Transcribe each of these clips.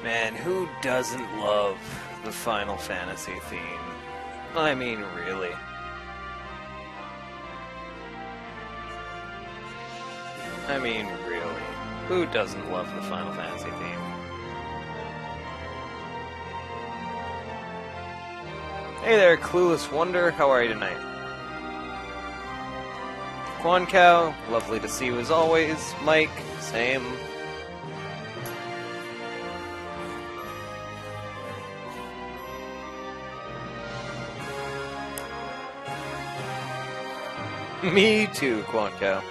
Man, who doesn't love the Final Fantasy theme? I mean, really. Who doesn't love the Final Fantasy theme? Hey there, Clueless Wonder. How are you tonight? Quan Cow, lovely to see you as always. Mike, same. Me too, Quan Cow.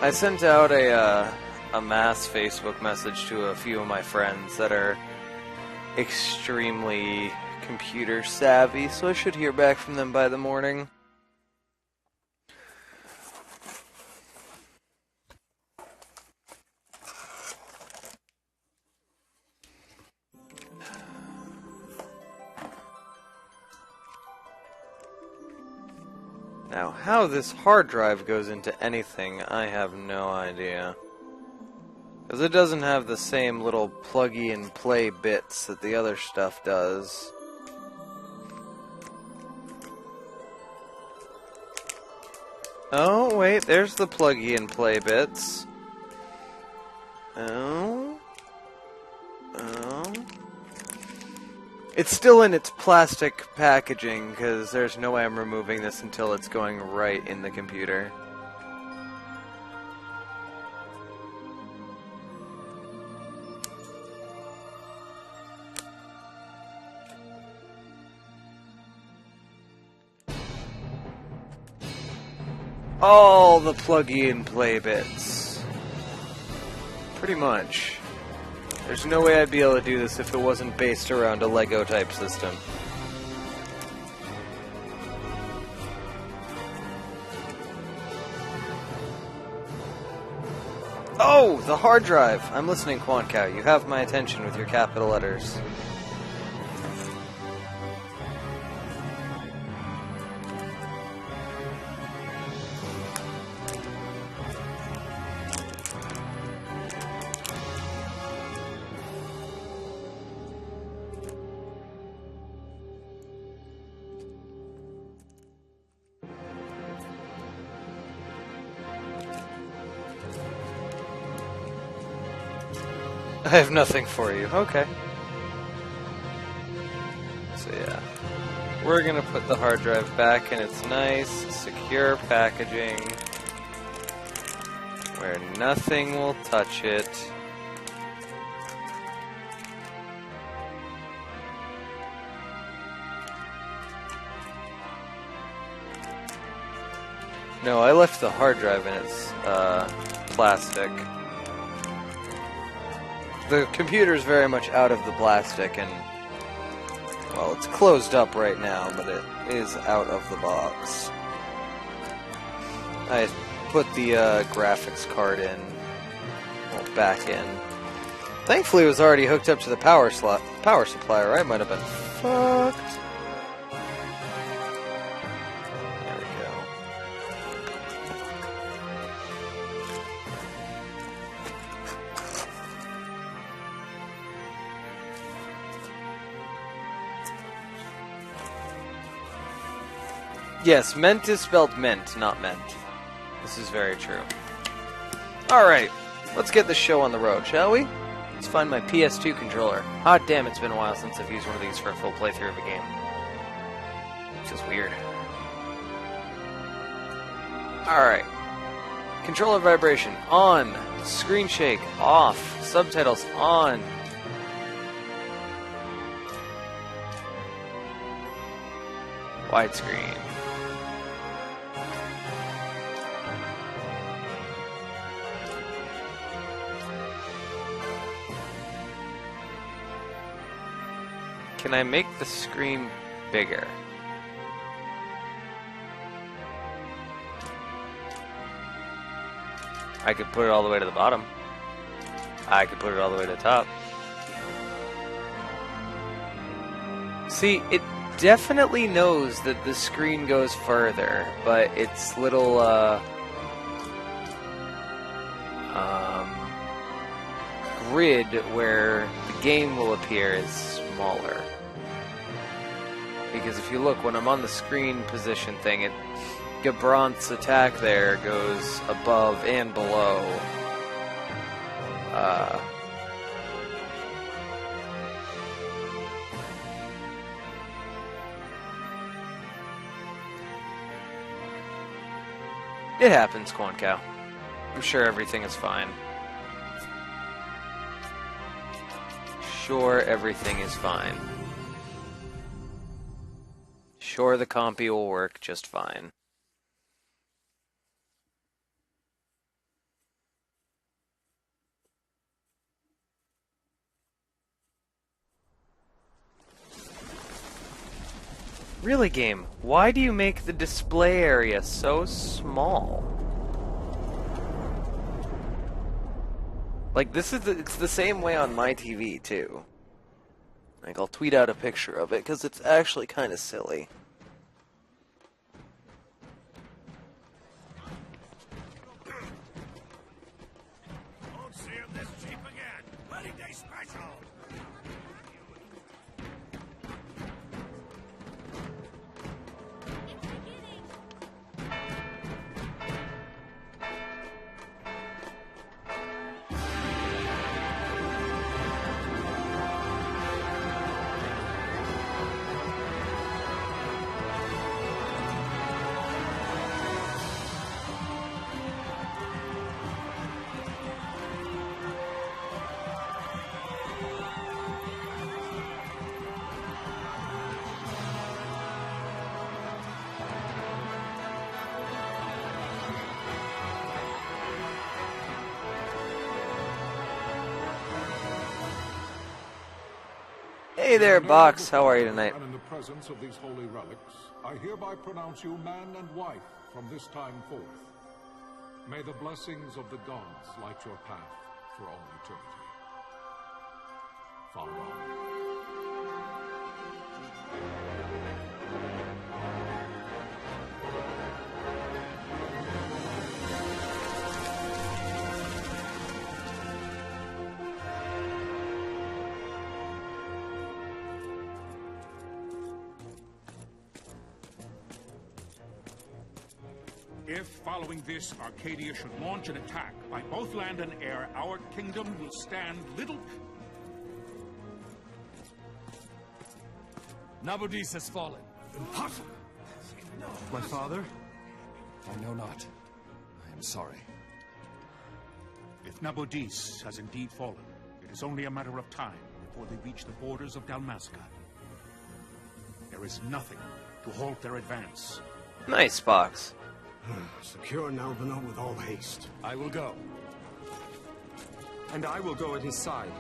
I sent out a mass Facebook message to a few of my friends that are extremely computer savvy, so I should hear back from them by the morning. Now, how this hard drive goes into anything, I have no idea. Because it doesn't have the same little pluggy-and-play bits that the other stuff does. Oh, wait, there's the pluggy-and-play bits. Oh. It's still in its plastic packaging, because there's no way I'm removing this until it's going right in the computer. All the pluggy-and-play bits. Pretty much. There's no way I'd be able to do this if it wasn't based around a Lego-type system. Oh, the hard drive! I'm listening, Quan Cow. You have my attention with your capital letters. I have nothing for you. Okay. So yeah. We're gonna put the hard drive back in its nice, secure packaging where nothing will touch it. No, I left the hard drive in its plastic. The computer's very much out of the plastic, and, well, it's closed up right now, but it is out of the box. I put the graphics card in, well, back in. Thankfully, it was already hooked up to the power supply, or I might have been fucked. There we go. Yes, ment is spelled mint, not meant. This is very true. Alright, let's get the show on the road, shall we? Let's find my PS2 controller. Hot damn, it's been a while since I've used one of these for a full playthrough of a game. It's just weird. Alright. Controller vibration on. Screen shake off. Subtitles on. Widescreen. Can I make the screen bigger? I could put it all the way to the bottom. I could put it all the way to the top. See, it definitely knows that the screen goes further, but its little grid where the game will appear is smaller. Because if you look, when I'm on the screen position thing, Gabrant's attack there goes above and below. It happens, Quan Cow. I'm sure everything is fine. Sure, everything is fine. Sure, the compy will work just fine. Really, game, why do you make the display area so small? Like, it's the same way on my TV, too. Like, I'll tweet out a picture of it, because it's actually kind of silly. Won't see him this cheap again. Wedding day special. Hey there, Box. How are you tonight? And in the presence of these holy relics, I hereby pronounce you man and wife from this time forth. May the blessings of the gods light your path for all eternity. Farewell. If, following this, Arcadia should launch an attack by both land and air, our kingdom will stand little... Nabudis has fallen. Impossible! My father? I know not. I am sorry. If Nabudis has indeed fallen, it is only a matter of time before they reach the borders of Dalmasca. There is nothing to halt their advance. Nice, Box. Secure Nalbano with all haste. I will go. And I will go at his side.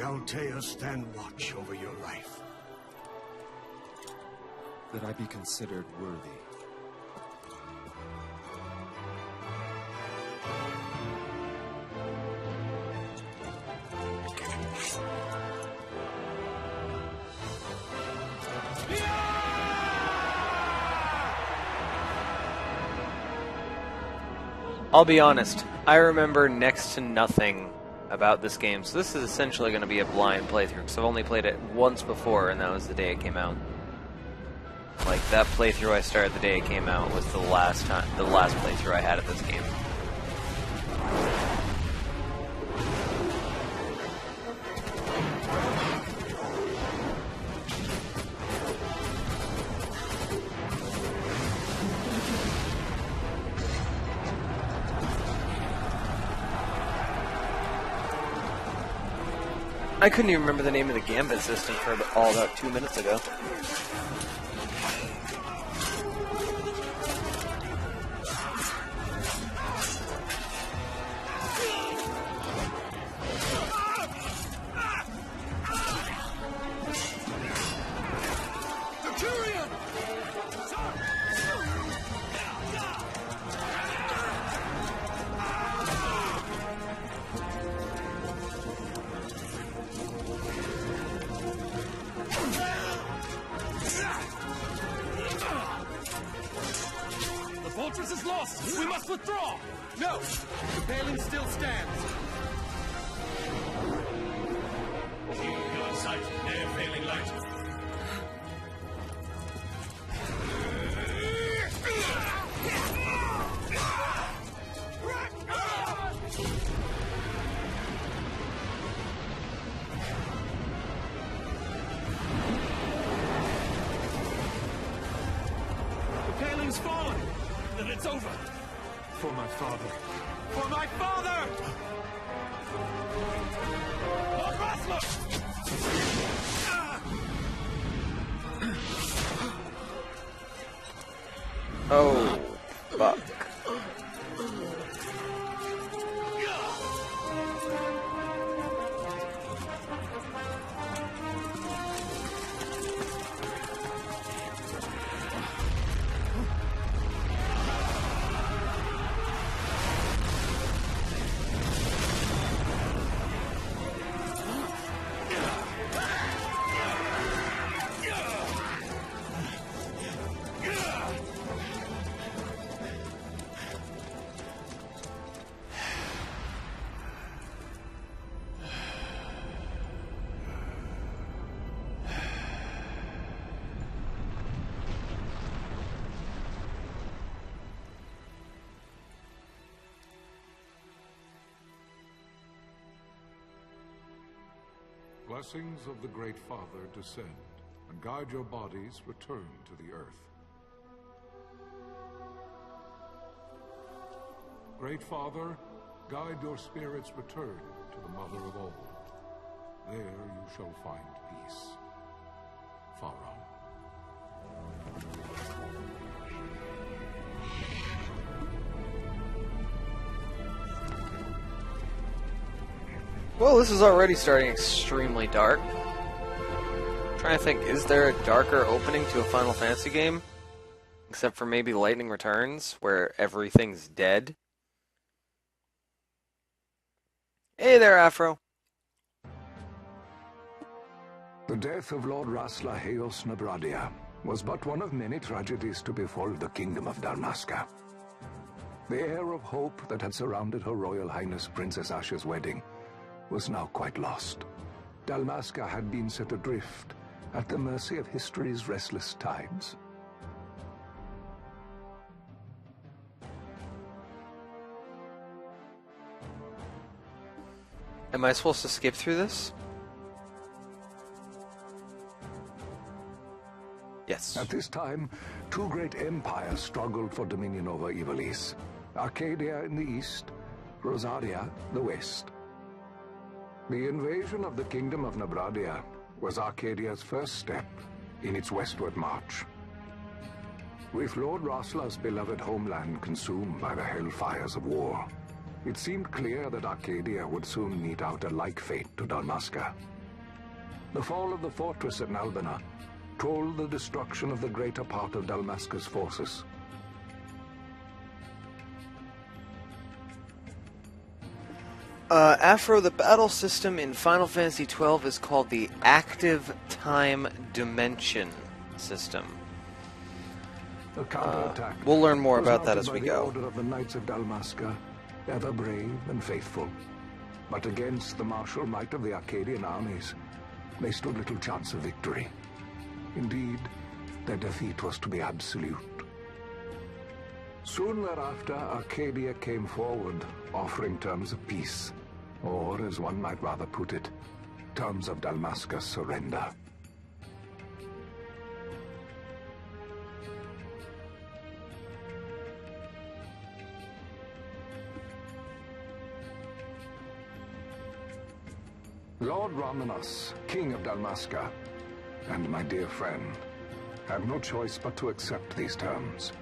Altea, stand watch over your life. That I be considered worthy. I'll be honest, I remember next to nothing about this game, so this is essentially going to be a blind playthrough, because I've only played it once before, and that was the day it came out. Like, that playthrough I started the day it came out was the last playthrough I had of this game. I couldn't even remember the name of the gambit system for about 2 minutes ago. lost! We must withdraw! No! The paling still stands! Keep your sight, near failing light. The paling's fallen! Then it's over! For my father! For my father! Lord Rasmus! Oh, fuck. Blessings of the Great Father descend, and guide your bodies return to the earth. Great Father, guide your spirits return to the Mother of all. There you shall find peace. Pharaoh. Well, this is already starting extremely dark. Trying to think, is there a darker opening to a Final Fantasy game? Except for maybe Lightning Returns, where everything's dead. Hey there, Afro. The death of Lord Rasla Heos Nabradia was but one of many tragedies to befall the kingdom of Dalmasca. The air of hope that had surrounded Her Royal Highness Princess Asha's wedding was now quite lost. Dalmasca had been set adrift at the mercy of history's restless tides. Am I supposed to skip through this? Yes. At this time, two great empires struggled for dominion over Ivalice. Arcadia in the east, Rosaria the west. The invasion of the Kingdom of Nabradia was Arcadia's first step in its westward march. With Lord Rasla's beloved homeland consumed by the hellfires of war, it seemed clear that Arcadia would soon mete out a like fate to Dalmasca. The fall of the fortress at Nalbina told the destruction of the greater part of Dalmasca's forces. Afro, the battle system in Final Fantasy XII is called the Active Time Dimension system. A counterattack We'll learn more was about that mounted as by we the go. Order of the Knights of Dalmasca, ever brave and faithful. But against the martial might of the Arcadian armies, they stood little chance of victory. Indeed, their defeat was to be absolute. Soon thereafter, Arcadia came forward, offering terms of peace, or, as one might rather put it, terms of Dalmasca's surrender. Lord Ramanas, King of Dalmasca, and my dear friend, had no choice but to accept these terms.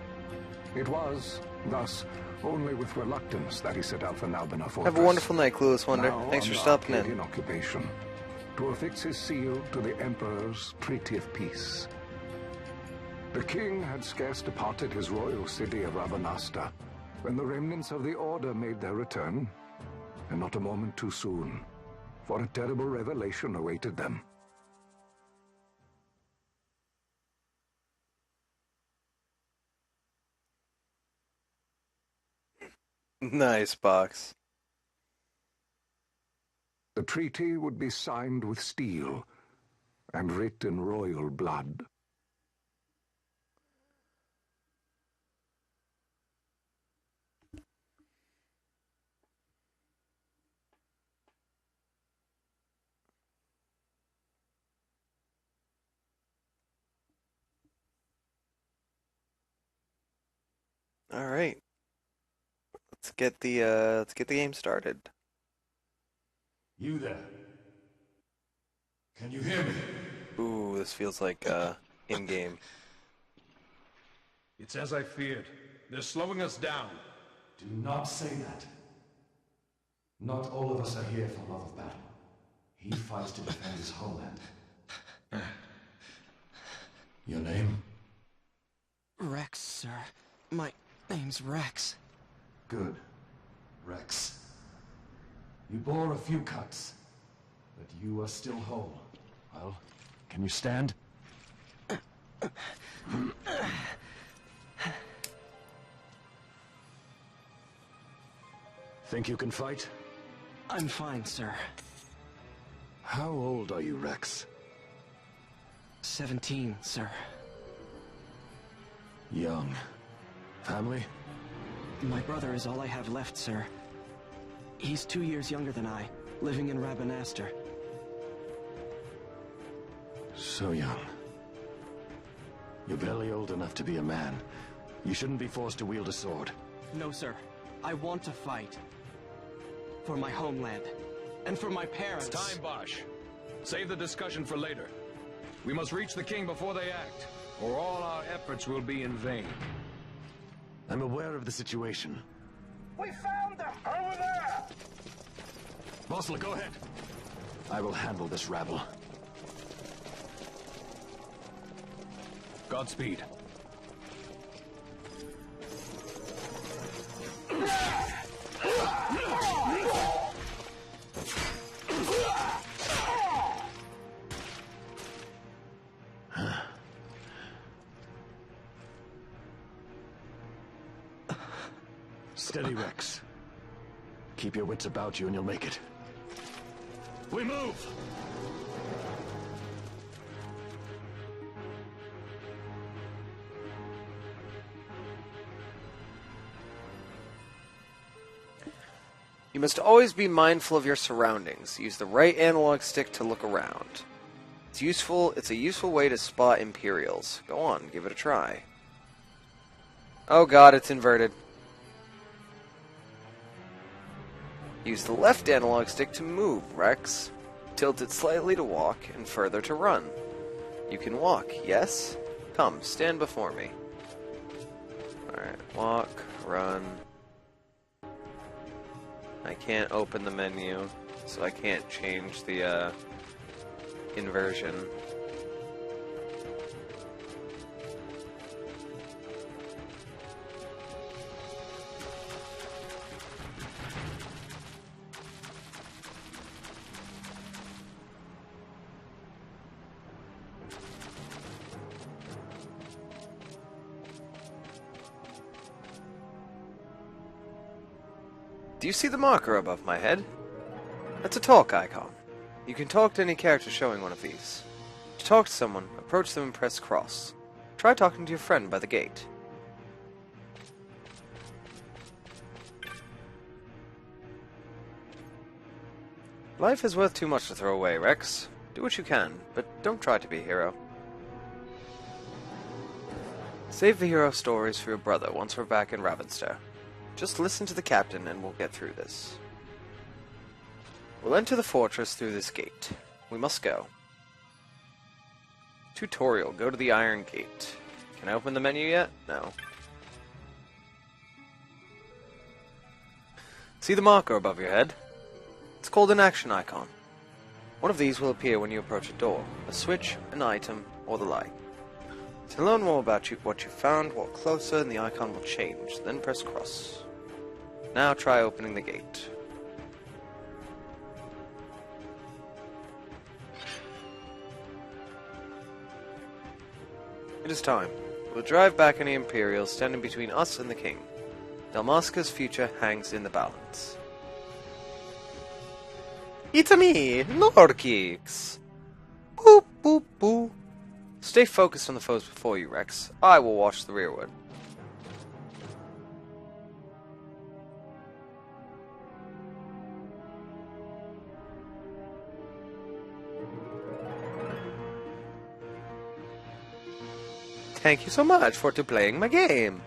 It was, thus, only with reluctance that he set out for Nalbina Fortress. Have a wonderful night, Clueless Wonder. Now Thanks for under stopping Arcadian in. occupation, to affix his seal to the Emperor's Treaty of Peace. The king had scarce departed his royal city of Rabanasta when the remnants of the Order made their return, and not a moment too soon, for a terrible revelation awaited them. Nice box. The treaty would be signed with steel and writ in royal blood. All right. Let's get the game started. You there? Can you hear me? Ooh, this feels like in-game. It's as I feared. They're slowing us down. Do not say that. Not all of us are here for love of battle. He fights to defend his homeland. Your name? Rex, sir. My name's Rex. Good. Rex. You bore a few cuts, but you are still whole. Well, can you stand? Think you can fight? I'm fine, sir. How old are you, Rex? 17, sir. Young. Family? My brother is all I have left, sir. He's 2 years younger than I, living in Rabanastre. So young. You're barely old enough to be a man. You shouldn't be forced to wield a sword. No, sir. I want to fight. For my homeland. And for my parents. It's time, Bosch. Save the discussion for later. We must reach the king before they act, or all our efforts will be in vain. I'm aware of the situation. We found them! Over there! Mossler, go ahead. I will handle this rabble. Godspeed. Steady, Rex. Keep your wits about you and you'll make it. We move! You must always be mindful of your surroundings. Use the right analog stick to look around. It's a useful way to spot Imperials. Go on, give it a try. Oh god, it's inverted. Use the left analog stick to move, Rex. Tilt it slightly to walk, and further to run. You can walk, yes? Come, stand before me. Alright, walk, run. I can't open the menu, so I can't change the, inversion. Do you see the marker above my head? That's a talk icon. You can talk to any character showing one of these. To talk to someone, approach them and press cross. Try talking to your friend by the gate. Life is worth too much to throw away, Rex. Do what you can, but don't try to be a hero. Save the hero stories for your brother once we're back in Ravenster. Just listen to the captain and we'll get through this. We'll enter the fortress through this gate. We must go. Tutorial. Go to the Iron Gate. Can I open the menu yet? No. See the marker above your head? It's called an action icon. One of these will appear when you approach a door, a switch, an item, or the like. To learn more about what you found, walk closer and the icon will change, then press cross. Now try opening the gate. It is time. We'll drive back any Imperials standing between us and the king. Dalmasca's future hangs in the balance. It's me, Norkix! Boop, boop, boop. Stay focused on the foes before you, Rex. I will watch the rearward. Thank you so much for playing my game.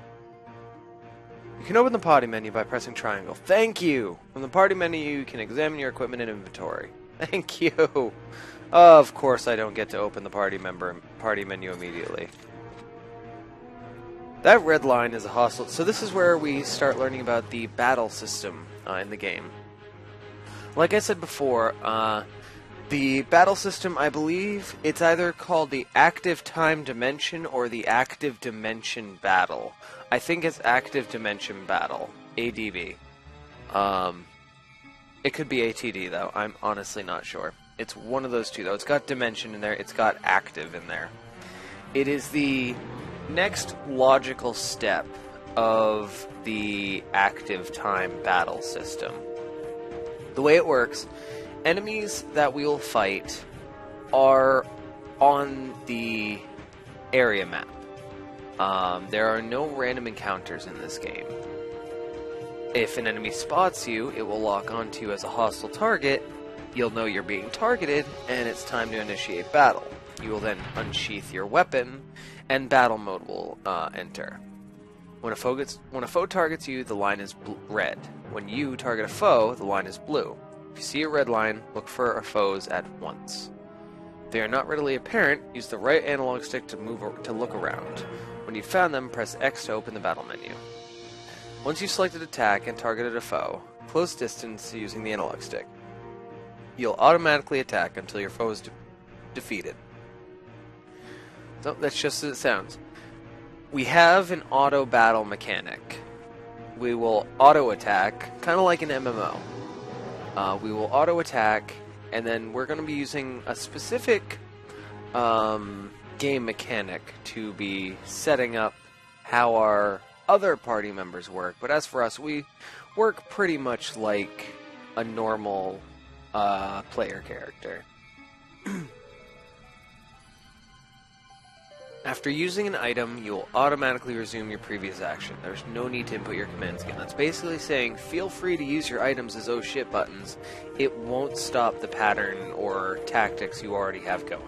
You can open the party menu by pressing triangle. Thank you! From the party menu, you can examine your equipment and inventory. Thank you! Of course I don't get to open the party menu immediately. That red line is a hostile... So this is where we start learning about the battle system in the game. Like I said before, the battle system, I believe, it's either called the Active Time Dimension or the Active Dimension Battle. I think it's Active Dimension Battle, ADB. It could be ATD, though. I'm honestly not sure. It's one of those two, though. It's got Dimension in there. It's got Active in there. It is the next logical step of the Active Time Battle system. The way it works, enemies that we will fight are on the area map. There are no random encounters in this game. If an enemy spots you, it will lock onto you as a hostile target. You'll know you're being targeted, and it's time to initiate battle. You will then unsheath your weapon, and battle mode will enter. When a foe targets you, the line is red. When you target a foe, the line is blue. If you see a red line, look for our foes at once. If they are not readily apparent, use the right analog stick to look around. When you've found them, press X to open the battle menu. Once you've selected attack and targeted a foe, close distance using the analog stick. You'll automatically attack until your foe is defeated. So that's just as it sounds. We have an auto battle mechanic. We will auto attack, kind of like an MMO. We will auto attack, and then we're going to be using a specific game mechanic to be setting up how our other party members work. But as for us, we work pretty much like a normal player character. After using an item, you will automatically resume your previous action. There's no need to input your commands again. That's basically saying, feel free to use your items as oh shit buttons. It won't stop the pattern or tactics you already have going.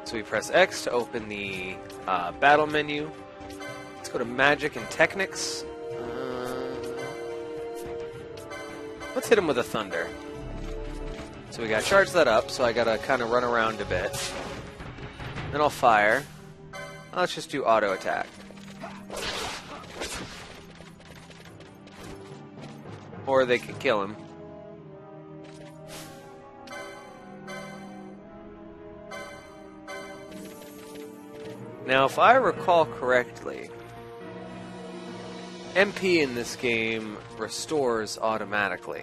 So we press X to open the battle menu. Let's go to Magic and Technics. Let's hit him with a Thunder. So we gotta charge that up, so I gotta kind of run around a bit. Then I'll fire. Let's just do auto attack. Or they could kill him. Now, if I recall correctly, MP in this game restores automatically.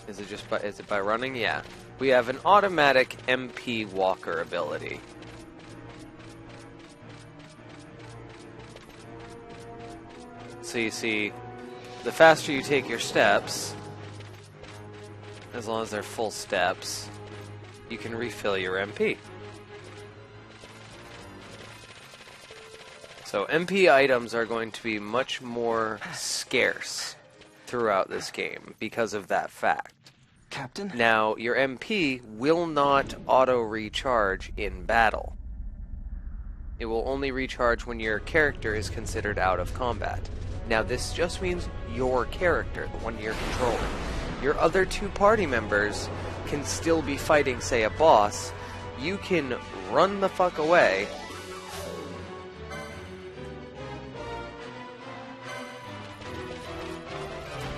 Is it by running? Yeah. We have an automatic MP walker ability. So you see, the faster you take your steps, as long as they're full steps, you can refill your MP. So MP items are going to be much more scarce throughout this game because of that fact. Captain? Now, your MP will not auto-recharge in battle. It will only recharge when your character is considered out of combat. Now, this just means your character, the one you're controlling. Your other two party members can still be fighting, say, a boss. You can run the fuck away.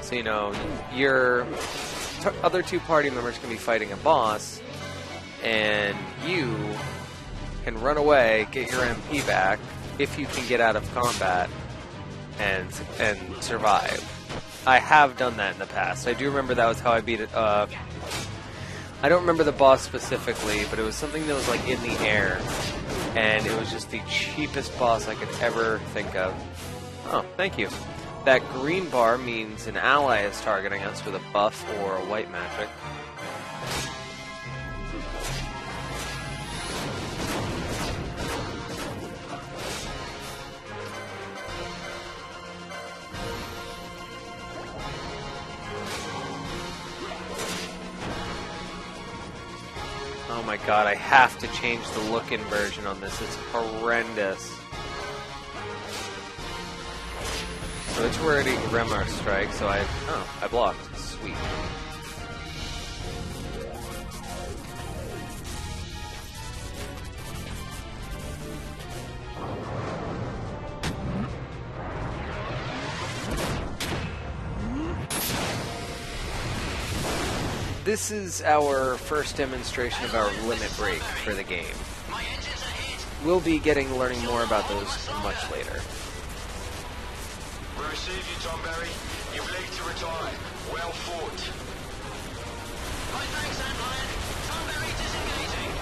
So, you know, your other two party members can be fighting a boss, and you can run away, get your MP back, if you can get out of combat, and survive. I have done that in the past. I do remember that was how I beat it. I don't remember the boss specifically, but it was something that was like in the air. and it was just the cheapest boss I could ever think of. Oh, thank you. That green bar means an ally is targeting us with a buff or a white magic. Oh my god, I have to change the look-in version on this. It's horrendous. So it's already Gremar Strike, so I blocked. Sweet. This is our first demonstration of our limit break for the game. We'll be learning more about those much later. We receive you, Tom Berry. You've leave to retire. Well fought. Right, thanks, Sandlion. Tom Berry disengaging.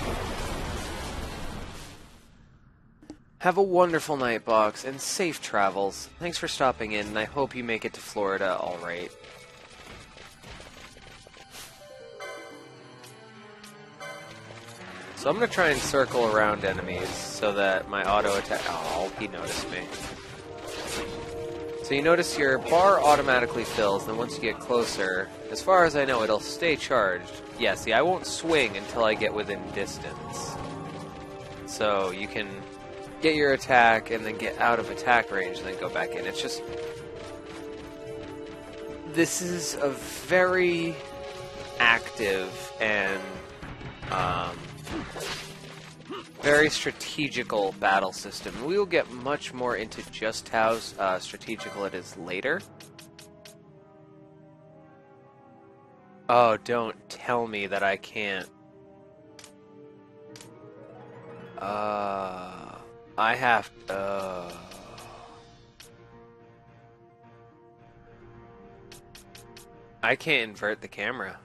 Have a wonderful night, Box, and safe travels. Thanks for stopping in, and I hope you make it to Florida all right. So I'm going to try and circle around enemies so that my auto attack... Oh, he noticed me. So you notice your bar automatically fills, then once you get closer, as far as I know, it'll stay charged. Yeah, see, I won't swing until I get within distance. So you can get your attack and then get out of attack range and then go back in. It's just... This is a very active and... very strategical battle system. We will get much more into just how strategical it is later. Oh, don't tell me that I can't. I have to... I can't invert the camera.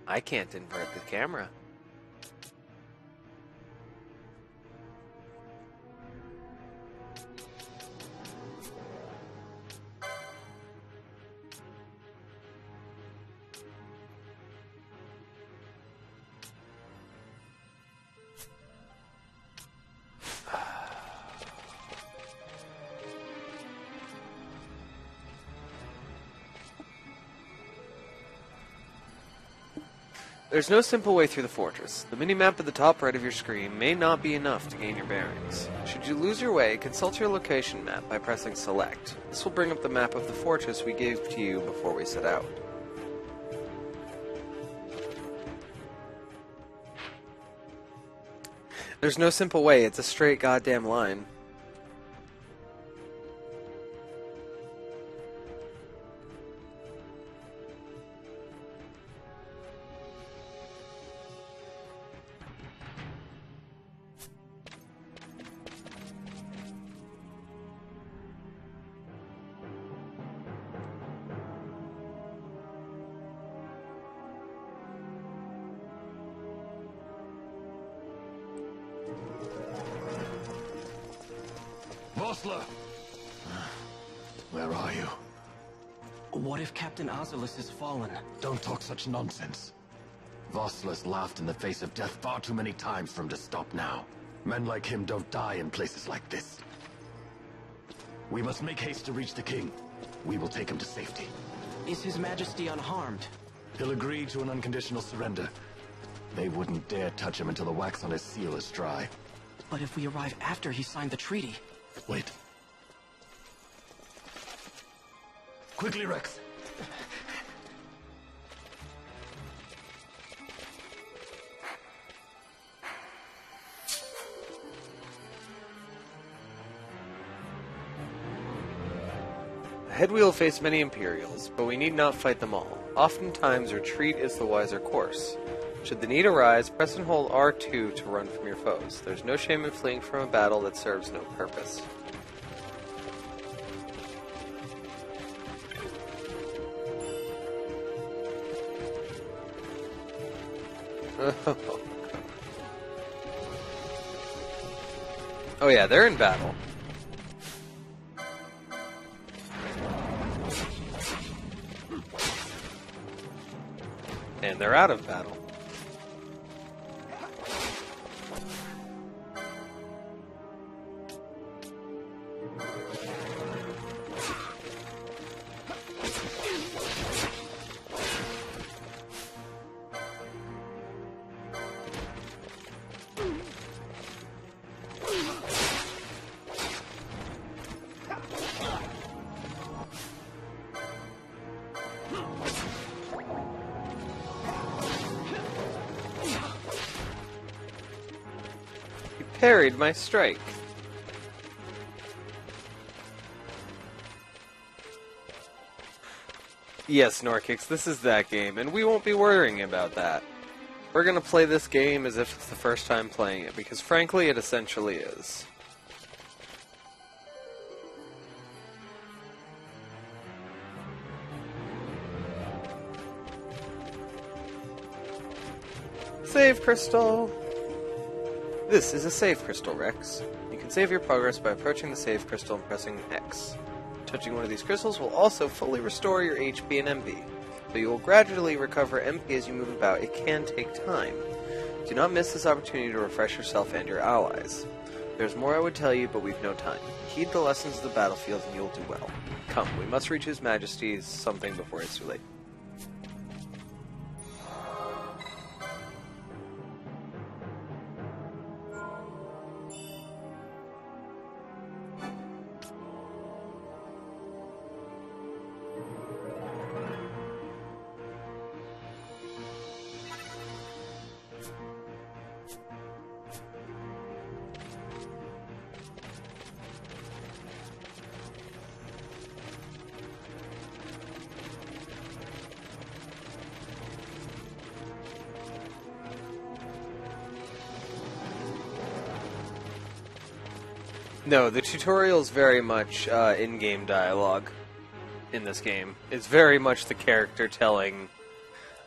I can't invert the camera. There's no simple way through the fortress. The mini-map at the top right of your screen may not be enough to gain your bearings. Should you lose your way, consult your location map by pressing Select. This will bring up the map of the fortress we gave to you before we set out. There's no simple way, it's a straight goddamn line. Where are you? What if Captain Oculus is fallen? Don't talk such nonsense. Vossler's laughed in the face of death far too many times for him to stop now. Men like him don't die in places like this. We must make haste to reach the king. We will take him to safety. Is His Majesty unharmed? He'll agree to an unconditional surrender. They wouldn't dare touch him until the wax on his seal is dry. But if we arrive after he signed the treaty... Wait. Quickly, Rex. Ahead we will face many Imperials, but we need not fight them all. Oftentimes retreat is the wiser course. Should the need arise, press and hold R2 to run from your foes. There's no shame in fleeing from a battle that serves no purpose. Oh yeah, they're in battle. And they're out of battle. Parried my strike. Yes, Norkix, this is that game, and we won't be worrying about that. We're gonna play this game as if it's the first time playing it, because frankly, it essentially is. Save crystal! This is a save crystal, Rex. You can save your progress by approaching the save crystal and pressing X. Touching one of these crystals will also fully restore your HP and MP. Though you will gradually recover MP as you move about, it can take time. Do not miss this opportunity to refresh yourself and your allies. There's more I would tell you, but we've no time. Heed the lessons of the battlefield and you'll do well. Come, we must reach His Majesty's something before it's too late. No, the tutorial is very much in-game dialogue in this game. It's very much the character telling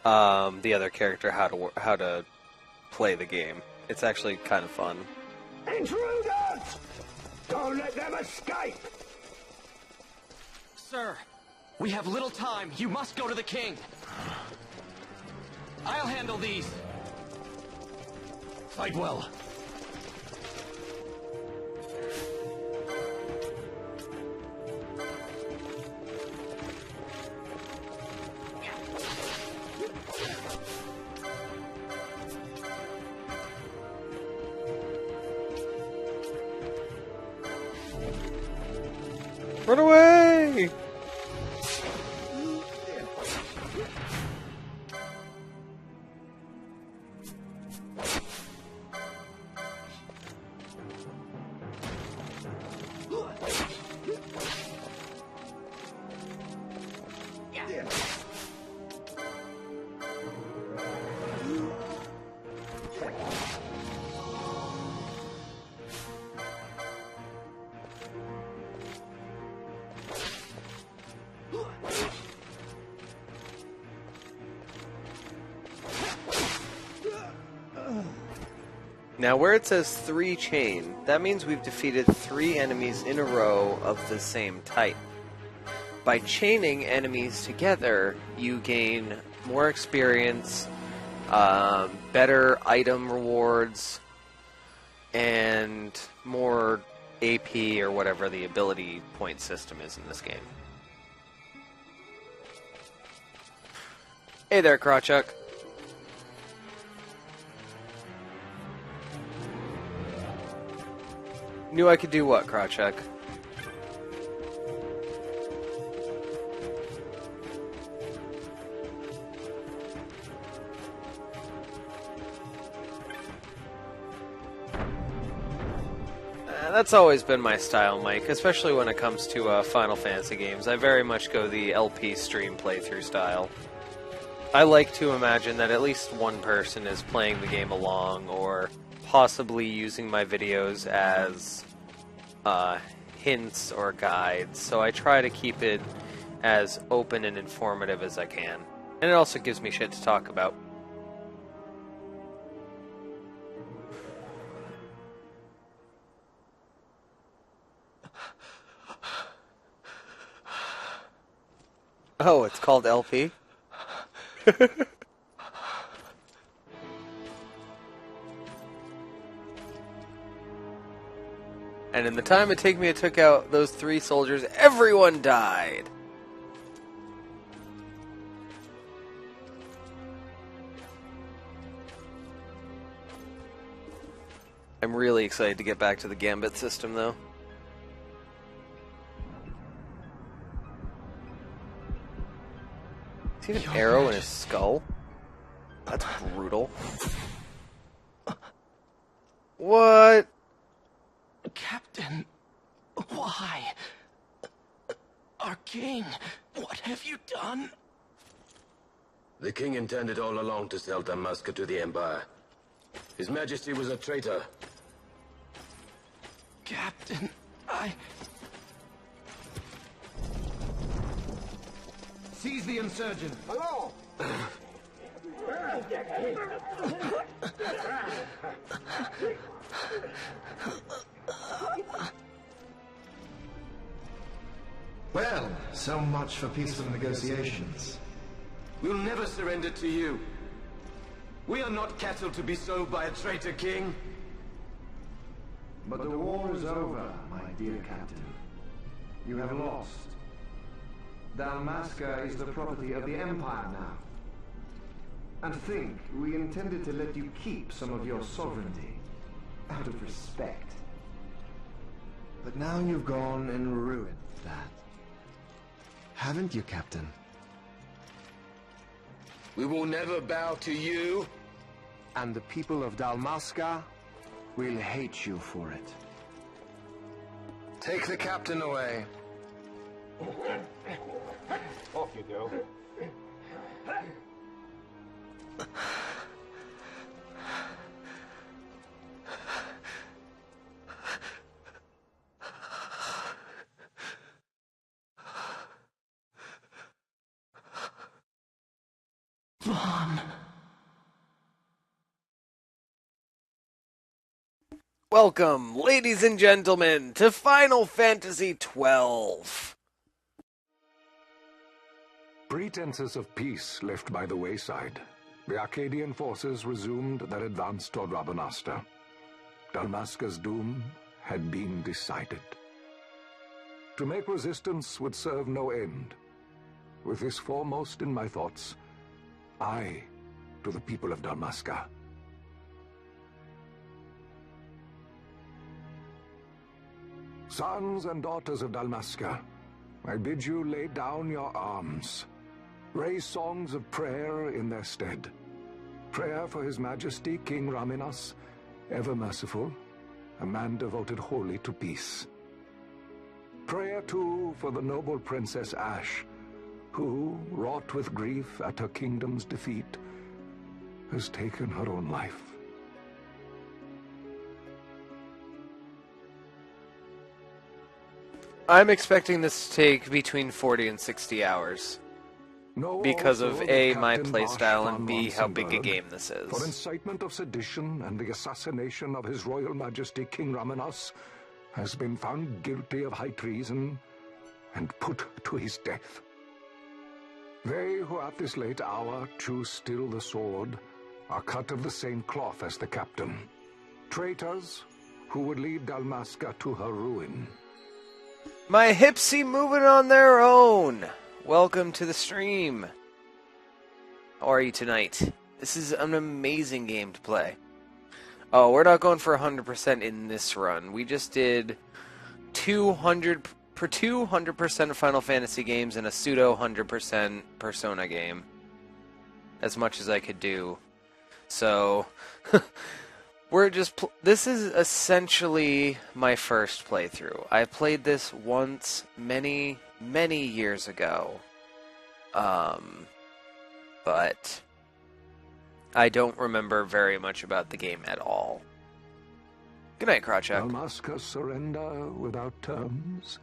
the other character how to play the game. It's actually kind of fun. Intruders! Don't let them escape! Sir, we have little time. You must go to the king. I'll handle these. Fight well. Run away! Now where it says 3 chain, that means we've defeated 3 enemies in a row of the same type. By chaining enemies together, you gain more experience, better item rewards, and more AP or whatever the ability point system is in this game. Hey there, Krawchuk. Knew I could do what, Krawchuk? That's always been my style, Mike, especially when it comes to Final Fantasy games. I very much go the LP stream playthrough style. I like to imagine that at least one person is playing the game along, or possibly using my videos as hints or guides, so I try to keep it as open and informative as I can. And it also gives me shit to talk about. Oh, it's called LP? And in the time it took out those 3 soldiers, everyone died! I'm really excited to get back to the Gambit system, though. Is he an arrow in his skull? That's brutal. What? Captain, why? Our king, what have you done? The king intended all along to sell Damaska to the Empire. His Majesty was a traitor. Captain, Seize the insurgent. Hello! Well, so much for peaceful negotiations. We'll never surrender to you. We are not cattle to be sold by a traitor king. But the war is over, my dear captain. You have lost. Dalmasca is the property of the Empire now. And think, we intended to let you keep some of your sovereignty, out of respect. But now you've gone and ruined that. Haven't you, Captain? We will never bow to you. And the people of Dalmasca will hate you for it. Take the captain away. Off you go. Vaughn. Welcome, ladies and gentlemen, to Final Fantasy XII. Pretenses of peace left by the wayside, the Arcadian forces resumed their advance toward Rabanasta. Dalmasca's doom had been decided. To make resistance would serve no end. With this foremost in my thoughts, I to the people of Dalmasca. Sons and daughters of Dalmasca, I bid you lay down your arms. Raise songs of prayer in their stead. Prayer for His Majesty King Raminas, ever merciful, a man devoted wholly to peace. Prayer, too, for the noble Princess Ash, who, wrought with grief at her kingdom's defeat, has taken her own life. I'm expecting this to take between 40 and 60 hours. Because of A, my playstyle, and B, how big a game this is. For incitement of sedition and the assassination of His Royal Majesty King Raminas, has been found guilty of high treason and put to his death. They who at this late hour choose still the sword are cut of the same cloth as the captain. Traitors who would lead Dalmasca to her ruin. My hips seem moving on their own. Welcome to the stream. How are you tonight? This is an amazing game to play. Oh, we're not going for 100% in this run. We just did 200% Final Fantasy games and a pseudo 100% Persona game. As much as I could do. So, we're just... this is essentially my first playthrough. I played this once many years ago. But I don't remember very much about the game at all. Good night, Krawchuk. Dalmasca's surrender without terms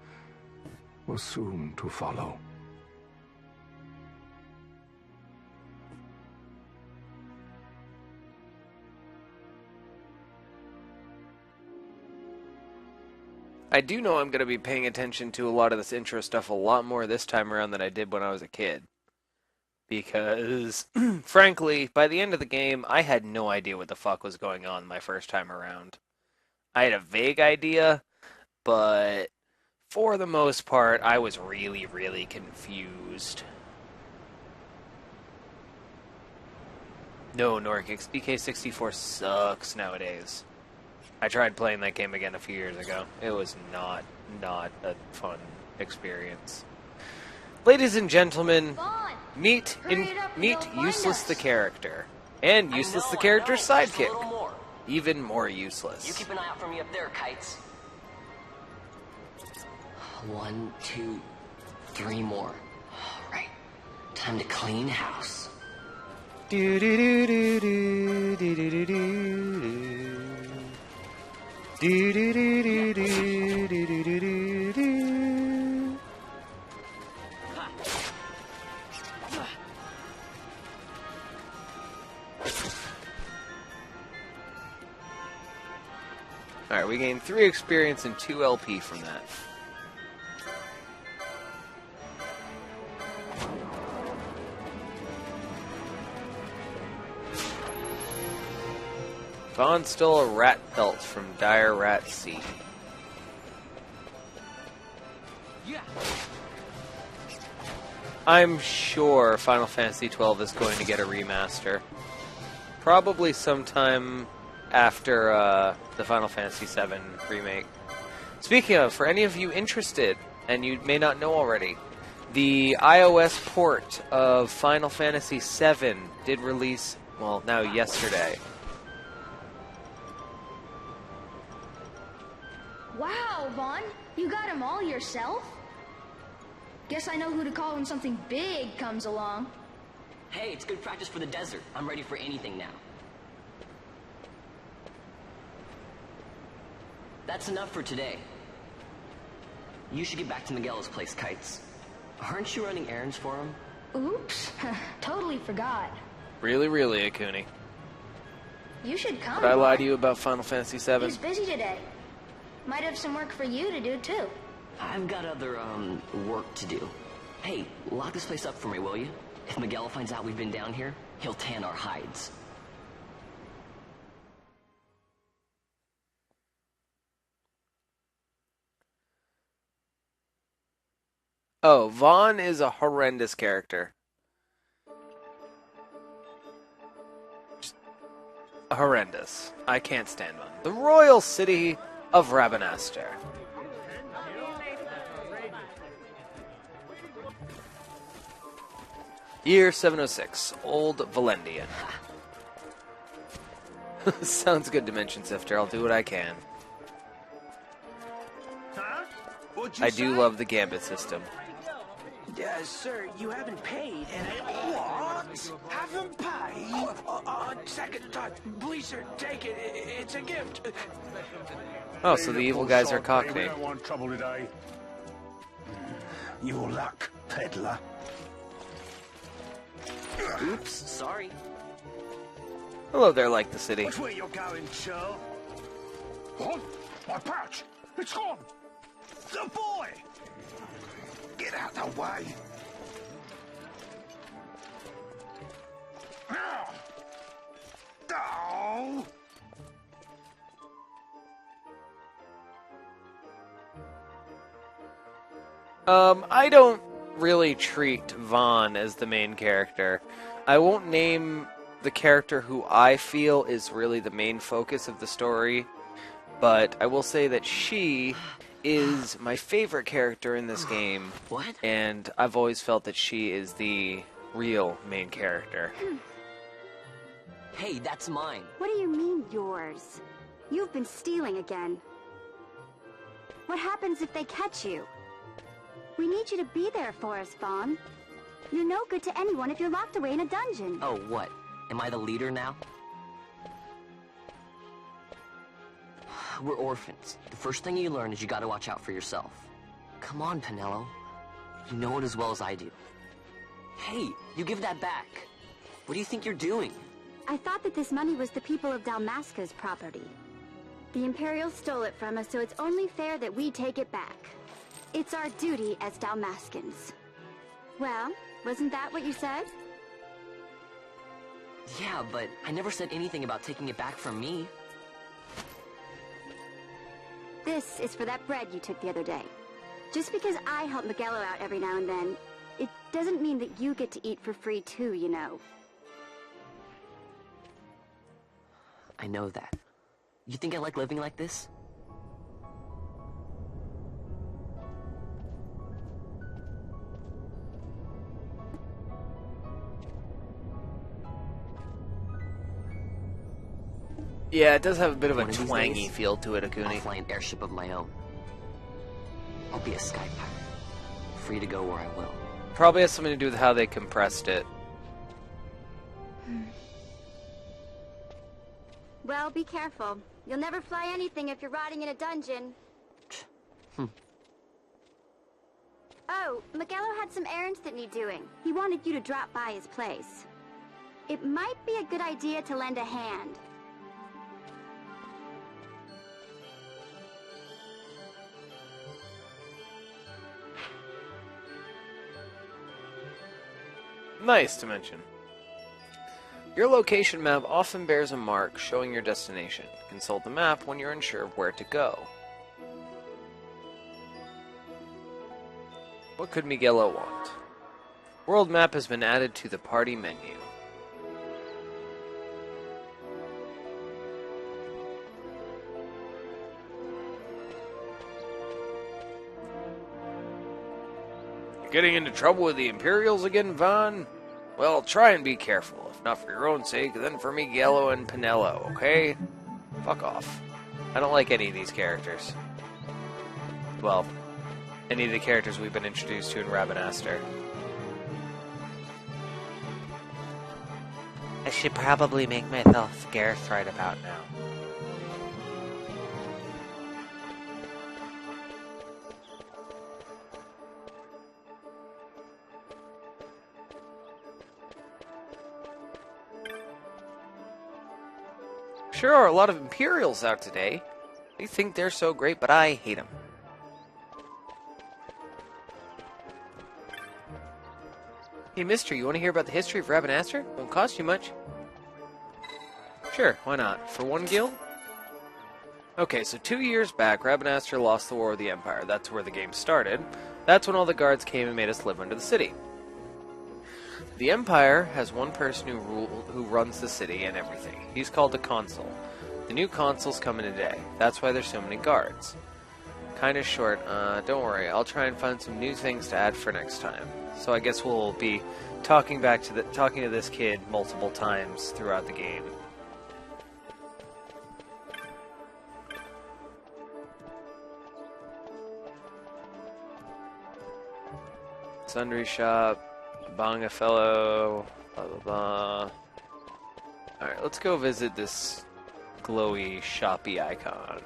was soon to follow. I do know I'm going to be paying attention to a lot of this intro stuff a lot more this time around than I did when I was a kid. Because, frankly, by the end of the game, I had no idea what the fuck was going on my first time around. I had a vague idea, but for the most part, I was really, really confused. No, Norkix, BK64 sucks nowadays. I tried playing that game again a few years ago. It was not a fun experience. Ladies and gentlemen, meet Useless the character. And Useless the character's sidekick. Even more useless. You keep an eye out for me up there, Kites. 1, 2, 3 more. All right. Time to clean house. Do do do do do do do do do. Do do do do do do do do do. Alright, we gained 3 experience and 2 LP from that. Vaughn stole a rat pelt from Dire Rat Sea. I'm sure Final Fantasy XII is going to get a remaster. Probably sometime after the Final Fantasy VII remake. Speaking of, for any of you interested, and you may not know already, the iOS port of Final Fantasy VII did release, well, now yesterday. Wow, Vaughn, you got them all yourself? Guess I know who to call when something big comes along. Hey, it's good practice for the desert. I'm ready for anything now. That's enough for today. You should get back to Miguel's place, Kites. Aren't you running errands for him? Oops, totally forgot. Really, Akuni. You should come. Did I lie to you about Final Fantasy VII? He's busy today. Might have some work for you to do, too. I've got other, work to do. Hey, lock this place up for me, will you? If Miguel finds out we've been down here, he'll tan our hides. Oh, Vaughn is a horrendous character. Just horrendous. I can't stand Vaughn. The royal city of Rabanastre. Year 706, Old Valendian. Sounds good, Dimension Sifter. I'll do what I can. I do love the Gambit system. Sir, you haven't paid, and what? Haven't paid? On second thought, please, sir, take it. It's a gift. Oh, so the evil guys are Cockney. We don't want trouble today. Your luck, peddler. Oops, sorry. Hello there, like the city. Which way you're going, Joe? What? My pouch! It's gone! The boy! Get out the way! Now! Oh! I don't really treat Vaughn as the main character. I won't name the character who I feel is really the main focus of the story, but I will say that she is my favorite character in this game. What? And I've always felt that she is the real main character. Hey, that's mine. What do you mean, yours? You've been stealing again. What happens if they catch you? We need you to be there for us, Vaughn. You're no good to anyone if you're locked away in a dungeon. Oh, what? Am I the leader now? We're orphans. The first thing you learn is you gotta watch out for yourself. Come on, Penelo. You know it as well as I do. Hey, you give that back. What do you think you're doing? I thought that this money was the people of Dalmasca's property. The Imperials stole it from us, so it's only fair that we take it back. It's our duty as Dalmaskins. Well, wasn't that what you said? Yeah, but I never said anything about taking it back from me. This is for that bread you took the other day. Just because I help Miguelo out every now and then, it doesn't mean that you get to eat for free too, you know. I know that. You think I like living like this? Yeah, it does have a bit of a One of these twangy days, feel to it, Akuni. I'll fly an airship of my own. I'll be a sky pirate, free to go where I will. Probably has something to do with how they compressed it. Well, be careful. You'll never fly anything if you're rotting in a dungeon. Oh, Miguelo had some errands that need doing. He wanted you to drop by his place. It might be a good idea to lend a hand. Nice to mention. Your location map often bears a mark showing your destination. Consult the map when you're unsure of where to go. What could Miguelo want? World map has been added to the party menu. You're getting into trouble with the Imperials again, Vaughn? Well, try and be careful. If not for your own sake, then for Miguelo and Pinello, okay? Fuck off. I don't like any of these characters. Well, any of the characters we've been introduced to in Rabanastre. I should probably make myself scarce right about now. Sure are a lot of Imperials out today. They think they're so great, but I hate them. Hey, mister, you want to hear about the history of Rabanastre? Won't cost you much. Sure, why not? For one guild? Okay, so 2 years back, Rabanastre lost the War of the Empire. That's where the game started. That's when all the guards came and made us live under the city. The Empire has one person who runs the city and everything. He's called the Consul. The new Consul's coming today. That's why there's so many guards. Kinda short. Don't worry. I'll try and find some new things to add for next time. So I guess we'll be talking to this kid multiple times throughout the game. Sundry shop. Banga fellow, blah blah blah. Alright, let's go visit this glowy, shoppy icon.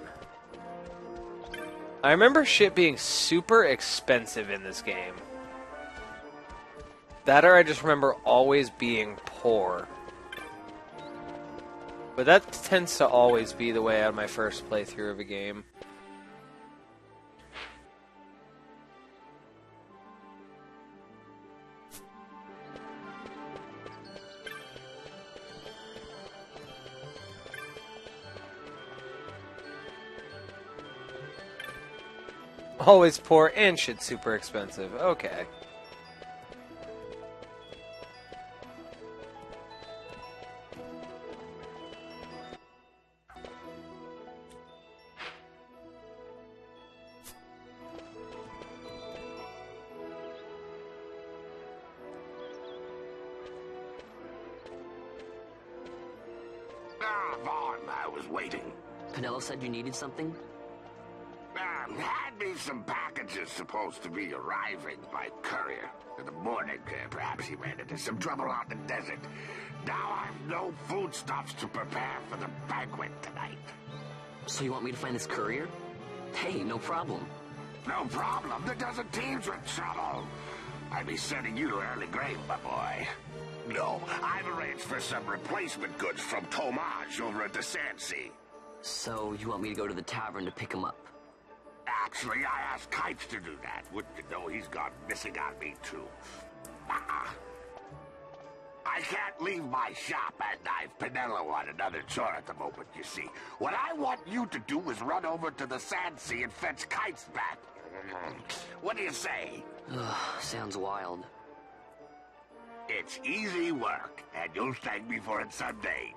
I remember shit being super expensive in this game. That or I just remember always being poor. But that tends to always be the way on my first playthrough of a game. Always poor and shit super expensive. Okay. Vaughn, I was waiting. Pinello said you needed something? Had me some packages supposed to be arriving by courier. In the morning, perhaps he ran into some trouble on the desert. Now I've no foodstuffs to prepare for the banquet tonight. So you want me to find this courier? Hey, no problem. No problem. The desert team's in trouble. I'd be sending you to early grave, my boy. No, I've arranged for some replacement goods from Tomage over at the Sandsea. So, you want me to go to the tavern to pick him up? Actually, I asked Kites to do that. Wouldn't you know he's gone missing on me, too. I can't leave my shop and I've Pinello on another chore at the moment, you see. What I want you to do is run over to the Sand Sea and fetch Kites back. What do you say? Sounds wild. It's easy work, and you'll thank me for it someday.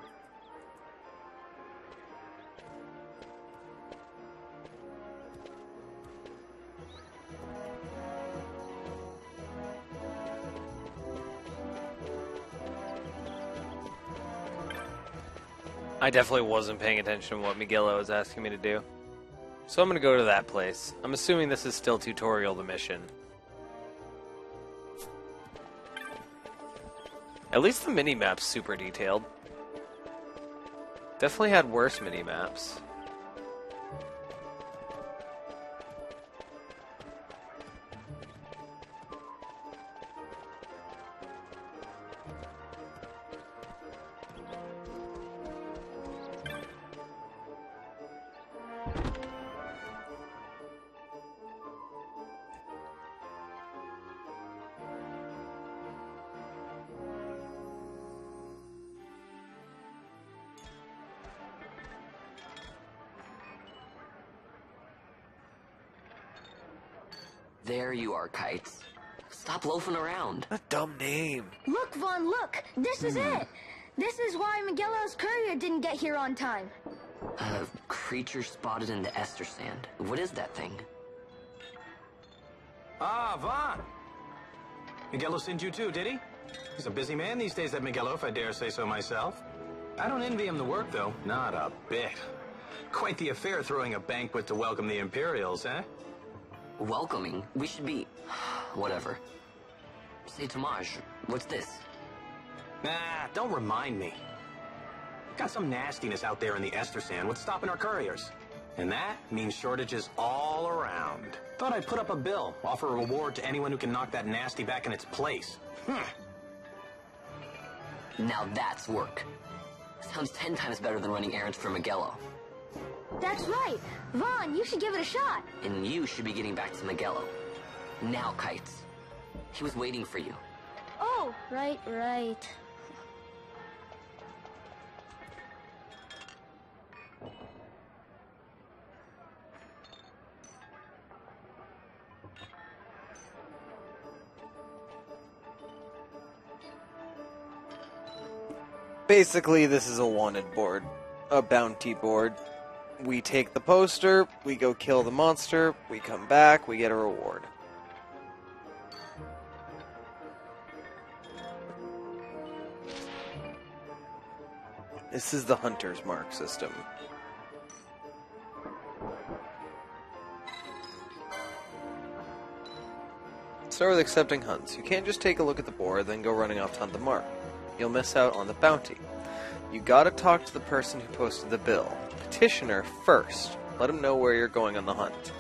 I definitely wasn't paying attention to what Miguelo was asking me to do. So I'm going to go to that place. I'm assuming this is still tutorial the mission. At least the mini-map's super detailed. Definitely had worse mini-maps. There you are, Kites. Stop loafing around. A dumb name. Look, Vaughn, look! This is it! This is why Miguelo's courier didn't get here on time. A creature spotted in the Ester Sand. What is that thing? Ah, Vaughn! Miguelo sent you too, did he? He's a busy man these days, that Miguelo, if I dare say so myself. I don't envy him the work, though. Not a bit. Quite the affair throwing a banquet to welcome the Imperials, eh? Welcoming? We should be... whatever. Say, Tomaj, what's this? Nah, don't remind me. Got some nastiness out there in the Ester Sand. What's stopping our couriers? And that means shortages all around. Thought I'd put up a bill, offer a reward to anyone who can knock that nasty back in its place. Now that's work. Sounds 10 times better than running errands for Miguelo. That's right! Vaughn, you should give it a shot! And you should be getting back to Miguelo. Now, Kites. He was waiting for you. Oh, right. Basically, this is a wanted board. A bounty board. We take the poster, we go kill the monster, we come back, we get a reward. This is the Hunter's Mark system. Start with accepting hunts. You can't just take a look at the board, then go running off to hunt the mark. You'll miss out on the bounty. You gotta talk to the person who posted the bill. Petitioner first. Let him know where you're going on the hunt.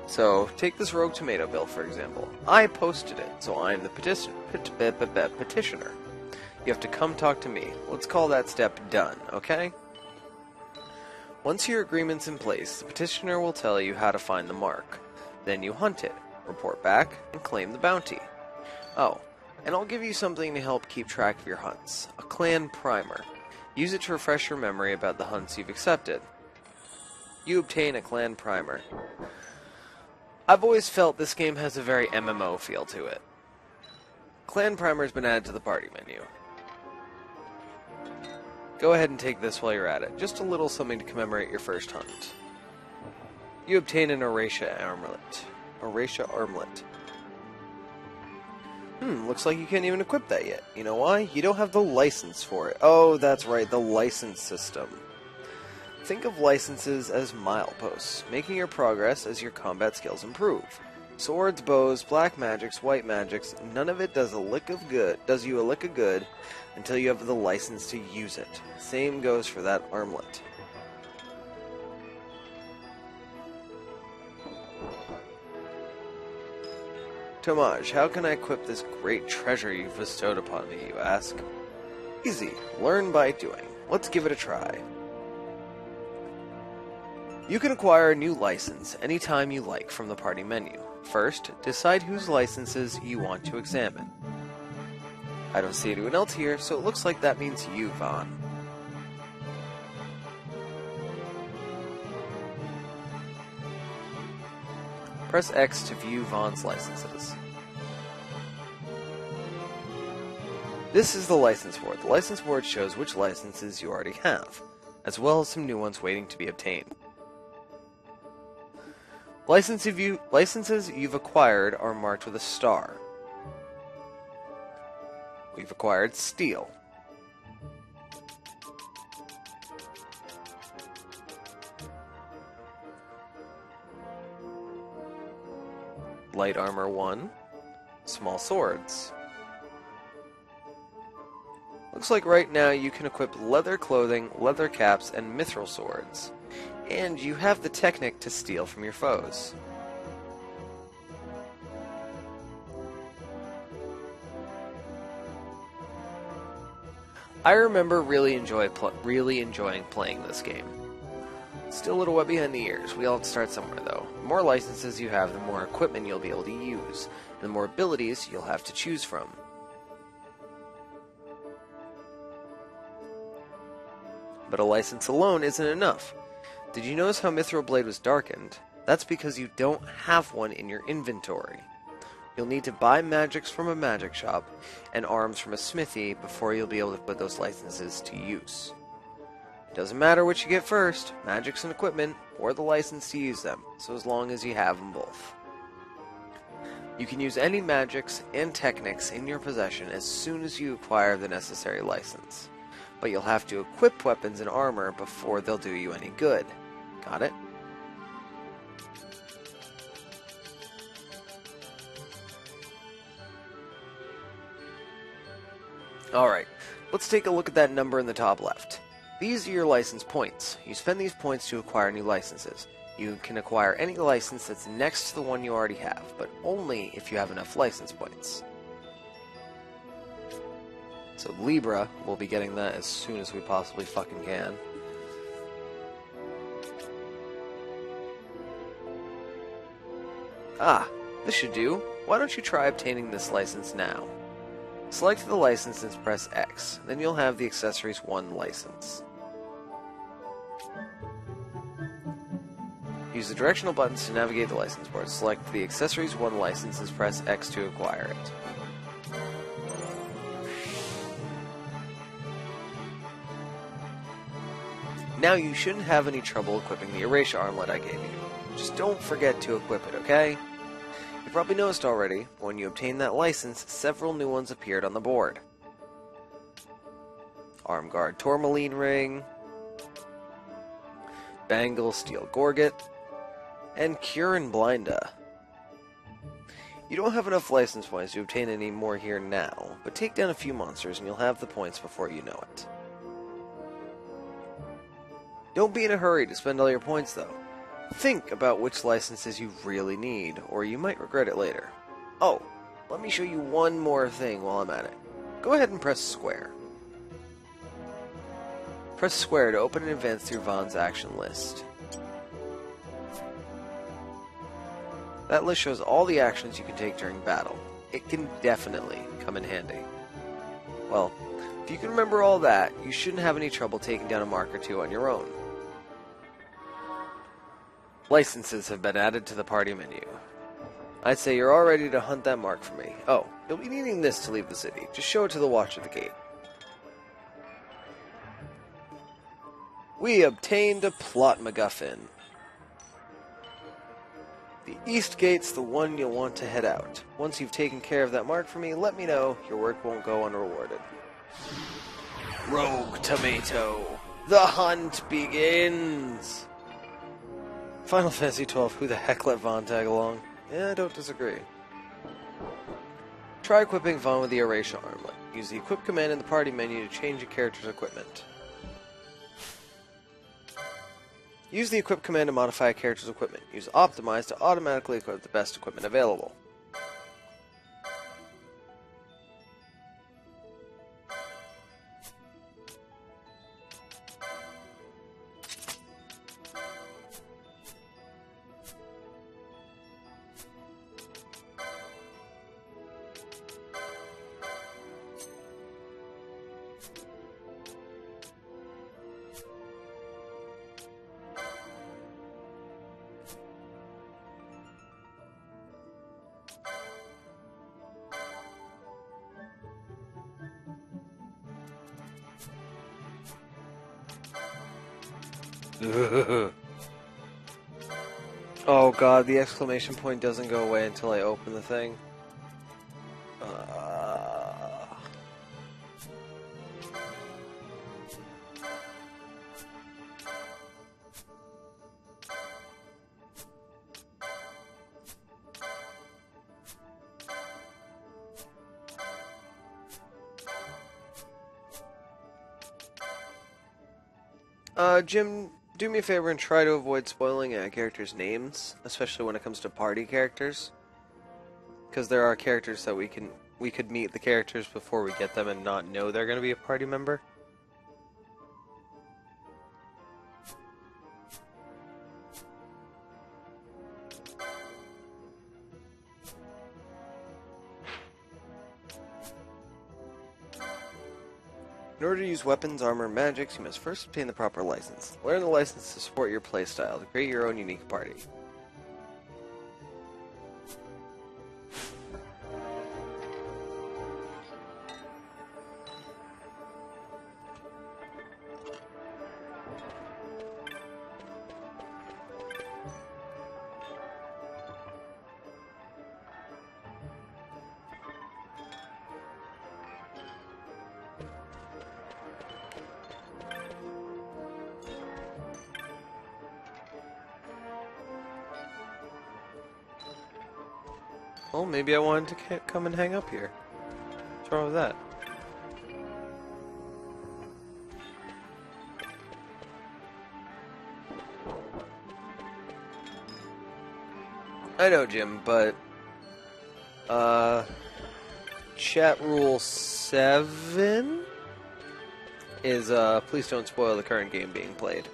So, take this rogue tomato bill, for example. I posted it, so I'm the petitioner. You have to come talk to me. Let's call that step done, okay? Once your agreement's in place, the petitioner will tell you how to find the mark. Then you hunt it, report back, and claim the bounty. Oh, and I'll give you something to help keep track of your hunts. A clan primer. Use it to refresh your memory about the hunts you've accepted. You obtain a clan primer. I've always felt this game has a very MMO feel to it. Clan primer's been added to the party menu. Go ahead and take this while you're at it. Just a little something to commemorate your first hunt. You obtain an Oratia armlet. Looks like you can't even equip that yet. You know why? You don't have the license for it. Oh, that's right, the license system. Think of licenses as mileposts, making your progress as your combat skills improve. Swords, bows, black magics, white magics, none of it does you a lick of good until you have the license to use it. Same goes for that armlet. Tomaj, how can I equip this great treasure you've bestowed upon me, you ask? Easy. Learn by doing. Let's give it a try. You can acquire a new license anytime you like from the party menu. First, decide whose licenses you want to examine. I don't see anyone else here, so it looks like that means you, Vaughn. Press X to view Vaughn's licenses. This is the license board. The license board shows which licenses you already have, as well as some new ones waiting to be obtained. Licenses you've acquired are marked with a star. We've acquired Steel. Light Armor 1. Small Swords. Looks like right now you can equip leather clothing, leather caps, and mithril swords. And you have the technique to steal from your foes. I remember really enjoying playing this game. Still a little wet behind the ears. We all have to start somewhere, though. The more licenses you have, the more equipment you'll be able to use, and the more abilities you'll have to choose from. But a license alone isn't enough. Did you notice how Mithril Blade was darkened? That's because you don't have one in your inventory. You'll need to buy magics from a magic shop and arms from a smithy before you'll be able to put those licenses to use. It doesn't matter what you get first, magics and equipment, or the license to use them, so as long as you have them both. You can use any magics and techniques in your possession as soon as you acquire the necessary license. But you'll have to equip weapons and armor before they'll do you any good. Got it? Alright, let's take a look at that number in the top left. These are your license points. You spend these points to acquire new licenses. You can acquire any license that's next to the one you already have, but only if you have enough license points. So Libra will be getting that as soon as we possibly fucking can. Ah, this should do. Why don't you try obtaining this license now? Select the license and press X, then you'll have the Accessories 1 license. Use the directional buttons to navigate the license board. Select the Accessories 1 license and press X to acquire it. Now you shouldn't have any trouble equipping the Erasure armlet I gave you. Just don't forget to equip it, okay? You probably noticed already, when you obtained that license, several new ones appeared on the board. Armguard Tourmaline Ring, Bangle Steel Gorget, and Curin Blinda. You don't have enough license points to obtain any more here now, but take down a few monsters and you'll have the points before you know it. Don't be in a hurry to spend all your points, though. Think about which licenses you really need, or you might regret it later. Oh, let me show you one more thing while I'm at it. Go ahead and press square. Press square to open and advance through Vaughn's action list. That list shows all the actions you can take during battle. It can definitely come in handy. Well, if you can remember all that, you shouldn't have any trouble taking down a mark or two on your own. Licenses have been added to the party menu. I'd say you're all ready to hunt that mark for me. Oh, you'll be needing this to leave the city. Just show it to the watch at the gate. We obtained a plot MacGuffin. The east gate's the one you'll want to head out. Once you've taken care of that mark for me, let me know. Your work won't go unrewarded. Rogue Tomato. The hunt begins! Final Fantasy XII, who the heck let Vaughn tag along? Yeah, I don't disagree. Try equipping Vaughn with the Erasure armlet. Use the equip command in the party menu to change a character's equipment. Use the equip command to modify a character's equipment. Use optimize to automatically equip the best equipment available. Oh god, the exclamation point doesn't go away until I open the thing. Jim, do me a favor and try to avoid spoiling characters' names, especially when it comes to party characters. Because there are characters that we could meet the characters before we get them and not know they're going to be a party member. In order to use weapons, armor, and magics, you must first obtain the proper license. Learn the license to support your playstyle, to create your own unique party. Well, maybe I wanted to come and hang up here. What's wrong with that? I know, Jim, but chat rule 7 is please don't spoil the current game being played.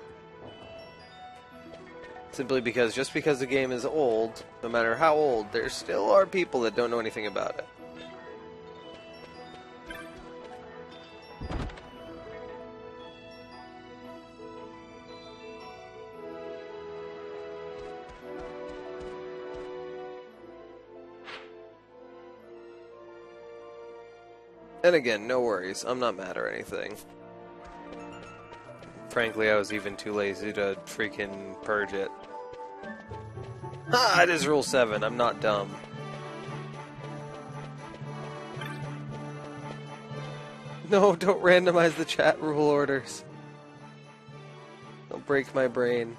Simply because just because the game is old, no matter how old, there still are people that don't know anything about it. And again, no worries, I'm not mad or anything. Frankly, I was even too lazy to freaking purge it. Ah, it is Rule 7, I'm not dumb. No, don't randomize the chat rule orders. Don't break my brain.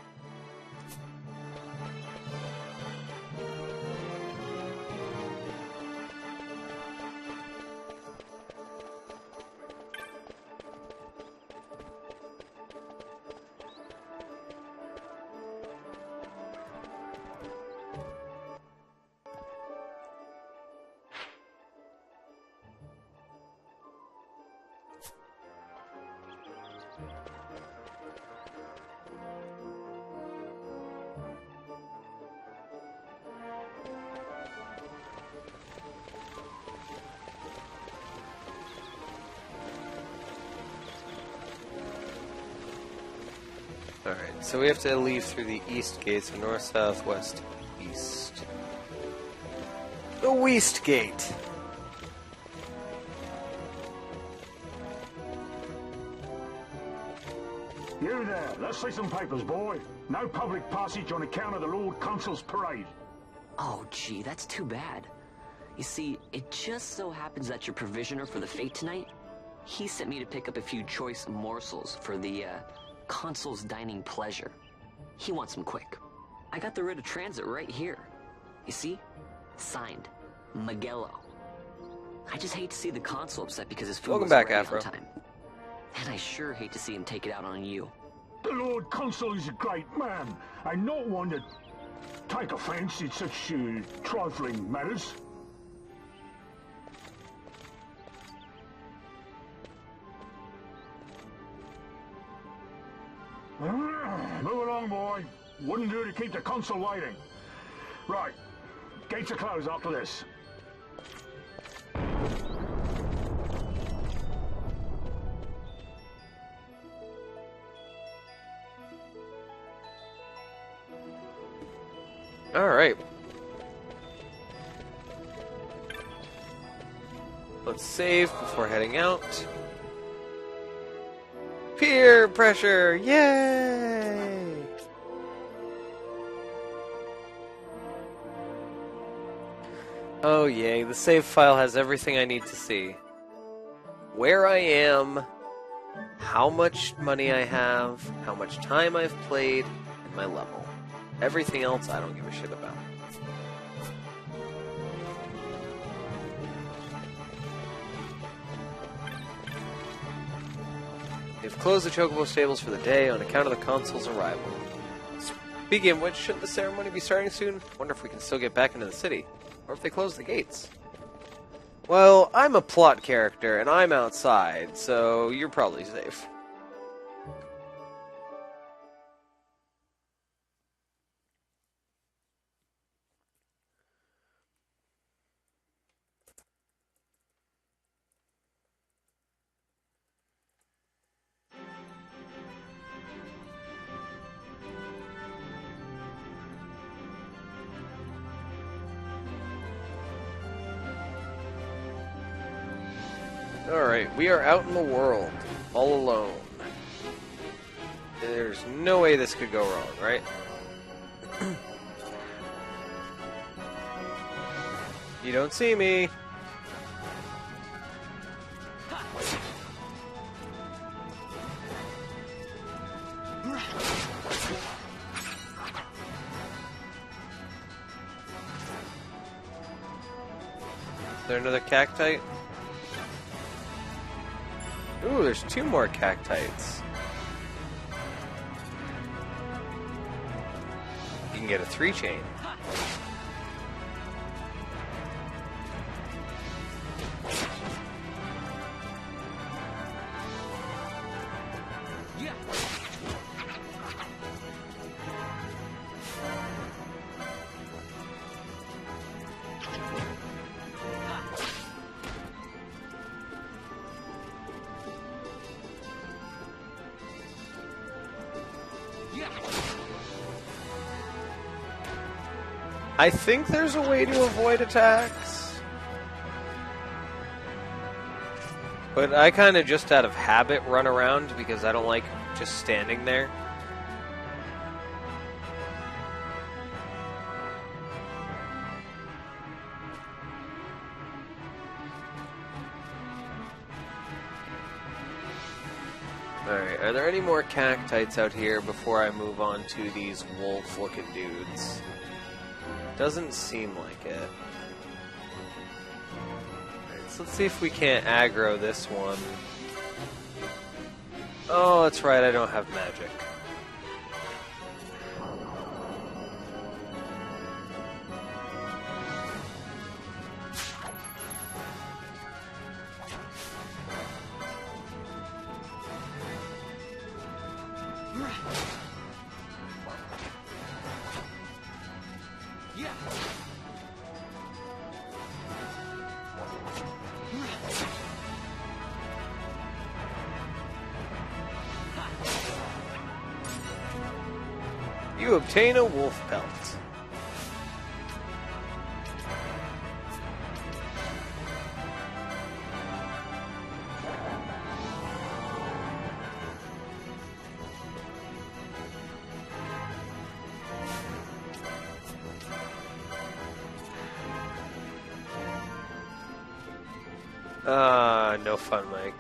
Alright, so we have to leave through the east gate, so north, south, west, east. The West Gate! You there, let's see some papers, boy. No public passage on account of the Lord Consul's parade. Oh, gee, that's too bad. You see, it just so happens that your provisioner for the fete tonight, he sent me to pick up a few choice morsels for the, Consul's dining pleasure. He wants them quick. I got the writ of transit right here. You see? Signed, Magello. I just hate to see the Consul upset because his food wasn't ready on time. And I sure hate to see him take it out on you. The Lord Consul is a great man, and not one to take offence in such trifling matters. Move along, boy. Wouldn't do to keep the Consul waiting. Right. Gates are closed after this. Alright. Let's save before heading out. Peer pressure! Yay! Oh yay, the save file has everything I need to see. Where I am, how much money I have, how much time I've played, and my level. Everything else I don't give a shit about. We've closed the Chocobo stables for the day on account of the consul's arrival. Speaking of which, shouldn't the ceremony be starting soon? Wonder if we can still get back into the city. Or if they close the gates. Well, I'm a plot character, and I'm outside, so you're probably safe. Alright, we are out in the world, all alone. There's no way this could go wrong, right? You don't see me. Is there another cacti? Ooh, there's 2 more cactites. You can get a 3-chain. I think there's a way to avoid attacks. But I kind of just out of habit run around because I don't like just standing there. Alright, are there any more cactites out here before I move on to these wolf-looking dudes? Doesn't seem like it. Alright, so let's see if we can't aggro this one. Oh, that's right, I don't have magic. You obtain a wolf pelt. No fun, Mike.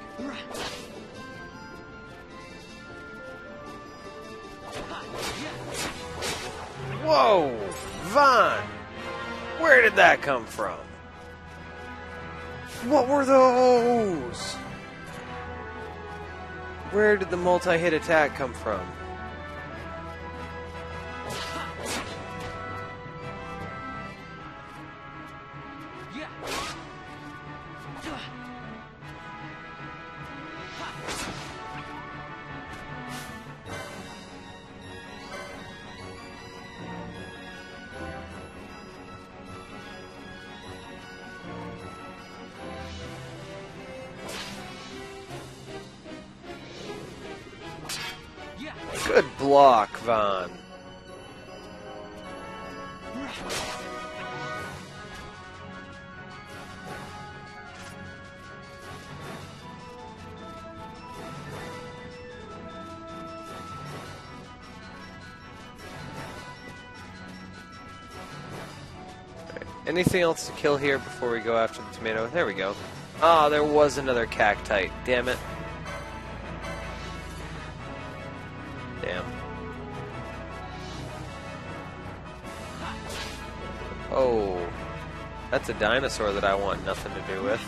Whoa! Vaughn! Where did that come from? What were those? Where did the multi-hit attack come from? Good block, Vaughn. Anything else to kill here before we go after the tomato? There we go. Ah, there was another cactite. Damn it. Damn. Oh. That's a dinosaur that I want nothing to do with.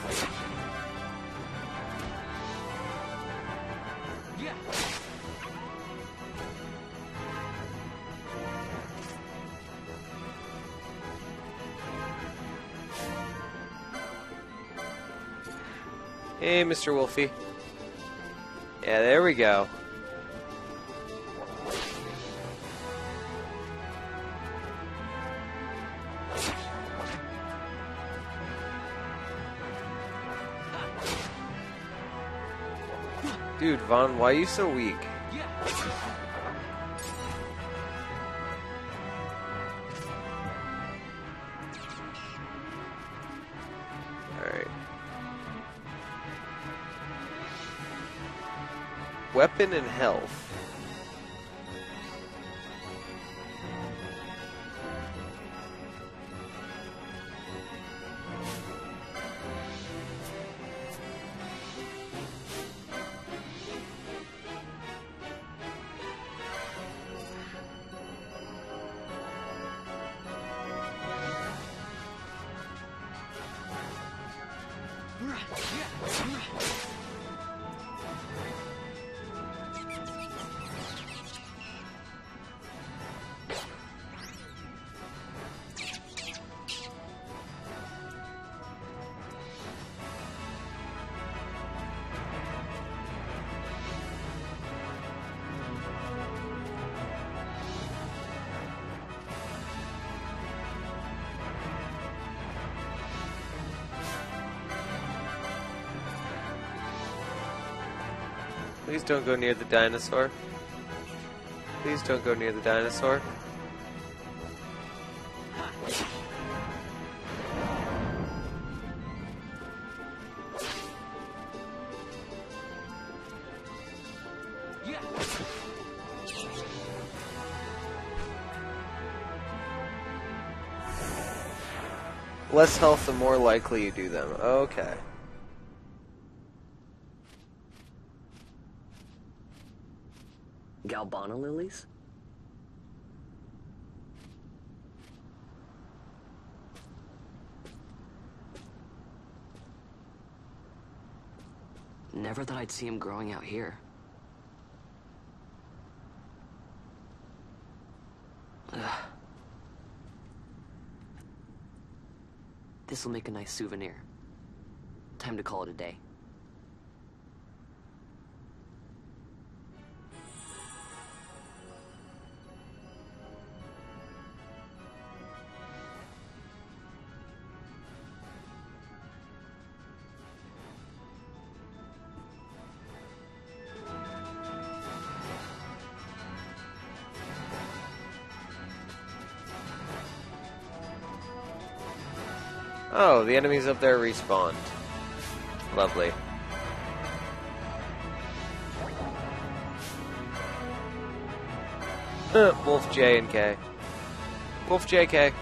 Hey, Mr. Wolfie. Yeah, there we go. Dude, Vaughn, why are you so weak? Alright. Weapon and health. Please don't go near the dinosaur. Please don't go near the dinosaur. Less health, the more likely you do them. Okay. Galbana lilies? Never thought I'd see him growing out here. This'll make a nice souvenir. Time to call it a day. Oh, the enemies up there respawned. Lovely. Wolf J and K. Wolf JK.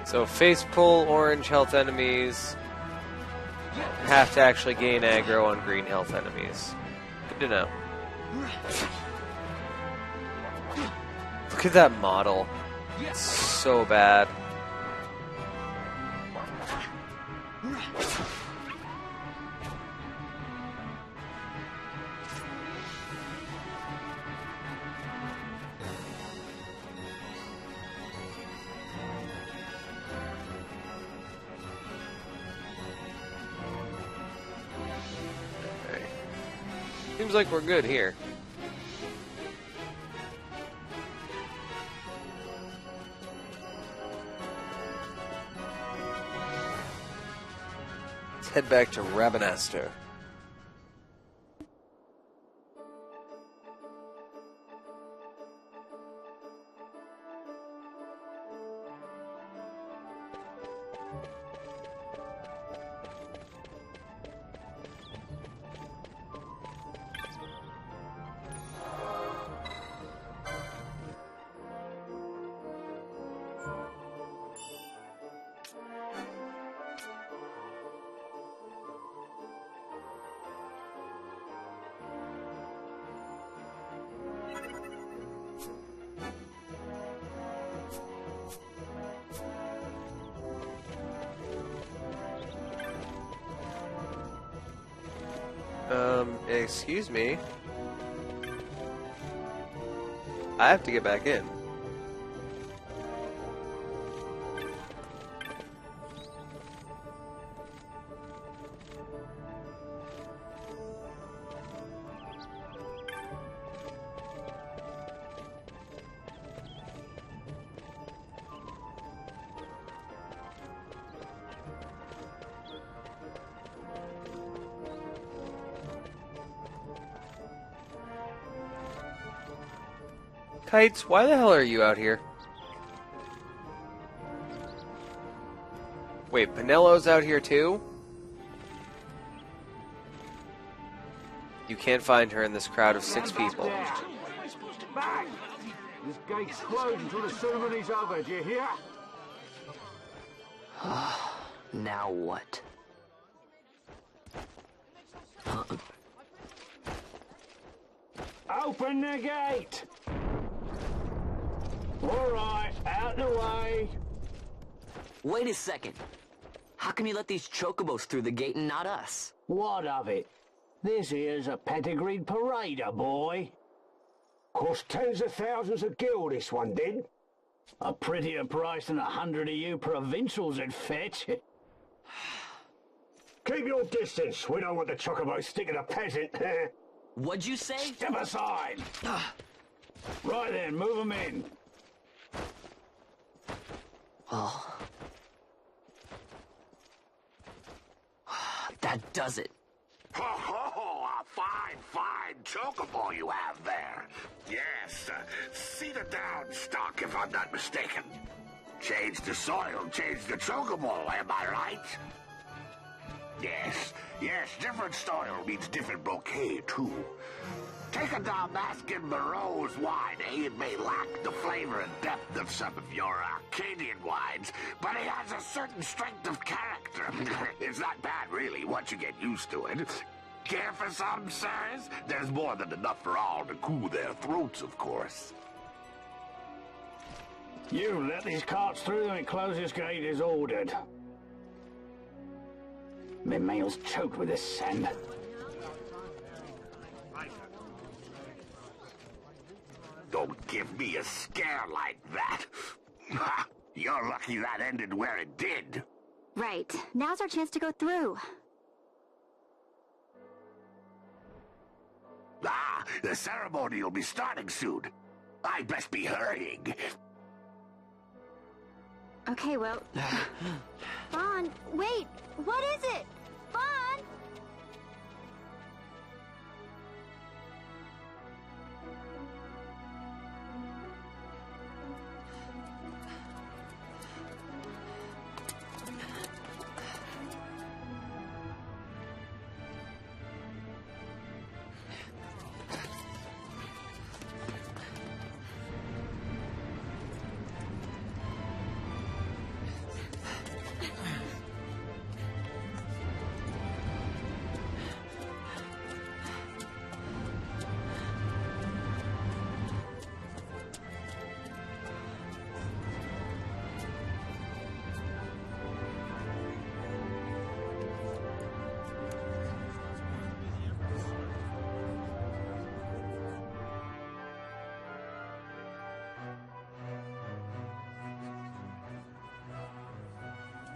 So face pull orange health enemies have to actually gain aggro on green health enemies. Good to know. Look at that model. It's so bad. Seems like we're good here. head back to Rabanastre. Excuse me. I have to get back in. Kites, why the hell are you out here? Wait, Penello's out here too? You can't find her in this crowd of 6 people. Back! This gate's closed until the ceremony's over, do you hear? Now what? Open the gate! Alright, out the way! Wait a second. How come you let these chocobos through the gate and not us? What of it? This here's a pedigreed parader, boy. Cost tens of thousands of gil, this one did. A prettier price than 100 of you provincials would fetch. Keep your distance. We don't want the chocobos sticking a peasant. What'd you say? Step aside. Right then, move them in. Oh. That does it. Ho ho! A fine chocobo you have there. Yes, cedar down stock if I'm not mistaken. Change the soil, change the chocobo, am I right? Yes, different soil means different bouquet, too. Take a Dalmascan Barrow's wine, eh? It may lack the flavor and depth of some of your Arcadian wines, but it has a certain strength of character. It's not bad, really, once you get used to it. Care for some, sirs? There's more than enough for all to cool their throats, of course. You let these carts through and closest gate is ordered. My mail's choked with this sand. Don't give me a scare like that. You're lucky that ended where it did. Right. Now's our chance to go through. The ceremony will be starting soon. I'd best be hurrying. Okay, well... Vaughn, wait! What is it? Vaughn!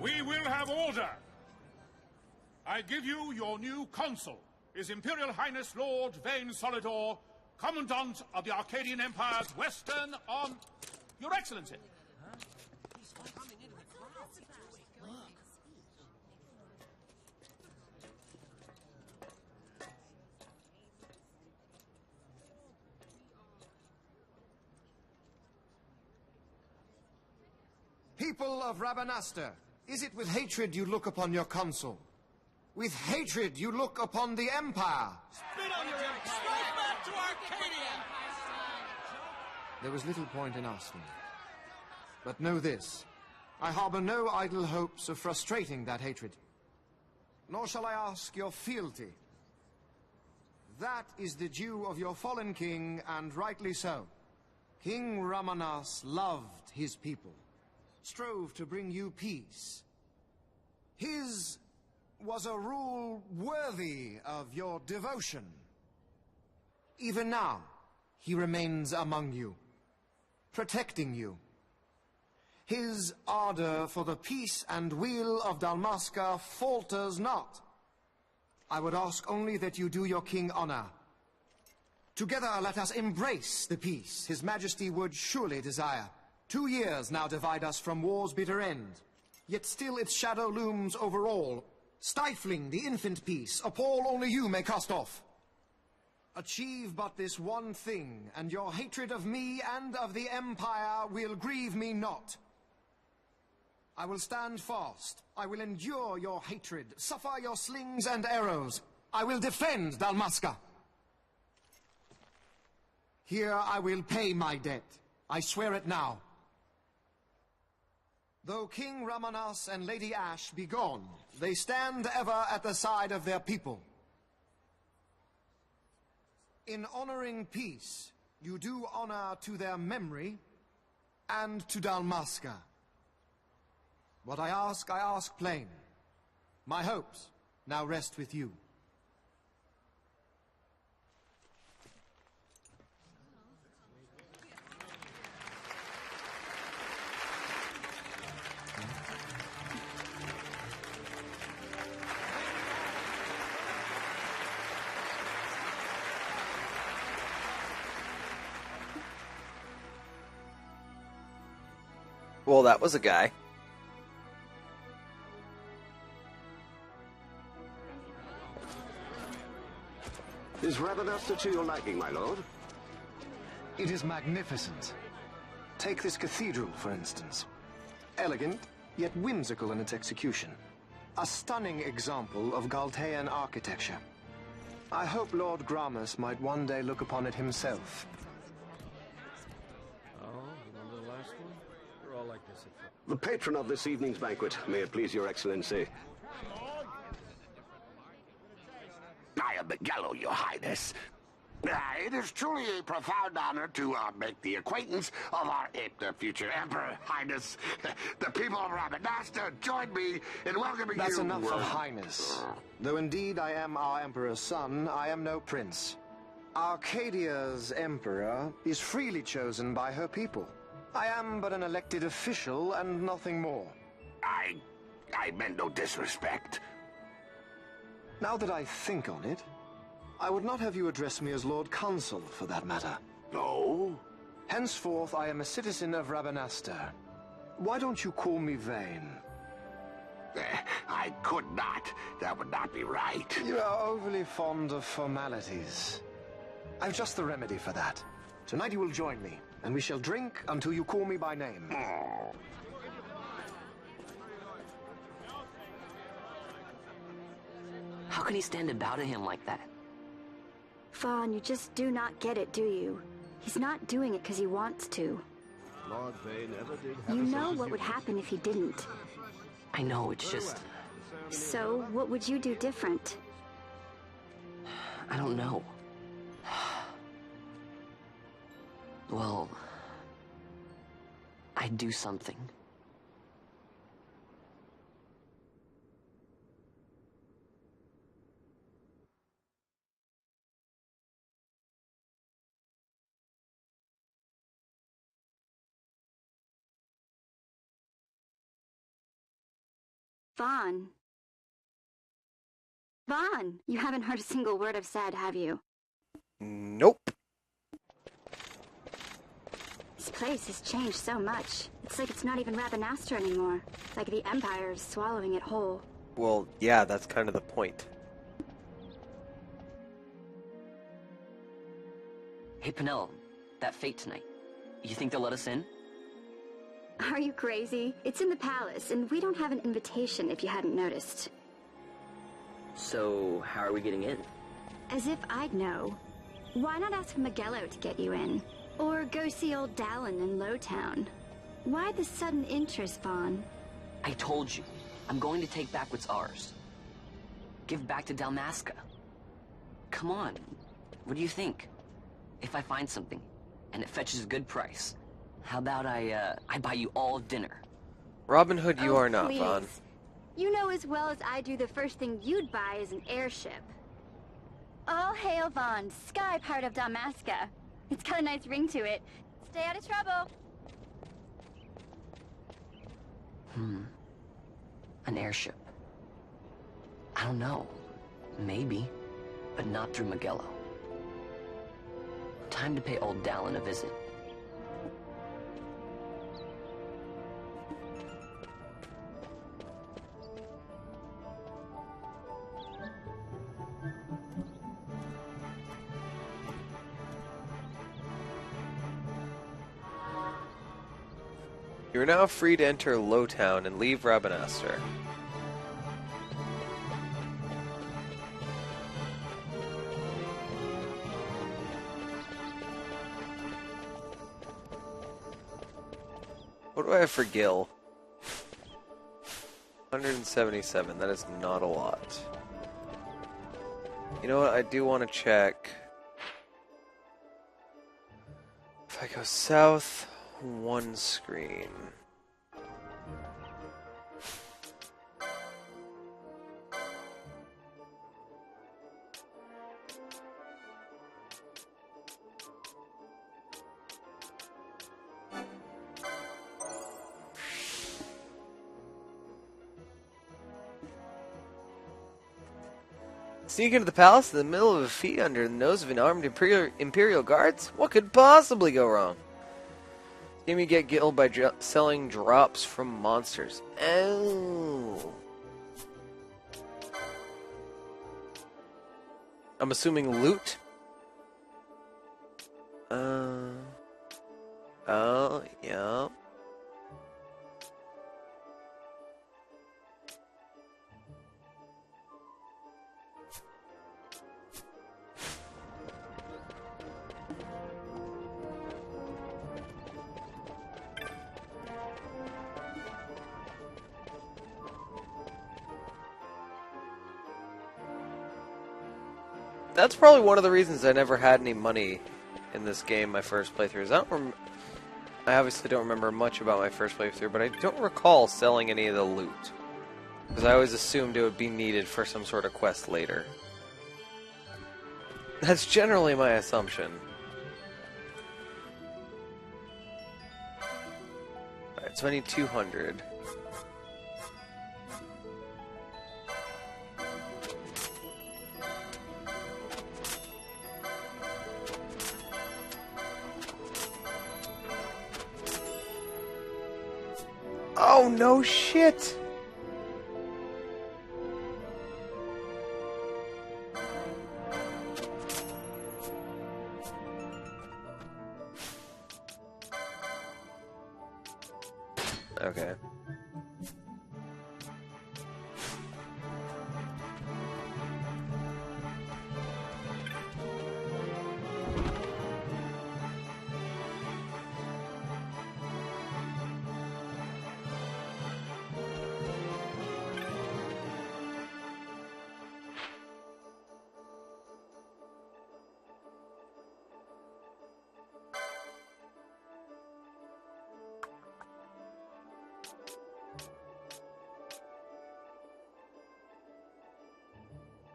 We will have order. I give you your new consul, His Imperial Highness Lord Vane Solidor, Commandant of the Arcadian Empire's Western Arm... Your Excellency. People of Rabanastre, is it with hatred you look upon your consul? With hatred you look upon the Empire? Spit on your empire! Strike back to Arcadia! There was little point in asking. But know this, I harbor no idle hopes of frustrating that hatred. Nor shall I ask your fealty. That is the due of your fallen king, and rightly so. King Ramanas loved his people, strove to bring you peace. His was a rule worthy of your devotion. Even now, he remains among you, protecting you. His ardor for the peace and weal of Dalmasca falters not. I would ask only that you do your king honor. Together let us embrace the peace his majesty would surely desire. 2 years now divide us from war's bitter end, yet still its shadow looms over all, stifling the infant peace, a pall only you may cast off. Achieve but this one thing, and your hatred of me and of the Empire will grieve me not. I will stand fast. I will endure your hatred, suffer your slings and arrows. I will defend Dalmasca. Here I will pay my debt. I swear it now. Though King Ramanas and Lady Ash be gone, they stand ever at the side of their people. In honoring peace, you do honor to their memory and to Dalmasca. What I ask plain. My hopes now rest with you. Well, that was a guy. Is Rabanastre to your liking, my lord? It is magnificent. Take this cathedral, for instance. Elegant, yet whimsical in its execution. A stunning example of Galtean architecture. I hope Lord Gramus might one day look upon it himself. Oh, remember the last one? We're all like this at first. The patron of this evening's banquet, may it please your excellency. I am Miguel, your highness. It is truly a profound honor to make the acquaintance of our future emperor, highness. The people of Rabanastre join me in welcoming That's you. That's enough of highness. Though indeed I am our emperor's son, I am no prince. Arcadia's emperor is freely chosen by her people. I am but an elected official and nothing more. I meant no disrespect. Now that I think on it, I would not have you address me as Lord Consul, for that matter. No? Henceforth, I am a citizen of Rabanastre. Why don't you call me Vane? I could not. That would not be right. You are overly fond of formalities. I've just the remedy for that. Tonight you will join me, and we shall drink until you call me by name. How can he stand about him like that? Fawn, you just do not get it, do you? He's not doing it because he wants to. Lord Vane never did have You know what would happen if he didn't. I know, it's just... So, what would you do different? I don't know. Well... I'd do something. Vaughn. Vaughn, you haven't heard a single word I've said, have you? Nope. This place has changed so much. It's like it's not even Rabanastre anymore. Like the Empire is swallowing it whole. Well, yeah, that's kind of the point. Hey, Penel, that fate tonight. You think they'll let us in? Are you crazy? It's in the palace, and we don't have an invitation if you hadn't noticed. So, how are we getting in? As if I'd know. Why not ask Magello to get you in? Or go see old Dallin in Lowtown? Why the sudden interest, Vaughn? I told you, I'm going to take back what's ours. Give back to Dalmasca. Come on, what do you think? If I find something, and it fetches a good price, how about I buy you all dinner? Robin Hood, you are not, please. Vaughn. You know as well as I do the first thing you'd buy is an airship. All hail Vaughn, sky part of Dalmasca. It's got a nice ring to it. Stay out of trouble. An airship. I don't know. Maybe, but not through Magello. Time to pay old Dallin a visit. You are now free to enter Lowtown and leave Rabanastre. What do I have for Gil? 177. That is not a lot. You know what? I do want to check. If I go south, one screen. Sneak into the palace in the middle of a feat under the nose of an armed Imperial guards? What could possibly go wrong? Game you get Gil by selling drops from monsters. Oh. I'm assuming loot? Oh, yeah. That's probably one of the reasons I never had any money in this game, my first playthroughs. I obviously don't remember much about my first playthrough, but I don't recall selling any of the loot. Because I always assumed it would be needed for some sort of quest later. That's generally my assumption. Alright, so I need 200. Oh, no shit! Okay.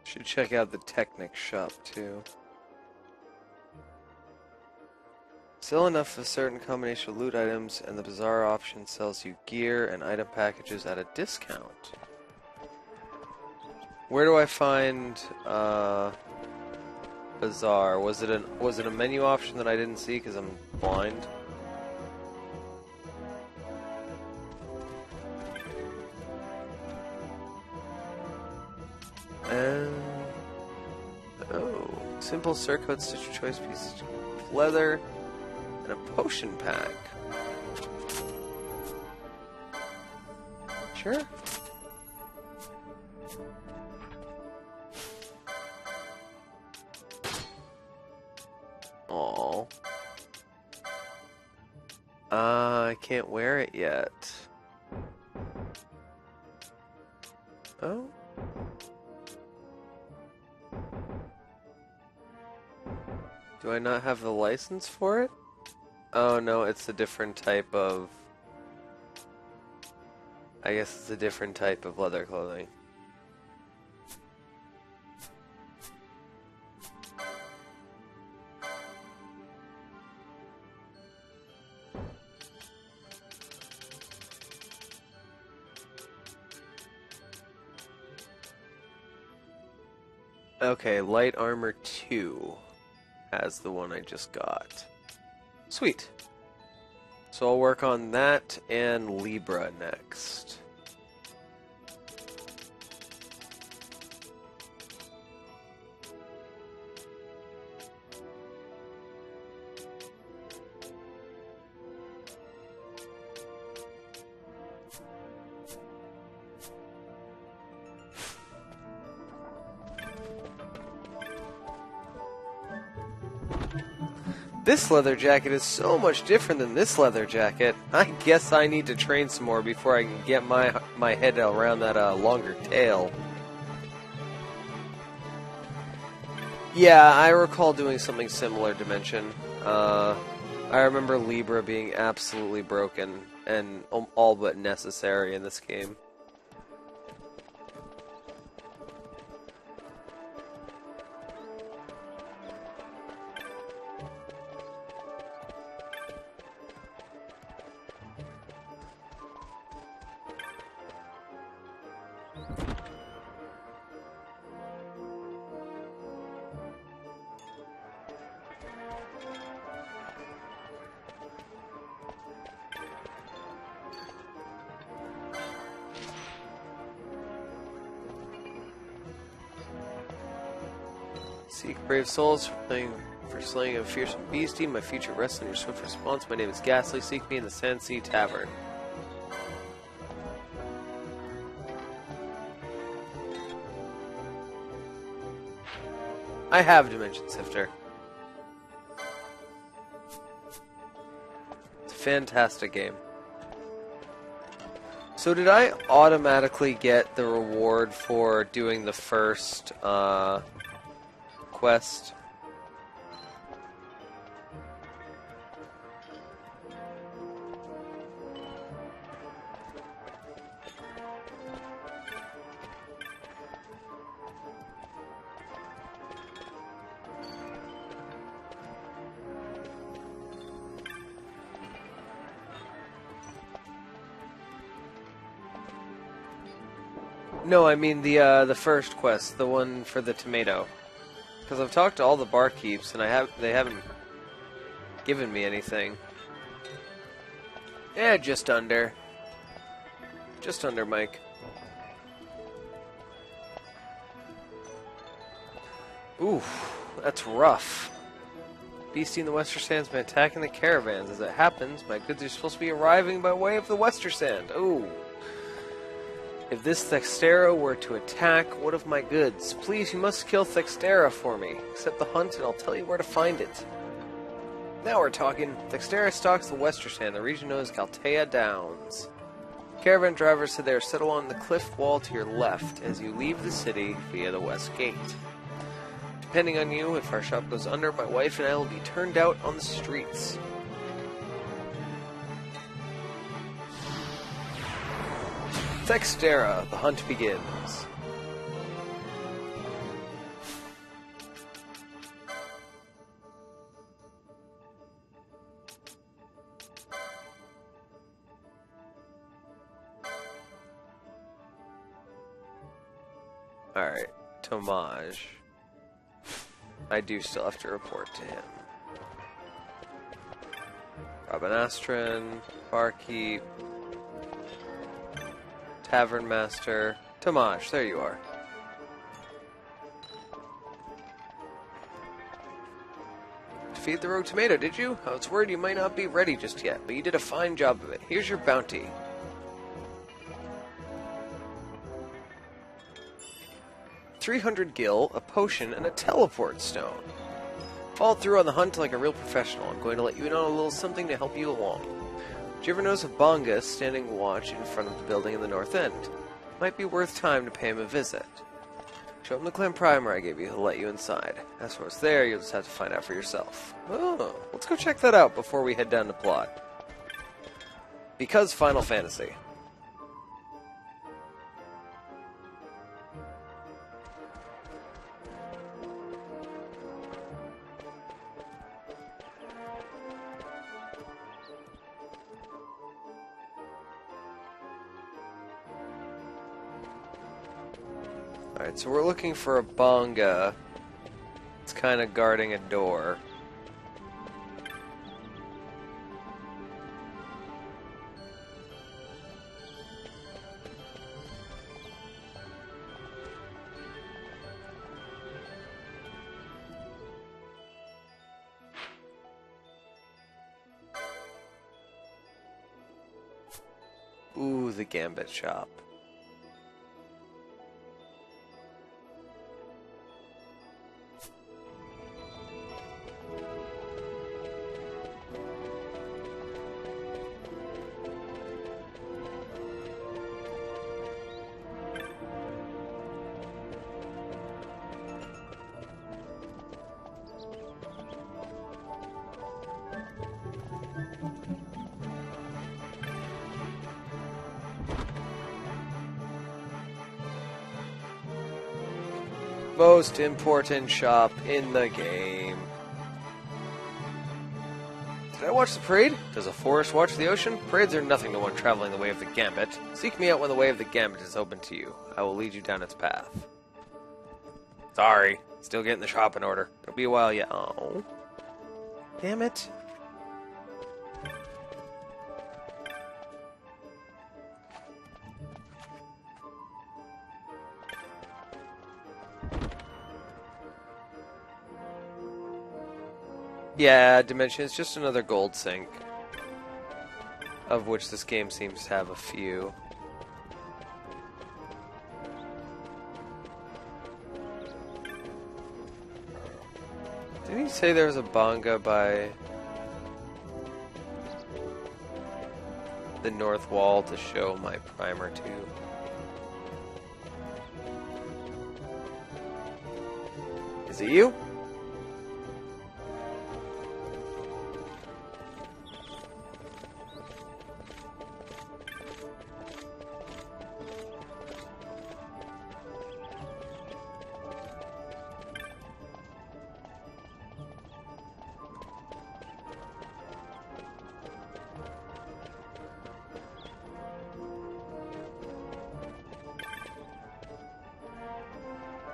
Should check out the Technic shop too. Sell enough of a certain combination of loot items, and the Bazaar option sells you gear and item packages at a discount. Where do I find Bazaar? Was it a menu option that I didn't see because I'm blind? Oh, simple surcoat, stitch your choice pieces of leather, and a potion pack. Sure. Aww. I can't wear it yet. Oh. Do I not have the license for it? Oh no, it's a different type of... I guess it's a different type of leather clothing. Okay, light armor 2 has the one I just got. Sweet. So I'll work on that and Libra next. This leather jacket is so much different than this leather jacket. I guess I need to train some more before I can get my head around that longer tail. Yeah, I recall doing something similar, Dimension. I remember Libra being absolutely broken and all but necessary in this game. Seek brave souls for slaying a fearsome beastie. My future rests on your swift response. My name is Ghastly. Seek me in the Sand Sea Tavern. I have Dimension Sifter. It's a fantastic game. So did I automatically get the reward for doing the first quest? No, I mean the first quest, the one for the tomato. Because I've talked to all the barkeeps and they haven't given me anything. Yeah, just under. Just under, Mike. Oof, that's rough. Beastie in the Western Sands been attacking the caravans. As it happens, my goods are supposed to be arriving by way of the Western Sand. Ooh. If this Thextera were to attack, what of my goods? Please, you must kill Thextera for me. Accept the hunt and I'll tell you where to find it. Now we're talking. Thextera stalks the Western Sand, the region known as Galtea Downs. Caravan drivers said they are set along the cliff wall to your left as you leave the city via the west gate. Depending on you, if our shop goes under, my wife and I will be turned out on the streets. Thextera, the hunt begins. Alright, Tomaj. I do still have to report to him. Robin Astron, Barkeep, Tavern Master, Tomaj, there you are. Defeat the rogue tomato, did you? I was worried you might not be ready just yet, but you did a fine job of it. Here's your bounty. 300 gil, a potion, and a teleport stone. Followed through on the hunt like a real professional. I'm going to let you in on a little something to help you along. Did you ever notice a Bonga standing watch in front of the building in the north end? Might be worth time to pay him a visit. Show him the clan primer I gave you, he'll let you inside. As for what's there, you'll just have to find out for yourself. Oh, let's go check that out before we head down to plot. Because Final Fantasy. Alright, so we're looking for a Bonga. It's kind of guarding a door. Ooh, the Gambit shop. Most important shop in the game. Did I watch the parade? Does a forest watch the ocean? Parades are nothing to one traveling the way of the Gambit. Seek me out when the way of the Gambit is open to you. I will lead you down its path. Sorry. Still getting the shop in order. It'll be a while yet. Oh. Damn it. Yeah, Dimension is just another gold sink, of which this game seems to have a few. Didn't he say there was a Bonga by the north wall to show my primer to? Is it you?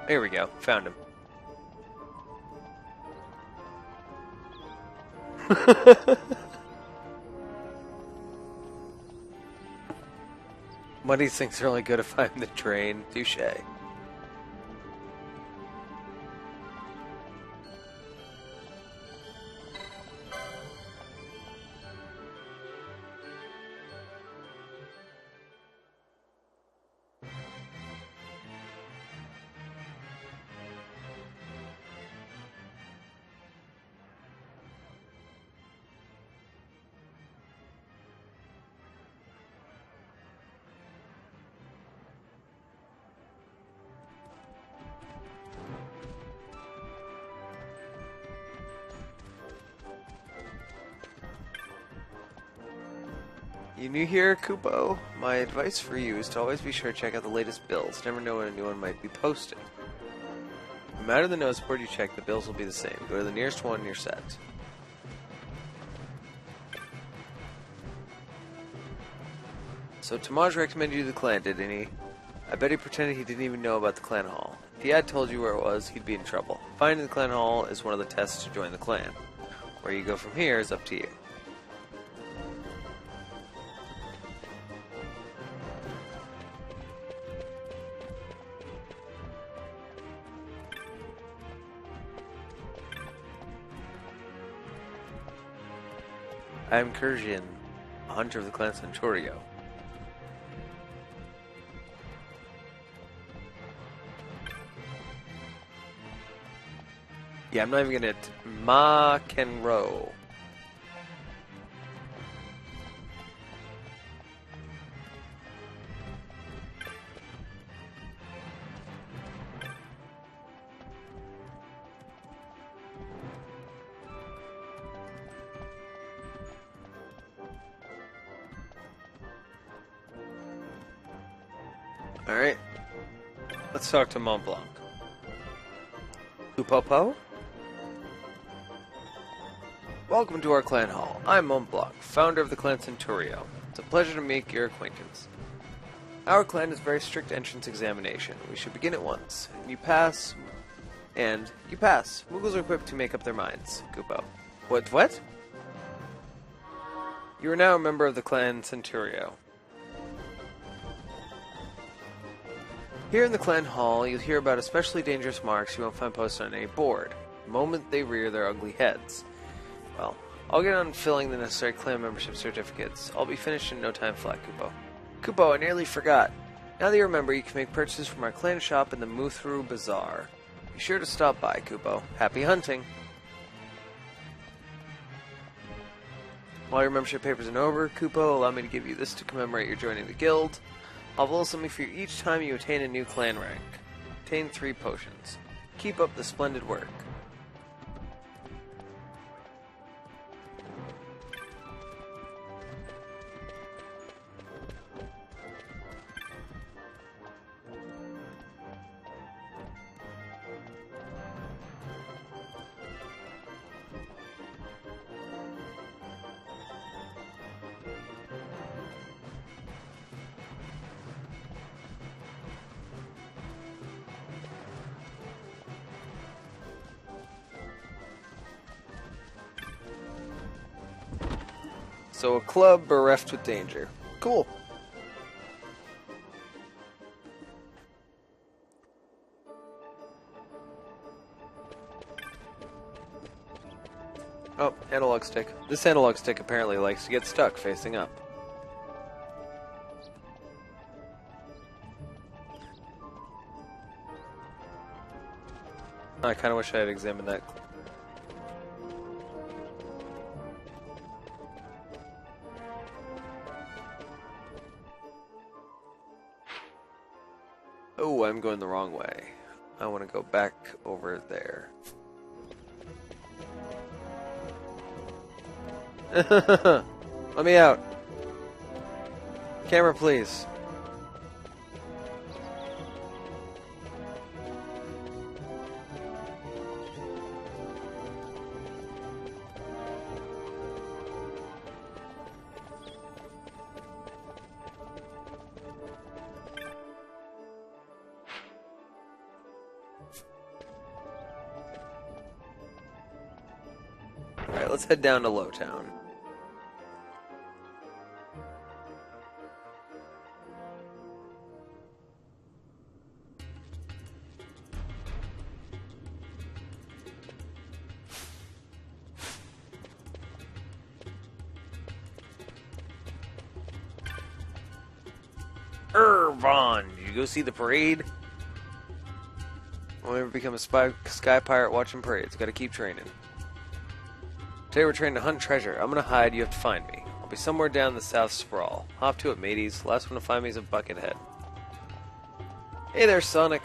Here we go. Found him. One of these things are only good if I'm the train. Touche. You new here, Kupo? My advice for you is to always be sure to check out the latest bills. Never know when a new one might be posted. No matter the notice board you check, the bills will be the same. Go to the nearest one and you're set. So Tamaj recommended you to the clan, didn't he? I bet he pretended he didn't even know about the clan hall. If he had told you where it was, he'd be in trouble. Finding the clan hall is one of the tests to join the clan. Where you go from here is up to you. I am Kurjin, a hunter of the clan Centurio. Yeah, I'm not even gonna... McEnroe. Alright. Let's talk to Mont Blanc. Upopo? Welcome to our clan hall. I'm Mont Blanc, founder of the clan Centurio. It's a pleasure to make your acquaintance. Our clan has very strict entrance examination. We should begin at once. You pass. Muggles are equipped to make up their minds. Kupo. What? You are now a member of the clan Centurio. Here in the clan hall, you'll hear about especially dangerous marks you won't find posted on any board, the moment they rear their ugly heads. Well, I'll get on filling the necessary clan membership certificates. I'll be finished in no time flat, Kupo. Kupo, I nearly forgot. Now that you remember, you can make purchases from our clan shop in the Muthru Bazaar. Be sure to stop by, Kupo. Happy hunting! While your membership papers are over, Kupo, allow me to give you this to commemorate your joining the guild. I'll roll something for you each time you attain a new clan rank. Obtain 3 potions. Keep up the splendid work. So a club bereft with danger. Cool. Oh, analog stick. This analog stick apparently likes to get stuck facing up. I kind of wish I had examined that. Oh, I'm going the wrong way. I want to go back over there. Let me out. Camera, please. Alright, let's head down to Lowtown. Vaughn, did you go see the parade? I'll never become a sky pirate watching parades. Gotta keep training. Today we're training to hunt treasure. I'm gonna hide, you have to find me. I'll be somewhere down the south sprawl. Hop to it, mateys. Last one to find me is a Buckethead. Hey there, Sonic.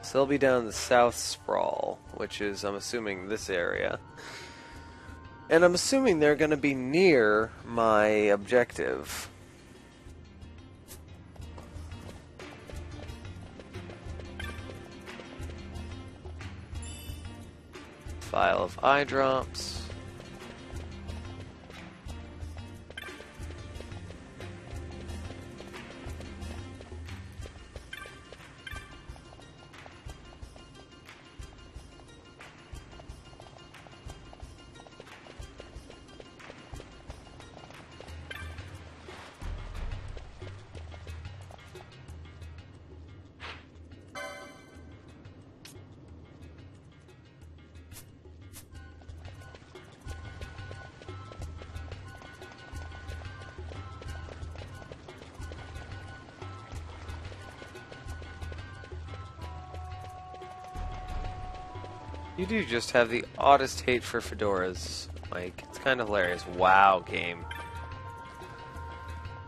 So they'll be down the south sprawl, which is, I'm assuming, this area. And I'm assuming they're gonna be near my objective. File of eye drops. You do just have the oddest hate for fedoras, Mike. It's kind of hilarious. Wow, game.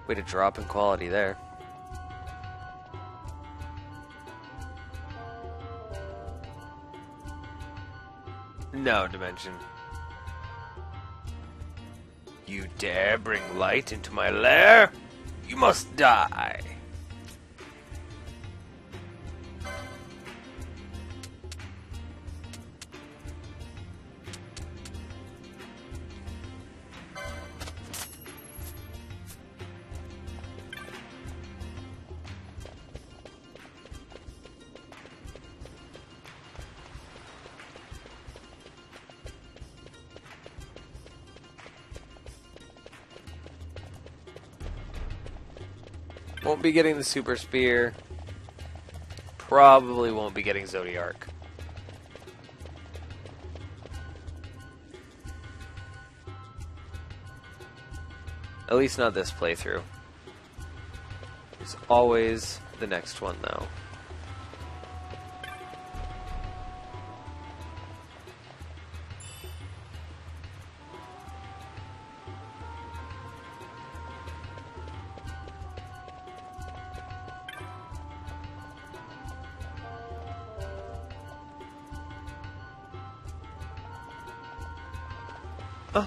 Way to drop in quality there. No, Dimension. You dare bring light into my lair? You must die. Won't be getting the Super Spear. Probably won't be getting Zodiark. At least not this playthrough. There's always the next one, though.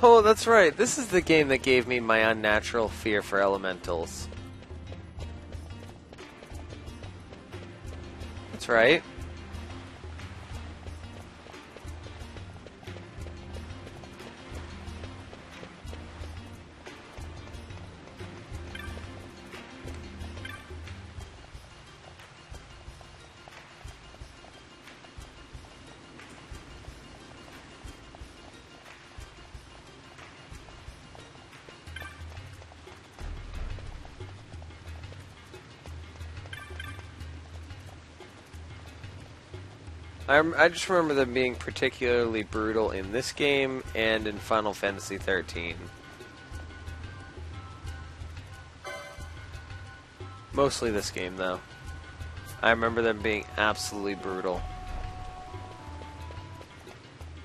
Oh, that's right. This is the game that gave me my unnatural fear for elementals. That's right. I just remember them being particularly brutal in this game and in Final Fantasy XIII. Mostly this game, though. I remember them being absolutely brutal.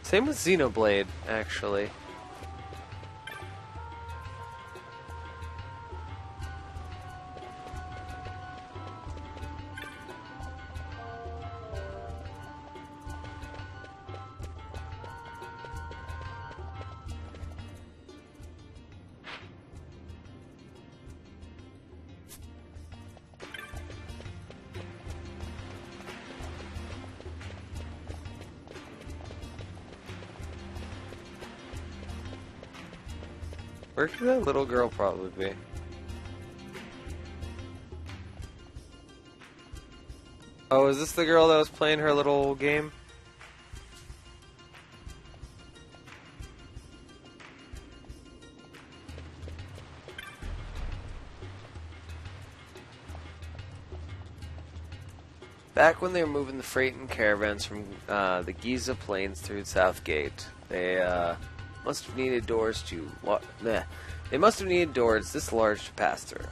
Same with Xenoblade, actually. Where could that little girl probably be? Oh, is this the girl that was playing her little game? Back when they were moving the freight and caravans from the Giza Plains through South Gate, they must have needed doors to They must have needed doors this large to pass through.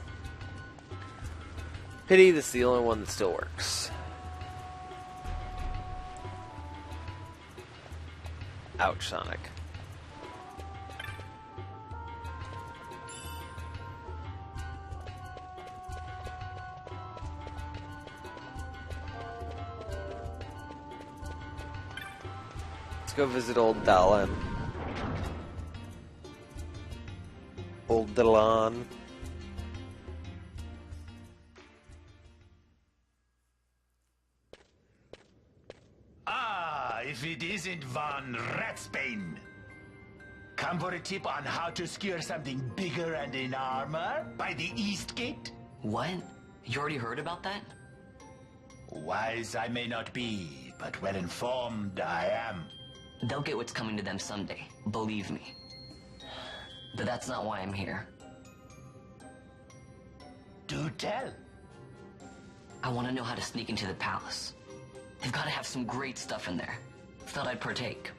Pity this is the only one that still works. Ouch, Sonic. Let's go visit old Dalan. Old Dalan. Ah, if it isn't Von Ratsbane. Come for a tip on how to secure something bigger and in armor by the East Gate? What? You already heard about that? Wise I may not be, but well informed I am. They'll get what's coming to them someday, believe me. But that's not why I'm here. Do tell. I want to know how to sneak into the palace. They've got to have some great stuff in there. Thought I'd partake.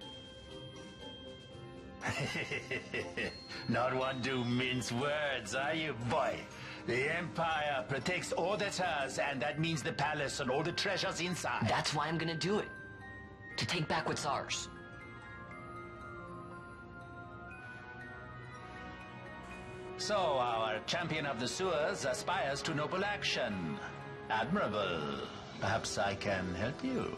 Not one to mince words, are you, boy? The Empire protects all that's hers, and that means the palace and all the treasures inside. That's why I'm gonna do it. to take back what's ours. So, our champion of the sewers aspires to noble action. Admirable. Perhaps I can help you.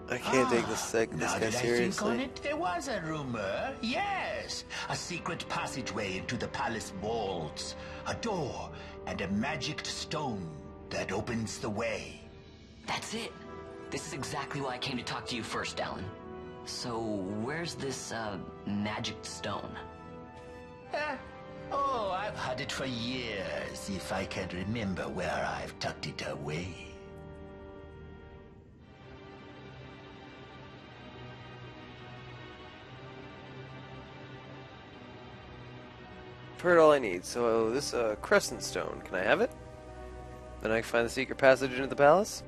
I can't take this guy Now that I think on seriously. it, there was a rumor. Yes, a secret passageway into the palace vaults, a door, and a magic stone that opens the way. That's it. This is exactly why I came to talk to you first, Alan. So, where's this, magic stone? Oh, I've had it for years, if I can remember where I've tucked it away. I've heard all I need, so this crescent stone. Can I have it? Then I can find the secret passage into the palace?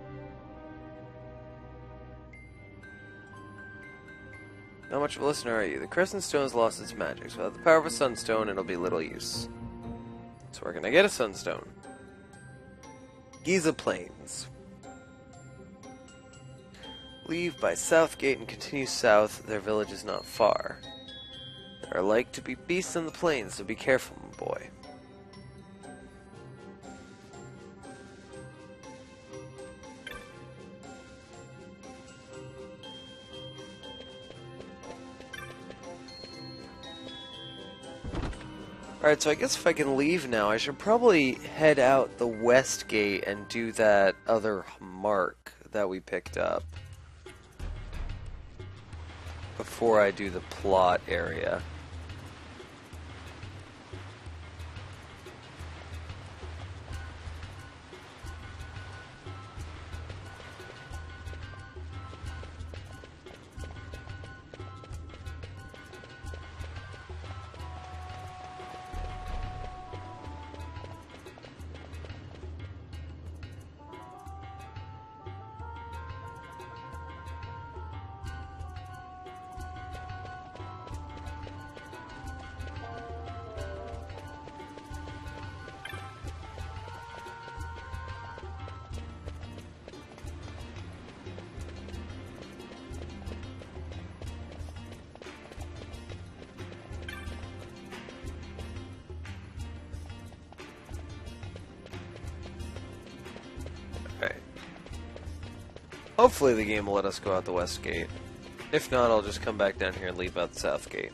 Not much of a listener, are you? The crescent stone's lost its magic, so without the power of a sunstone, it'll be little use. So where can I get a sunstone? Giza Plains. Leave by South Gate and continue south. Their village is not far. There are like to be beasts on the plains, so be careful, my boy. Alright, so I guess if I can leave now, I should probably head out the west gate and do that other mark that we picked up before I do the plot area. Hopefully the game will let us go out the west gate. If not, I'll just come back down here and leave out the south gate.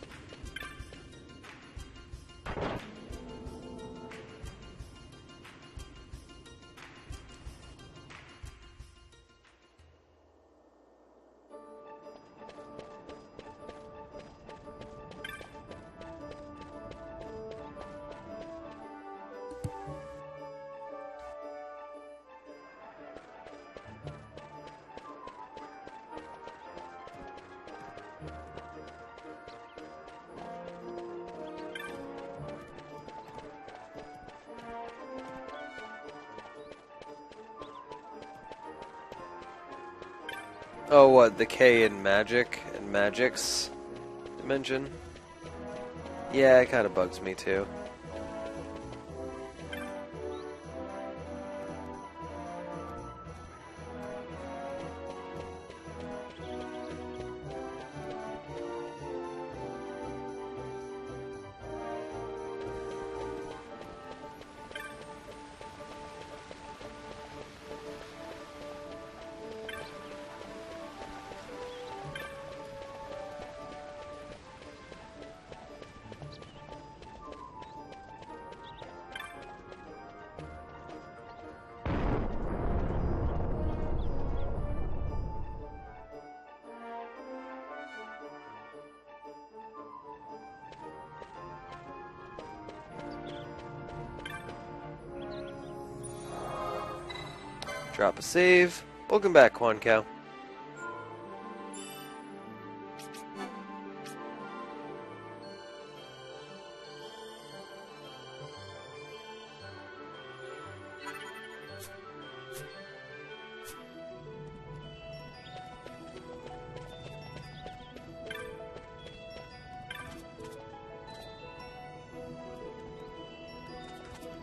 Oh, what, the K in magic and magic's dimension? Yeah, it kind of bugs me too. Drop a save. Welcome back, Quan Cow.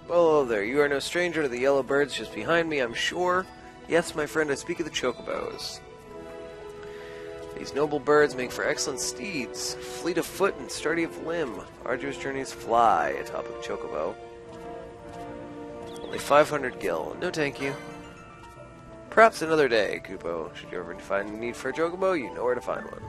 Well, hello there. You are no stranger to the yellow birds just behind me, I'm sure. Yes, my friend, I speak of the chocobos. These noble birds make for excellent steeds, fleet of foot and sturdy of limb. Arduous journeys fly atop of chocobo. Only 500 gil. No thank you. Perhaps another day, Kupo. Should you ever find a need for a chocobo, you know where to find one.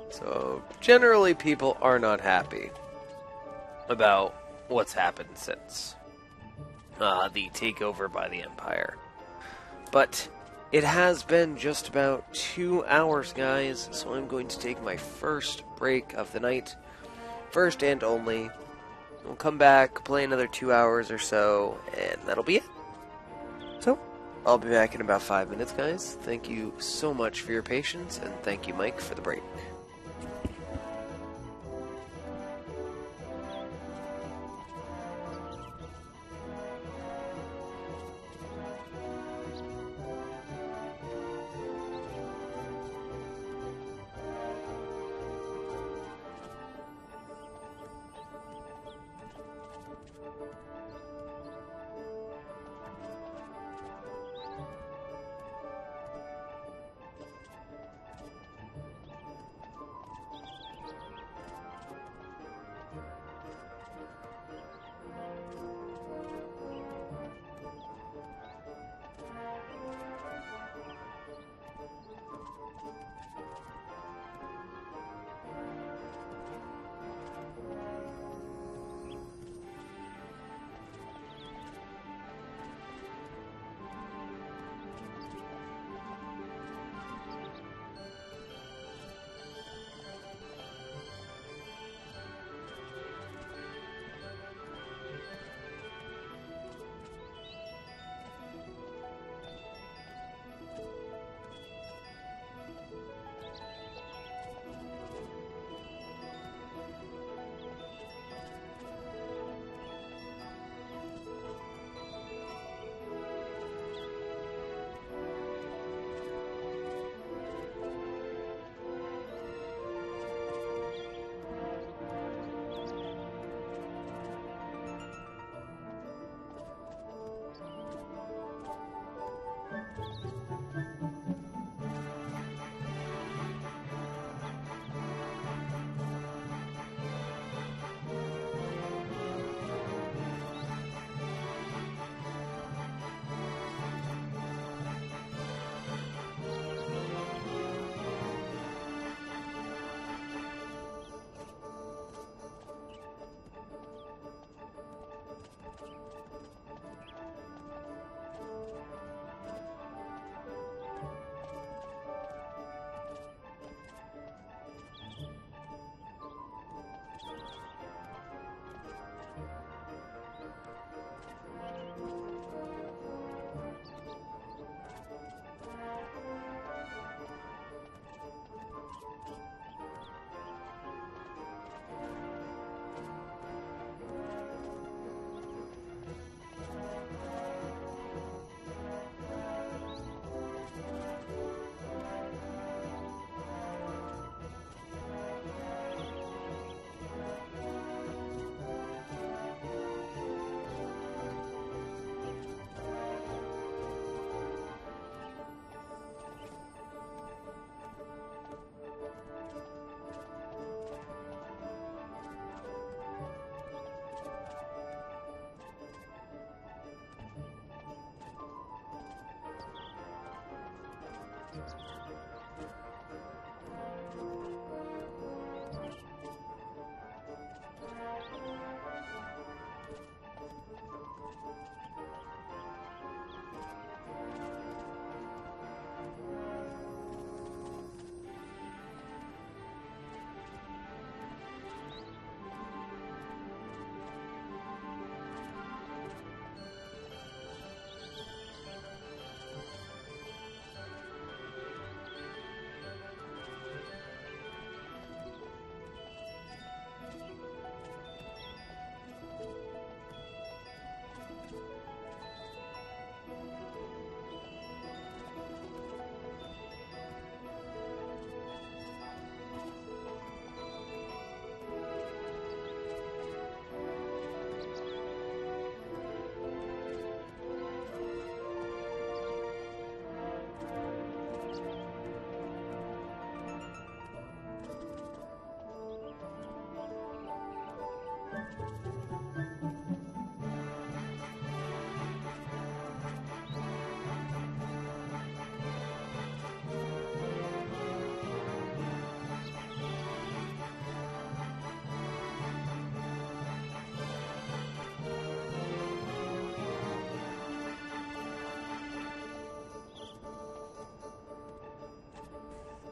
So, generally people are not happy about what's happened since the takeover by the Empire. But it has been just about 2 hours, guys, so I'm going to take my first break of the night. First and only. We'll come back, play another 2 hours or so, and that'll be it. So, I'll be back in about 5 minutes, guys. Thank you so much for your patience, and thank you, Mike, for the break.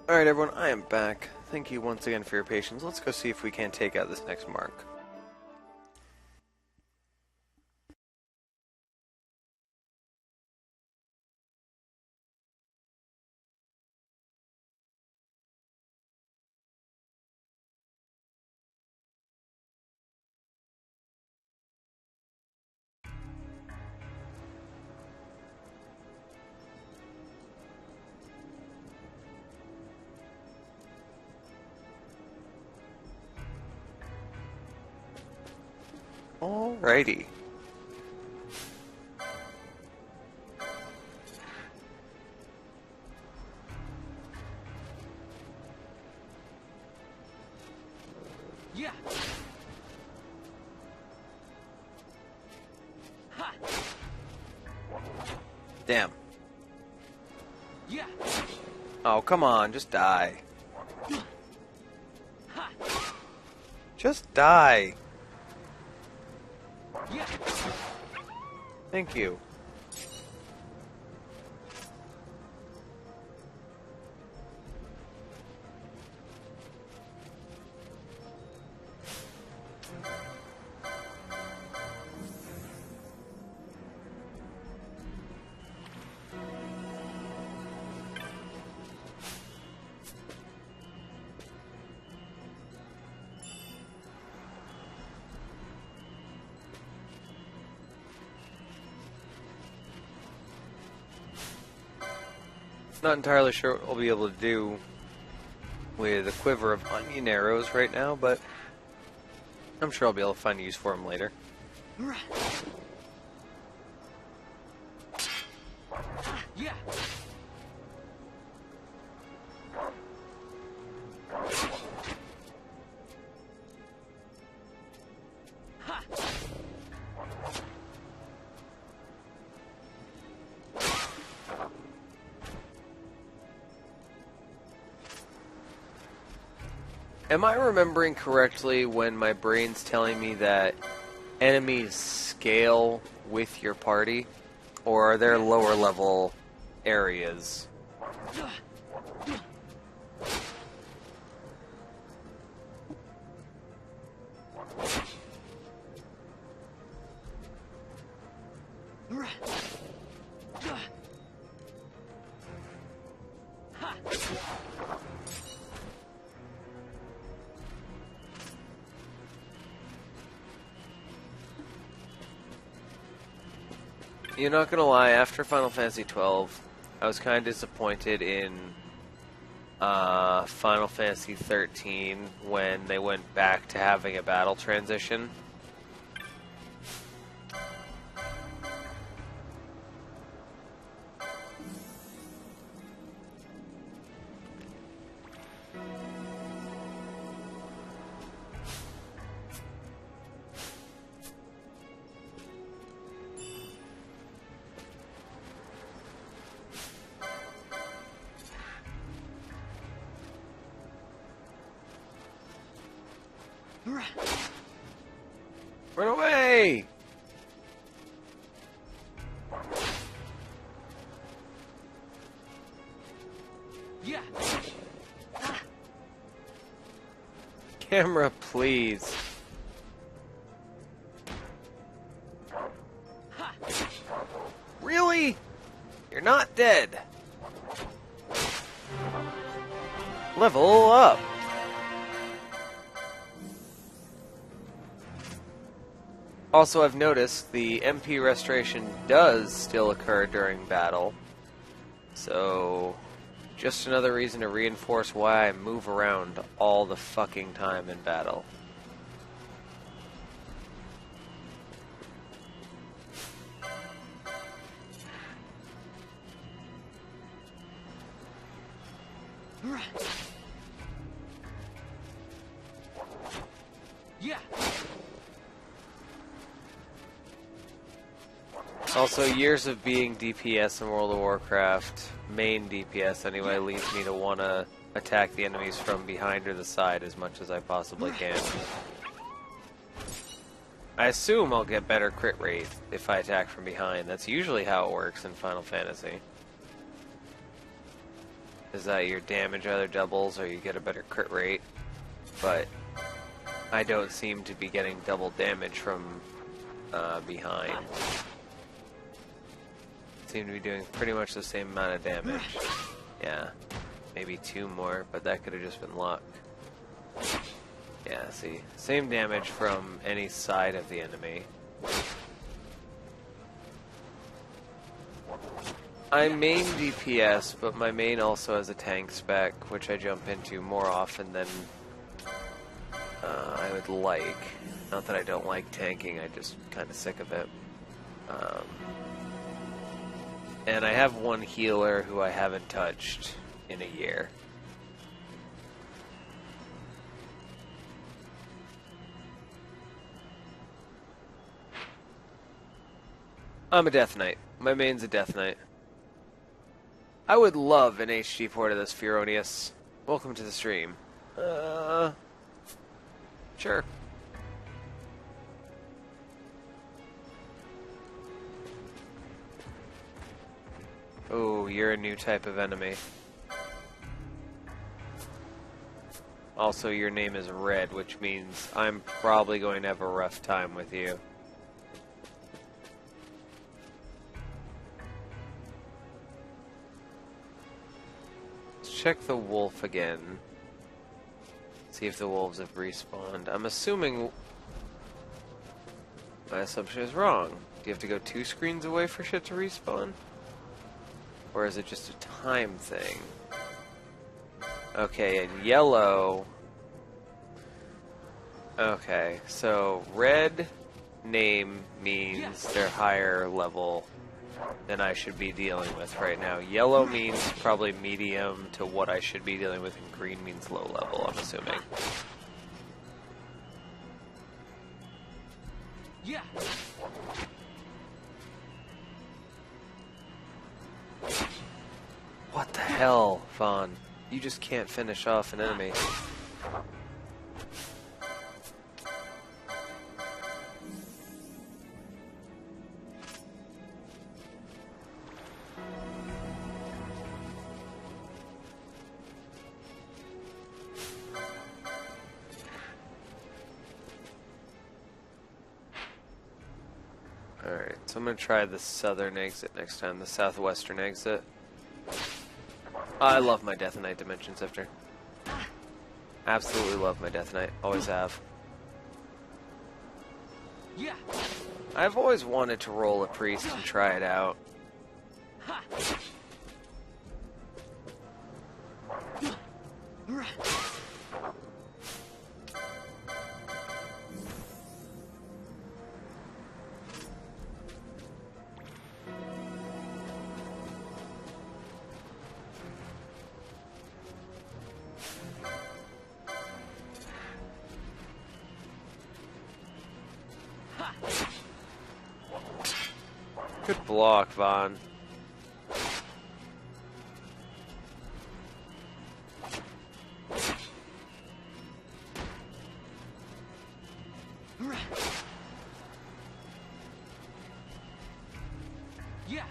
Alright everyone, I am back. Thank you once again for your patience. Let's go see if we can take out this next mark. Alrighty. Yeah. Ha. Damn. Yeah. Oh, come on, just die. Ha. Just die. Yeah. Thank you. Not entirely sure what I'll be able to do with a quiver of onion arrows right now, but I'm sure I'll be able to find use for them later. Yeah. Ha. Am I remembering correctly when my brain's telling me that enemies scale with your party? Or are there lower level areas? You're not gonna lie, after Final Fantasy XII, I was kind of disappointed in Final Fantasy XIII when they went back to having a battle transition. Run away! Yeah. Camera, please. Really? You're not dead. Level up. Also, I've noticed the MP restoration does still occur during battle. So, just another reason to reinforce why I move around all the fucking time in battle. Yeah. Also, years of being DPS in World of Warcraft, main DPS anyway, leads me to want to attack the enemies from behind or the side as much as I possibly can. I assume I'll get better crit rate if I attack from behind. That's usually how it works in Final Fantasy. is that your damage either doubles or you get a better crit rate, but I don't seem to be getting double damage from behind. Seem to be doing pretty much the same amount of damage. Yeah, maybe 2 more, but that could have just been luck. Yeah, see, same damage from any side of the enemy. I main DPS, but my main also has a tank spec, which I jump into more often than I would like. Not that I don't like tanking, I'm just kind of sick of it. And I have one healer who I haven't touched in a year. I'm a Death Knight. My main's a Death Knight. I would love an HD port of this, Furonius. Welcome to the stream. Sure. Oh, you're a new type of enemy. Also, your name is Red, which means I'm probably going to have a rough time with you. Check the wolf again. See if the wolves have respawned. I'm assuming my assumption is wrong. Do you have to go 2 screens away for shit to respawn? Or is it just a time thing? Okay, and yellow... Okay, so red name means they're higher level than I should be dealing with right now. Yellow means probably medium to what I should be dealing with, and green means low level, I'm assuming. Yeah. What the hell, Vaughn? You just can't finish off an enemy. Alright, so I'm going to try the southern exit next time, the southwestern exit. I love my Death Knight Dimension Sifter. Absolutely love my Death Knight, always have. Yeah. I've always wanted to roll a priest and try it out. Good block, Vaughn. Yeah.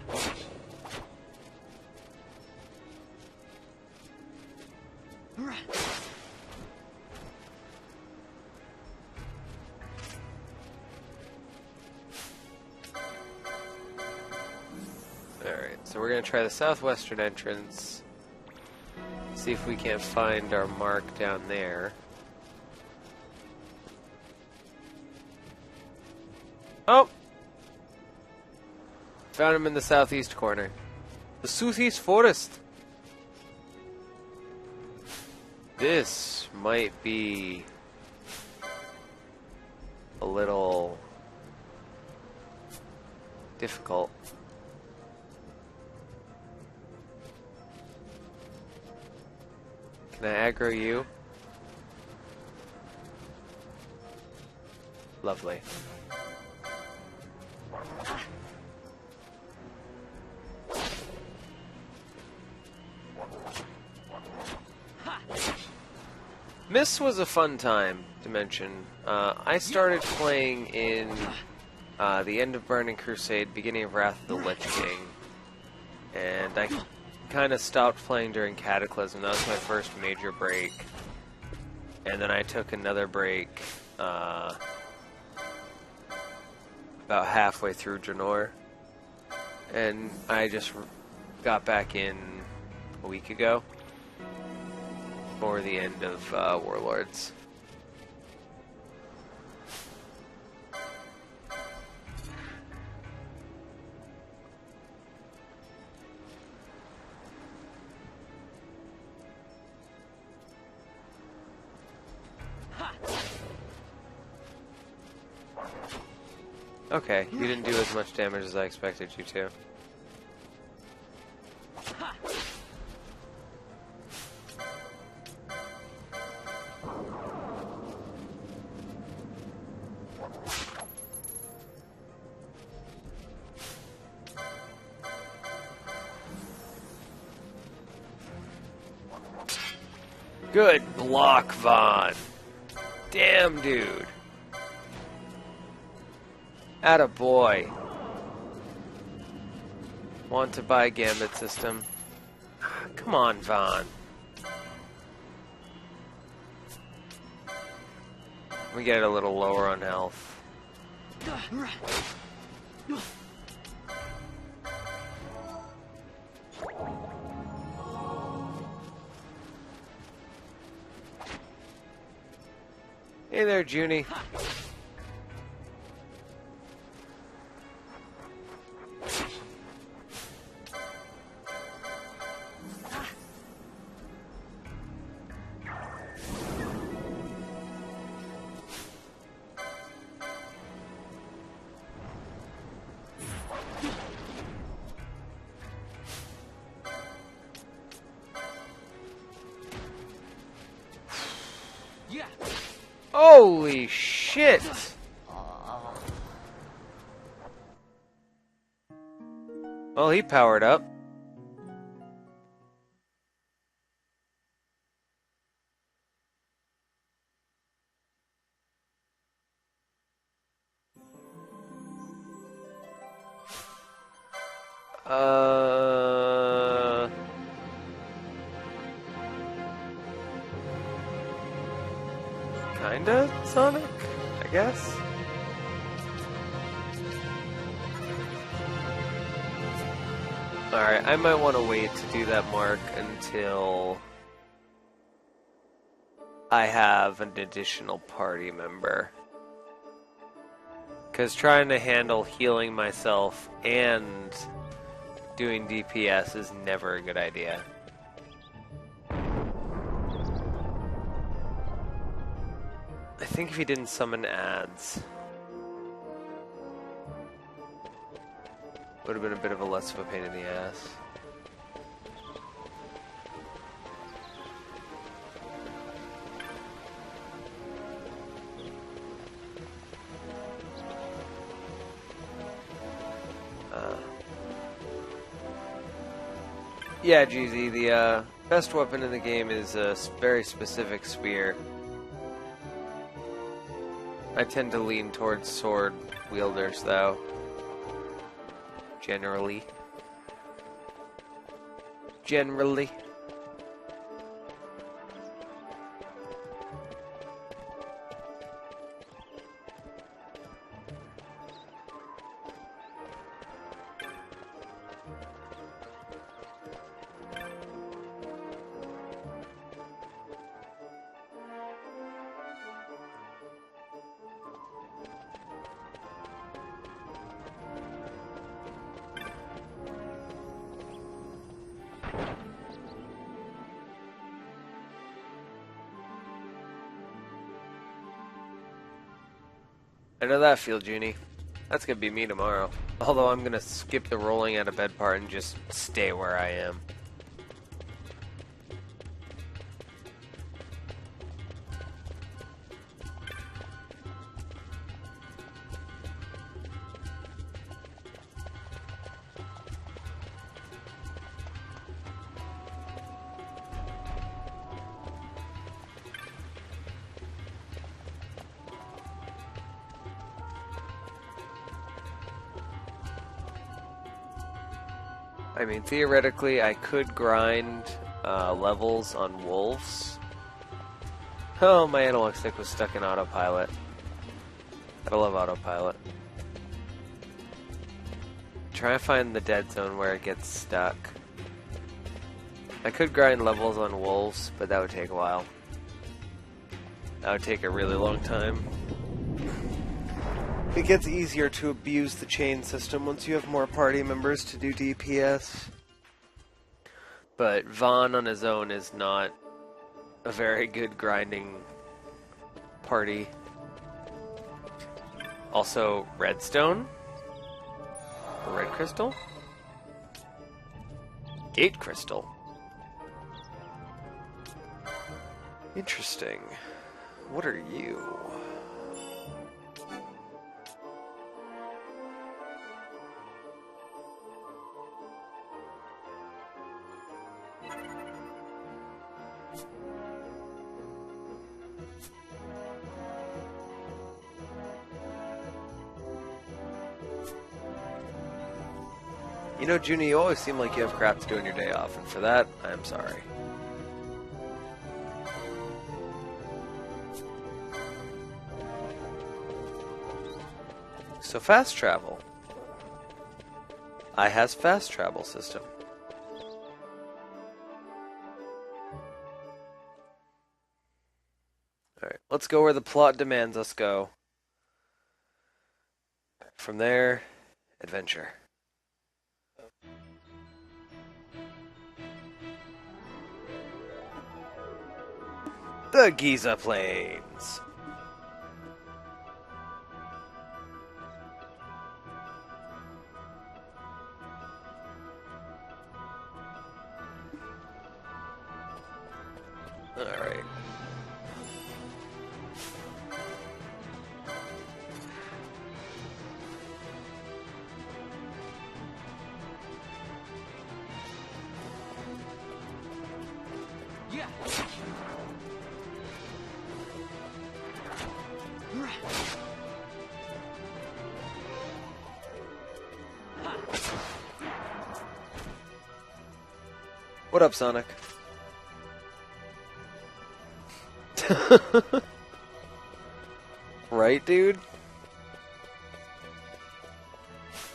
Alright, so we're going to try the southwestern entrance. See if we can't find our mark down there. Oh! Found him in the southeast corner. The southeast forest! This might be a little difficult. Can I aggro you? Lovely. Miss was a fun time to mention. I started playing in the end of Burning Crusade, beginning of Wrath of the Lich King, and I kind of stopped playing during Cataclysm. That was my first major break. And then I took another break about halfway through Draenor. And I just got back in a week ago for the end of Warlords. Okay, you didn't do as much damage as I expected you to. Good block, Vaughn. Damn, dude. Attaboy. Want to buy Gambit system? Come on, Vaughn. We get a little lower on health. Hey there, Junie. Holy shit! Well, he powered up. Kinda Sonic, I guess. Alright, I might want to wait to do that mark until I have an additional party member. Because trying to handle healing myself and doing DPS is never a good idea. I think if he didn't summon ads, would have been a bit of a less of a pain in the ass. Yeah, GZ, the best weapon in the game is a very specific spear. I tend to lean towards sword wielders, though. Generally. I know that feel, Junie. That's gonna be me tomorrow. Although I'm gonna skip the rolling out of bed part and just stay where I am. I mean, theoretically, I could grind levels on wolves. Oh, my analog stick was stuck in autopilot. Gotta love autopilot. Try to find the dead zone where it gets stuck. I could grind levels on wolves, but that would take a while. That would take a really long time. It gets easier to abuse the chain system once you have more party members to do DPS. But Vaughn on his own is not a very good grinding party. Also, redstone. The red crystal. Gate crystal. Interesting. What are you? You know, Junie, you always seem like you have crap to do on your day off, and for that, I'm sorry. So fast travel. I has fast travel system. Alright, let's go where the plot demands us go. From there, adventure. The Giza Plains. All right. Yeah. What up, Sonic? Right, dude?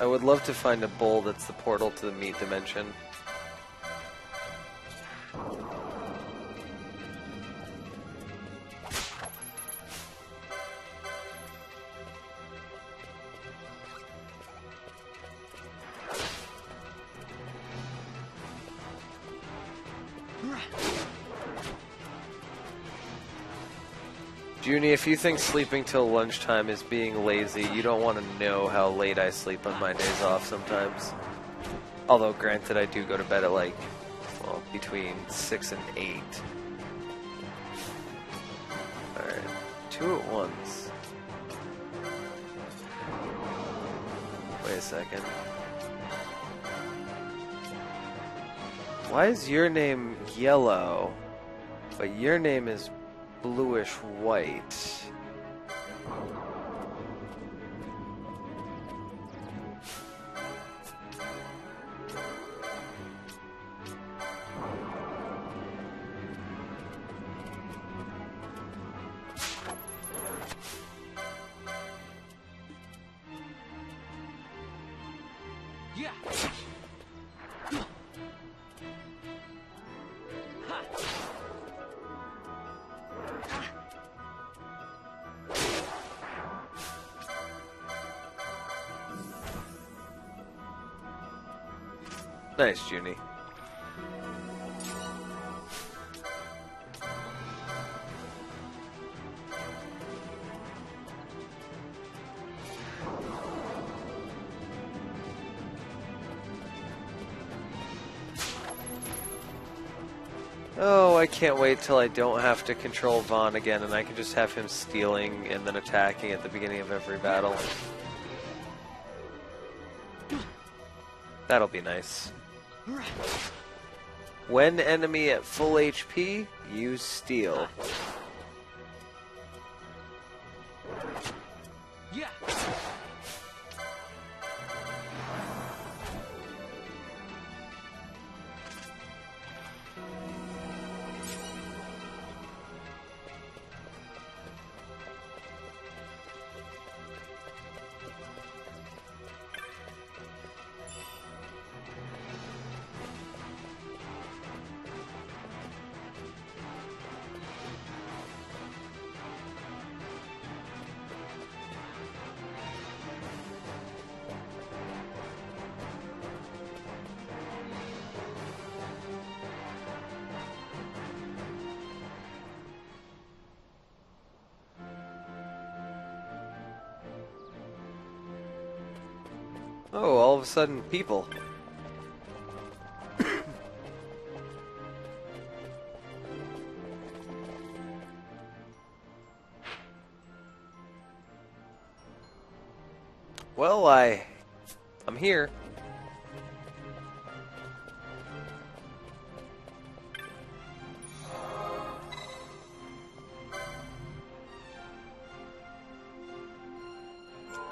I would love to find a bowl that's the portal to the meat dimension. Junie, if you think sleeping till lunchtime is being lazy, you don't want to know how late I sleep on my days off sometimes. Although, granted, I do go to bed at like, well, between 6 and 8. Alright, 2 at once. Wait a second. Why is your name yellow, but your name is bluish white? Yeah. Nice, Junie. Oh, I can't wait till I don't have to control Vaughn again and I can just have him stealing and then attacking at the beginning of every battle. That'll be nice. When enemy at full HP, use steal. Yeah. Oh, all of a sudden, people. Well, I'm here.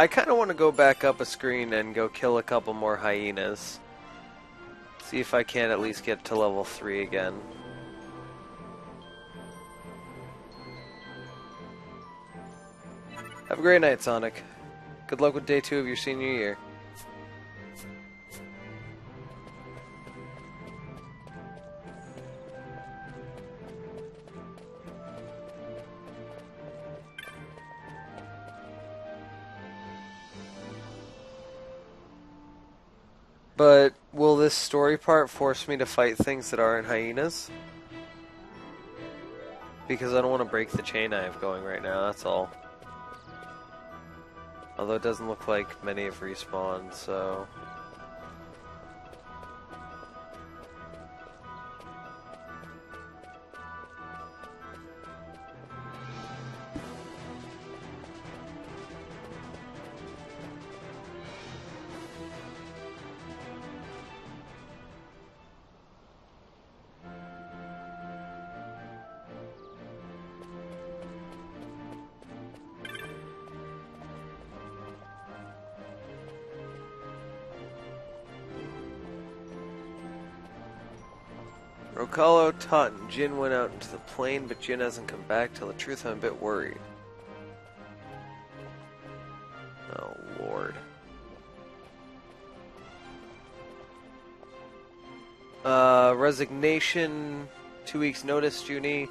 I kind of want to go back up a screen and go kill a couple more hyenas. See if I can at least get to level 3 again. Have a great night, Sonic. Good luck with day 2 of your senior year. But will this story part force me to fight things that aren't hyenas? Because I don't want to break the chain I have going right now, that's all. Although it doesn't look like many have respawned, so... Rocalo, Tot, and Jin went out into the plane, but Jin hasn't come back. Tell the truth, I'm a bit worried. Oh, Lord. Resignation, 2 weeks notice, Junie.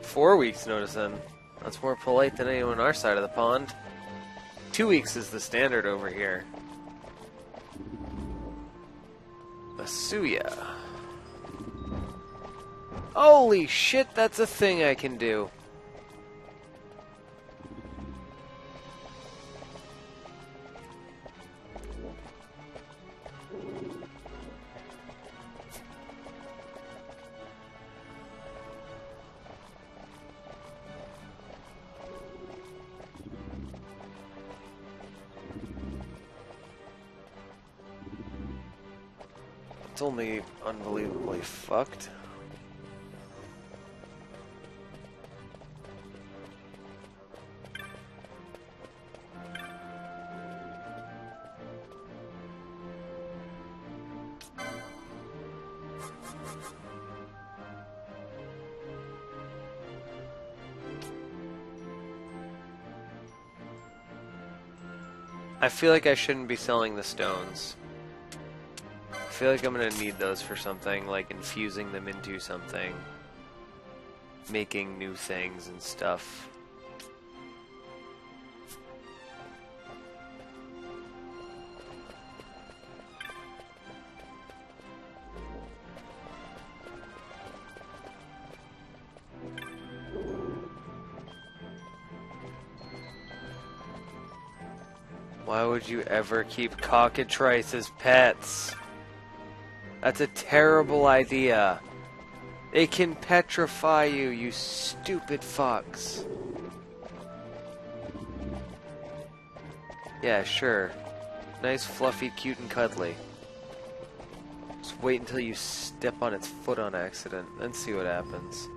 Four weeks notice then. That's more polite than anyone on our side of the pond. 2 weeks is the standard over here. Masuya. Holy shit, that's a thing I can do. It's only unbelievably fucked. I feel like I shouldn't be selling the stones. I feel like I'm gonna need those for something, like infusing them into something. Making new things and stuff. Why would you ever keep cockatrice as pets? That's a terrible idea. They can petrify you, you stupid fucks. Yeah, sure. Nice, fluffy, cute, and cuddly. Just wait until you step on its foot on accident, then see what happens.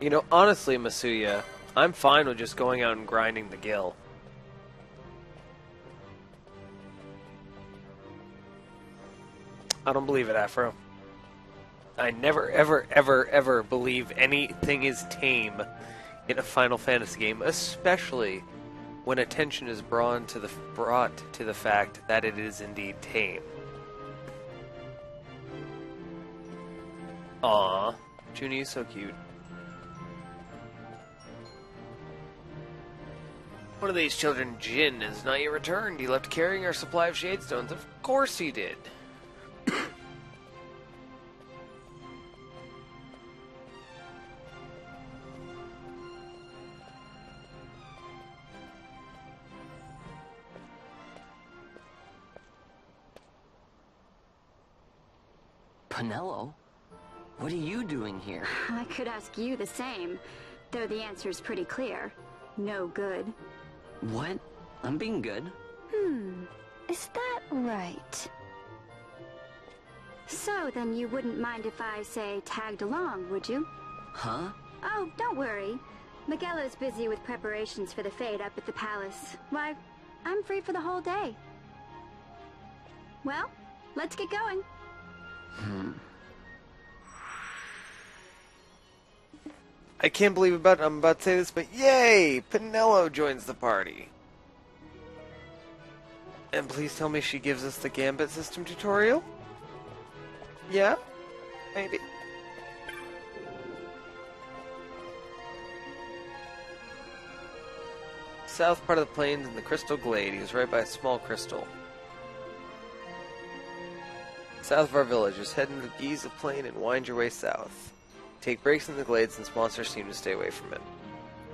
You know, honestly, Masuya, I'm fine with just going out and grinding the gill. I don't believe it, Afro. I never, ever, ever, ever believe anything is tame in a Final Fantasy game, especially when attention is brought to the fact that it is indeed tame. Aww, Junie is so cute. One of these children, Jin, is not yet returned. He left carrying our supply of Shade Stones. Of course he did. Penelo? What are you doing here? I could ask you the same, though the answer's pretty clear. No good. What? I'm being good. Is that right? So, then you wouldn't mind if I, say, tagged along, would you? Huh? Oh, don't worry. Miguelo's busy with preparations for the fete up at the palace. Why, I'm free for the whole day. Well, let's get going. I can't believe I'm about to say this, but yay! Penelo joins the party. And please tell me she gives us the Gambit system tutorial? Yeah? Maybe. South part of the plains in the Crystal Glade. He was right by a small crystal. South of our village, just head into the Giza Plain and wind your way south. Take breaks in the glade since monsters seem to stay away from it.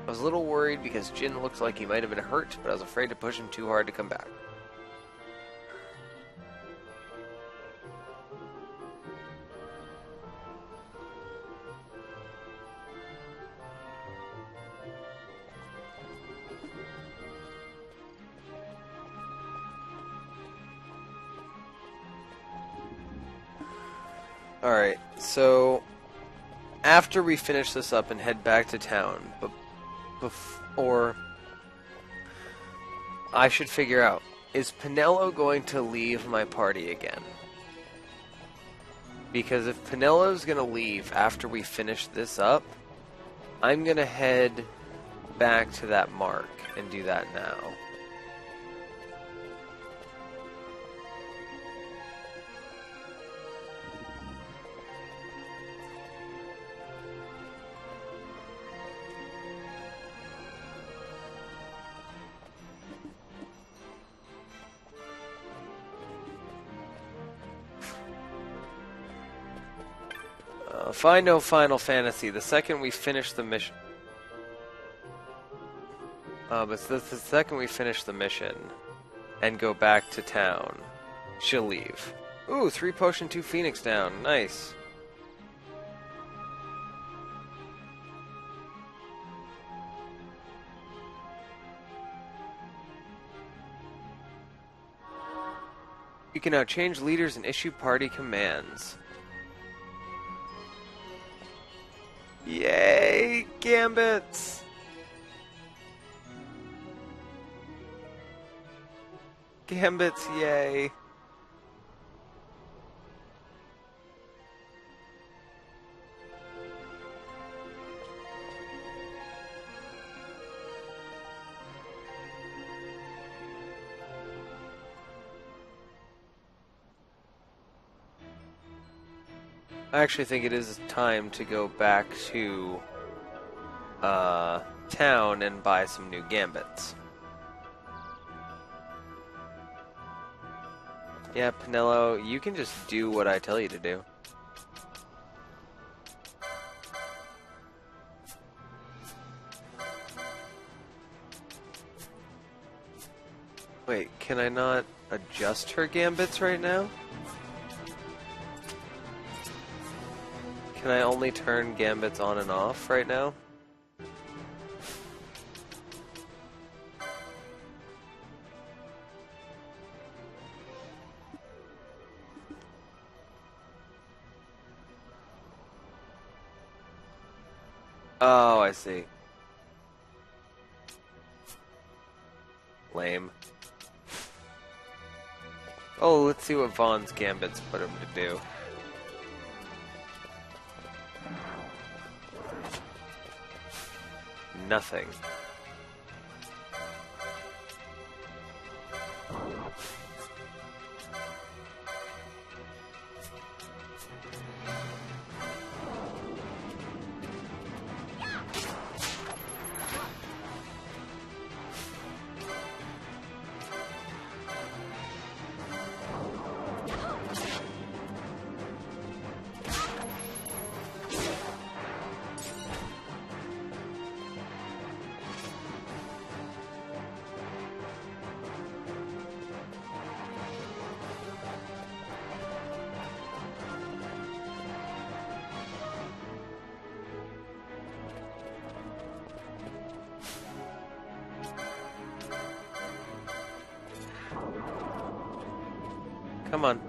I was a little worried because Jin looked like he might have been hurt, but I was afraid to push him too hard to come back. Alright, so after we finish this up and head back to town, but before I should figure out, is Penelo going to leave my party again? Because if Penelo's going to leave after we finish this up, I'm going to head back to that mark and do that now. Find no Final Fantasy. The second we finish the mission, but the second we finish the mission and go back to town, she'll leave. Ooh, 3 potion, 2 phoenix down. Nice. You can now change leaders and issue party commands. Yay, Gambits! Gambits, yay. I actually think it is time to go back to town and buy some new Gambits. Yeah, Penelo, you can just do what I tell you to do. Wait, can I not adjust her Gambits right now? Can I only turn Gambits on and off right now? Oh, I see. Lame. Oh, let's see what Vaughn's Gambits put him to do. Nothing. Come on.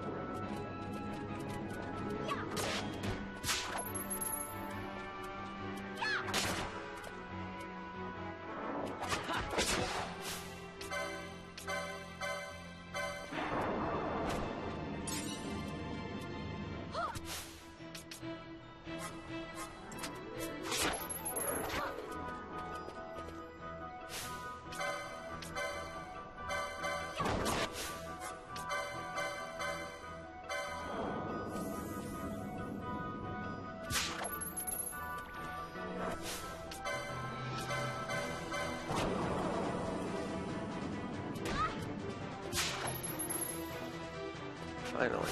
Finally.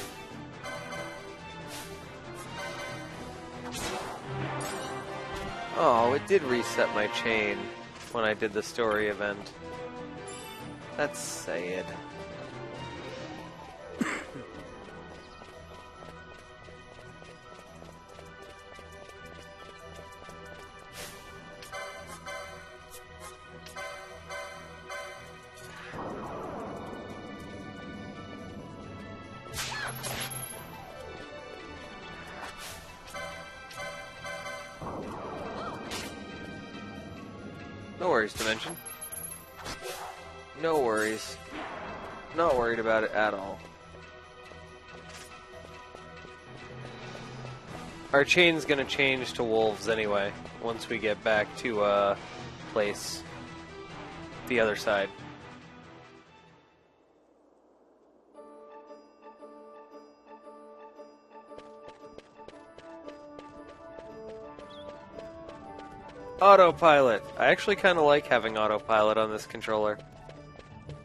Oh, it did reset my chain when I did the story event. That's sad. No worries, Dimension. No worries. Not worried about it at all. Our chain's gonna change to wolves anyway, once we get back to, place. The other side. Autopilot. I actually kind of like having autopilot on this controller.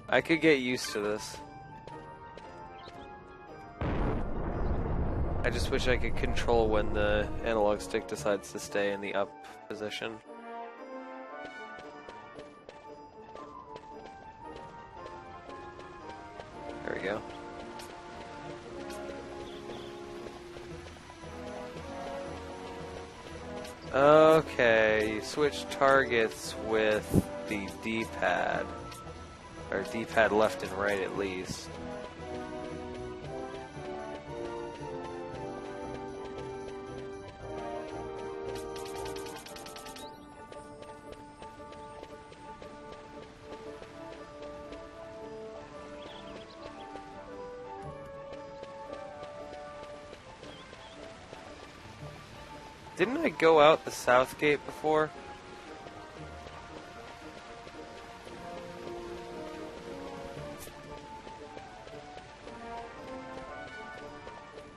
I could get used to this. I just wish I could control when the analog stick decides to stay in the up position. There we go. Okay, you switch targets with the D-pad. Or D-pad left and right at least. Didn't I go out the south gate before?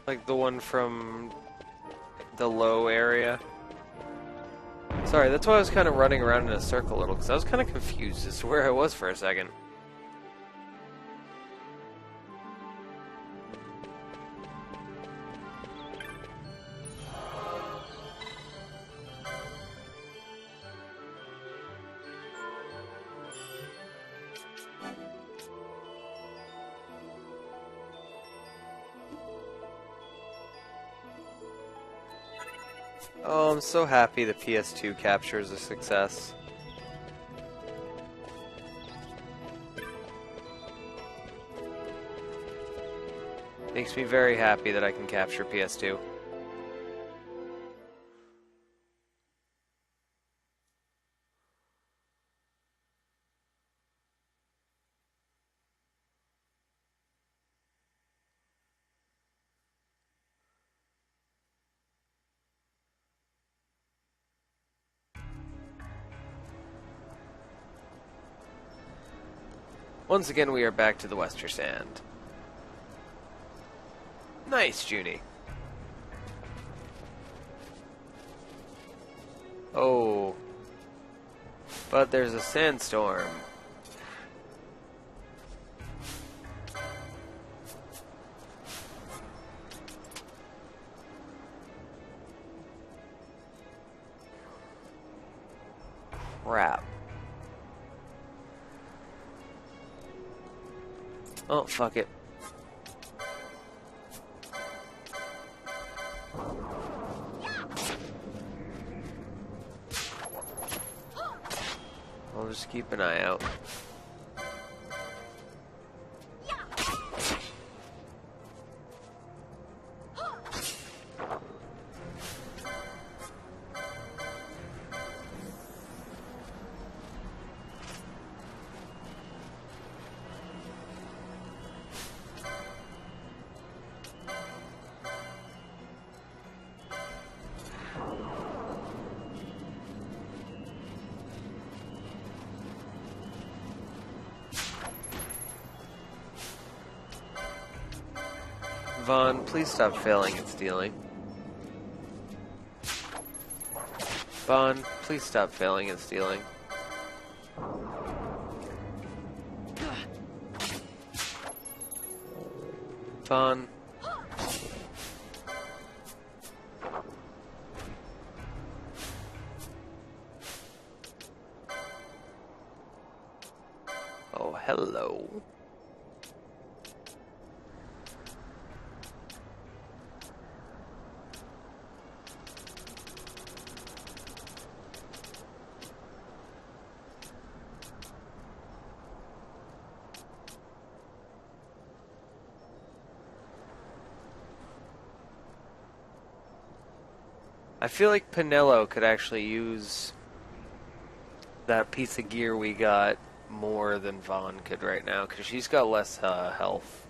Like the one from the low area? Sorry, that's why I was kind of running around in a circle a little, because I was kind of confused as to where I was for a second. Oh, I'm so happy the PS2 capture is a success. Makes me very happy that I can capture PS2. Once again, we are back to the Western Sand. Nice, Junie. Oh. But there's a sandstorm. Crap. Oh, fuck it. I'll just keep an eye out. Vaughn, please stop failing at stealing. Vaughn, please stop failing at stealing. Vaughn. Oh, hello. I feel like Pinello could actually use that piece of gear we got more than Vaughn could right now, because she's got less health.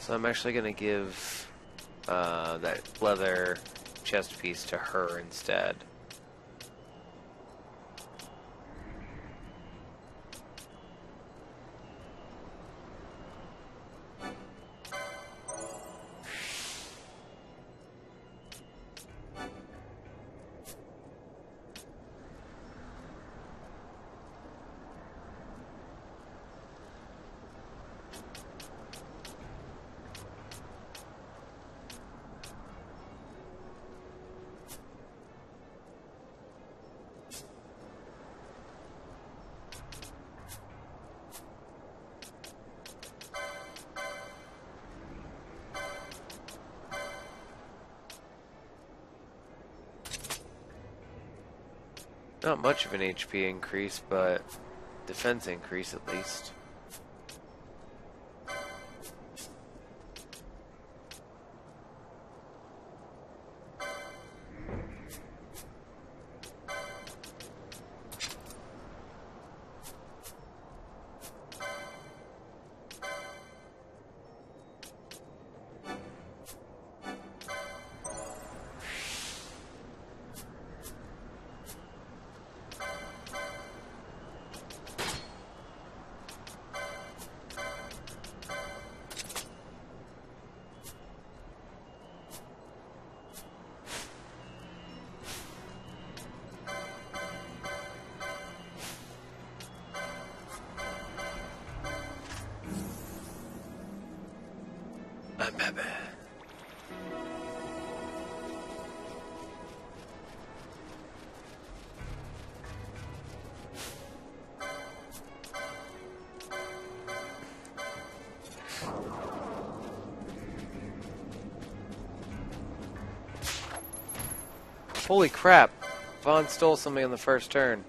So I'm actually going to give that leather chest piece to her instead. Not much of an HP increase, but defense increase at least. Holy crap! Vaughn stole something on the first turn.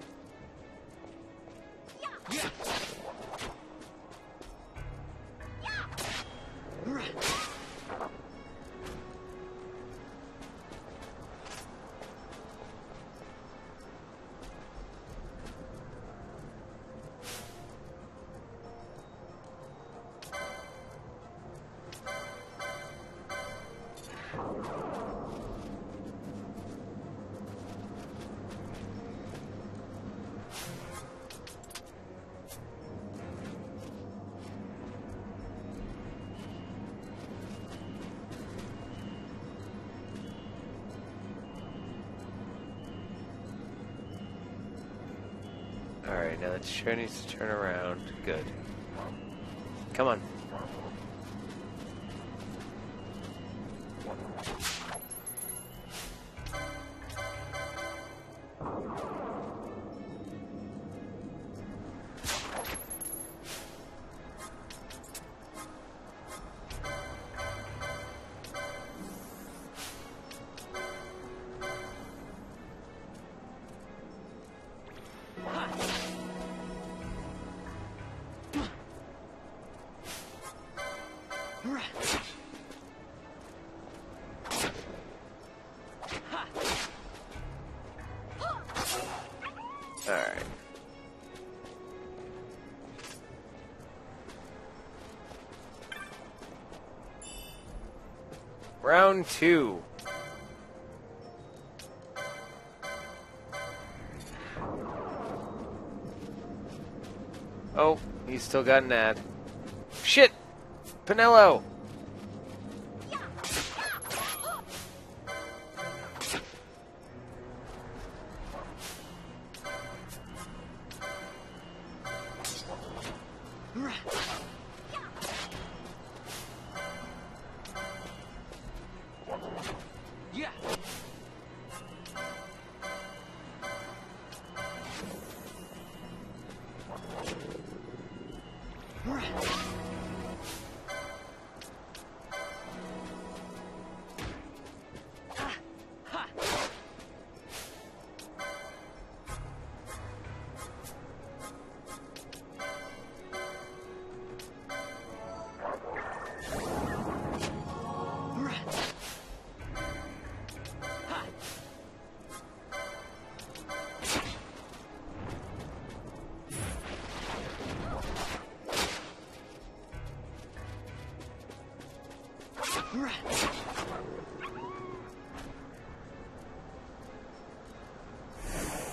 Alright, now the chair needs to turn around. Good. Come on. Alright. Round 2. Oh, he's still got an ad. Shit! Pinello!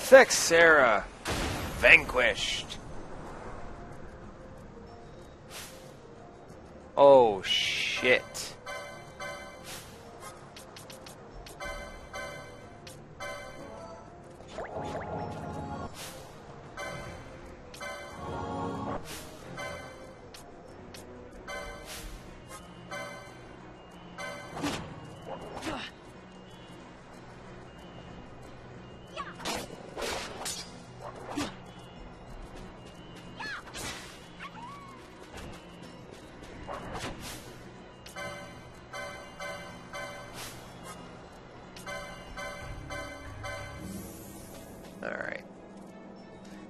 XII vanquished. Oh shit.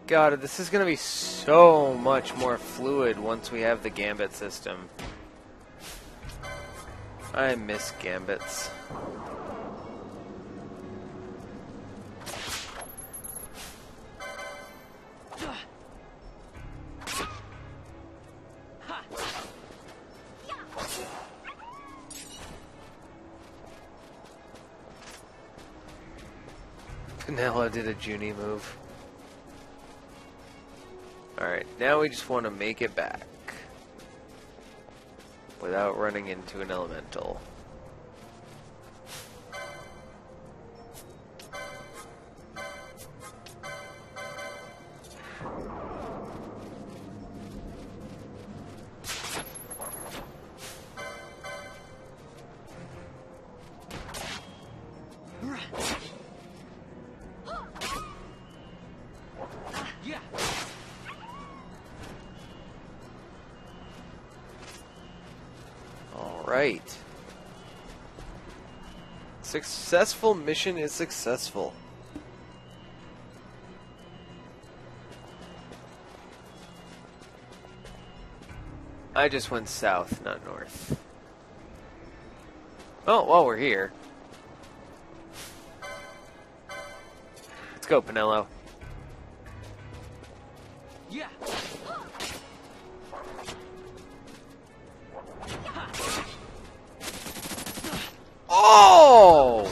God, this is going to be so much more fluid once we have the gambit system. I miss gambits. Pinello did a Junie move. Alright, now we just want to make it back without running into an elemental. Right. Successful mission is successful. I just went south, not north. Oh, while we're here. Let's go, Pinello. Yeah. Oh!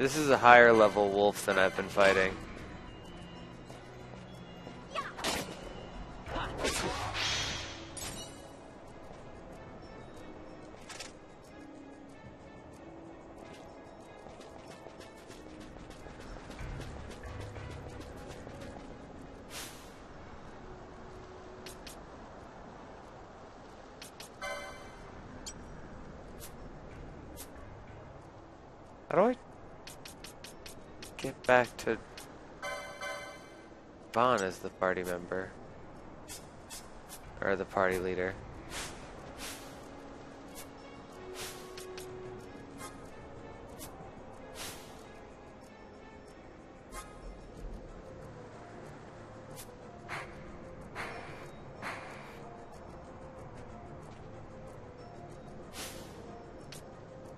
This is a higher level wolf than I've been fighting. How do I get back to Vaughn as the party member? Or the party leader?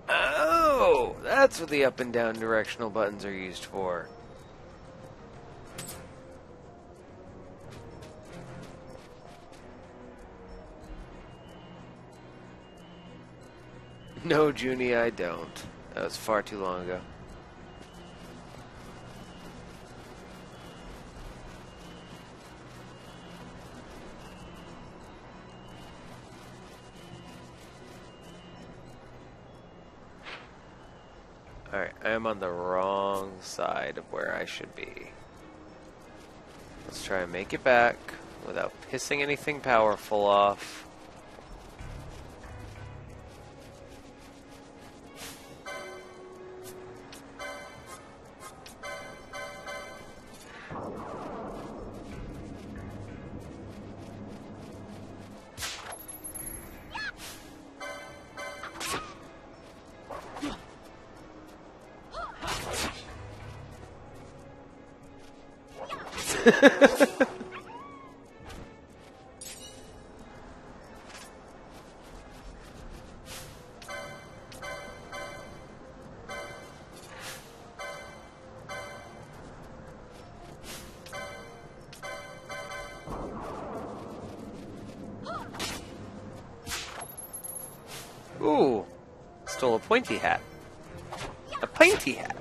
Oh, that's what the up and down directional buttons are used for. No, Junie, I don't. That was far too long ago. Alright, I am on the wrong side of where I should be. Let's try and make it back without pissing anything powerful off. Ooh, stole a pointy hat. A pinty hat.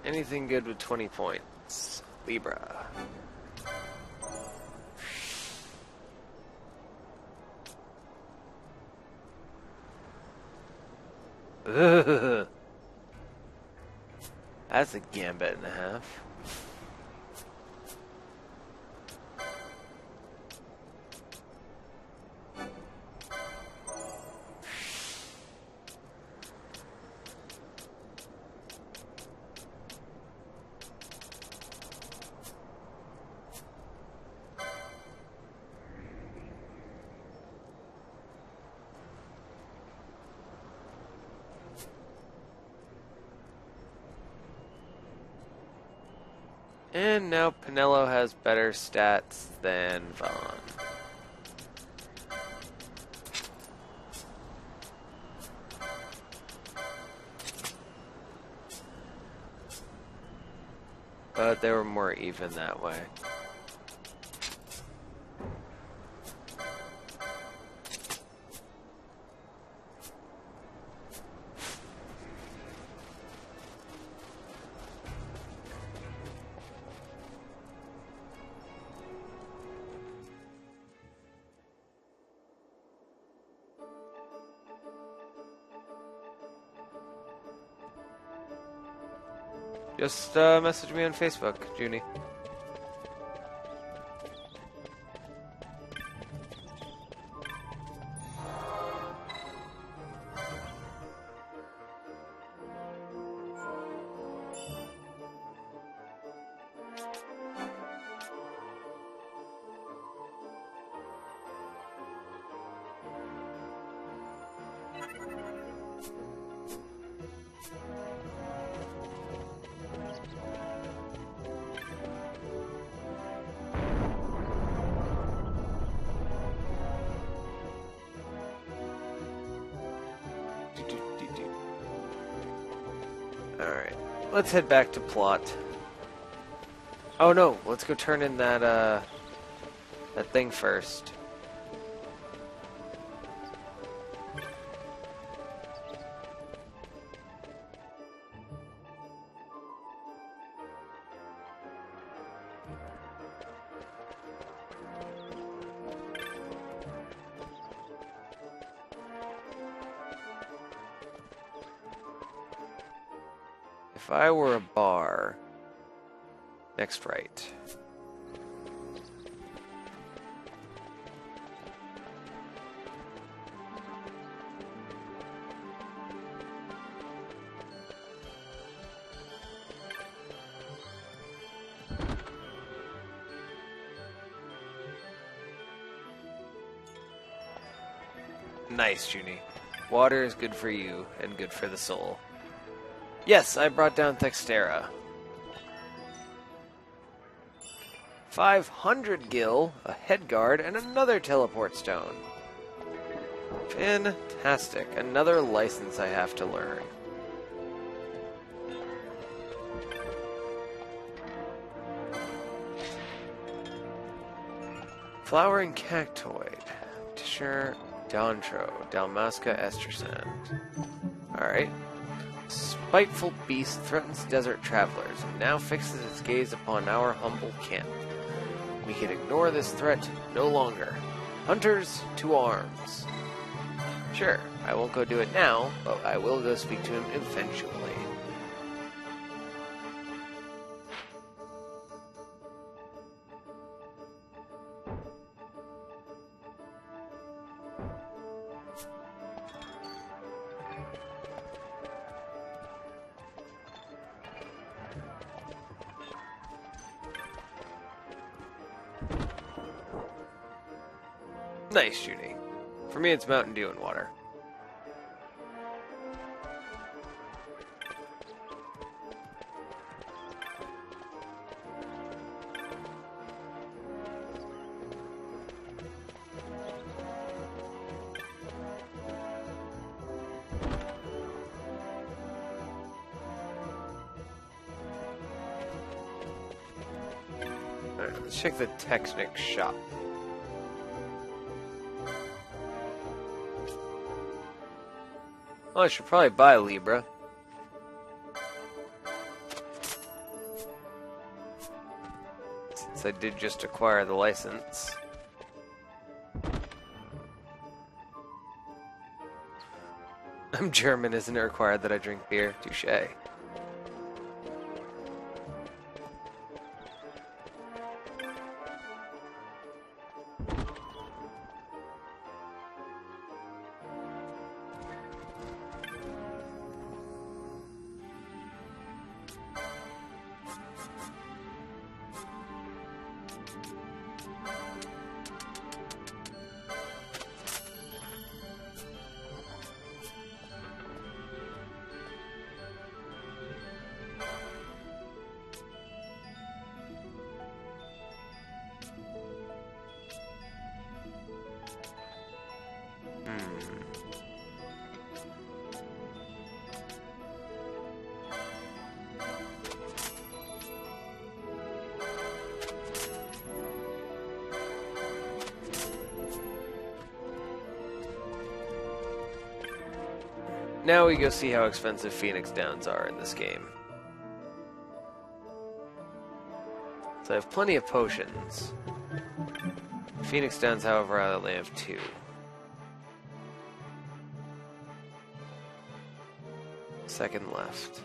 Anything good with 20 points. Libra. Ugh. That's a gambit and a half. And now Pinello has better stats than Vaughn. But they were more even that way. Just message me on Facebook, Junie. Alright, let's head back to plot. Oh no, let's go turn in that thing first. If I were a bar, next right. Nice, Junie. Water is good for you and good for the soul. Yes, I brought down Thextera. 500 gil, a head guard, and another teleport stone. Fantastic. Another license I have to learn. Flowering cactoid. Tisher, Dantro, Dalmasca, Estersand. Alright. Spiteful beast threatens desert travelers and now fixes its gaze upon our humble camp. We can ignore this threat no longer. Hunters, to arms. Sure, I won't go do it now, but I will go speak to him eventually. Nice shooting. For me, it's Mountain Dew and water. Alright, let's check the Technic shop. Well, I should probably buy Libra. Since I did just acquire the license. I'm German, isn't it required that I drink beer? Touché. Now we go see how expensive Phoenix Downs are in this game. So I have plenty of potions. Phoenix Downs, however, I only have 2. Second left.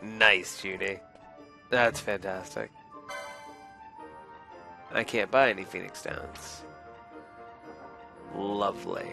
Nice, Judy. That's fantastic. I can't buy any Phoenix Downs. Lovely.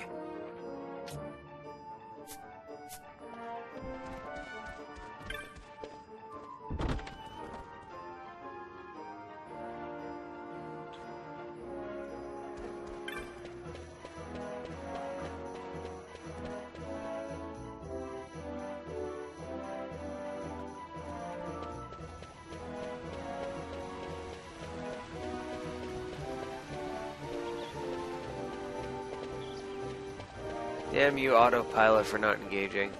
Damn you, autopilot, for not engaging.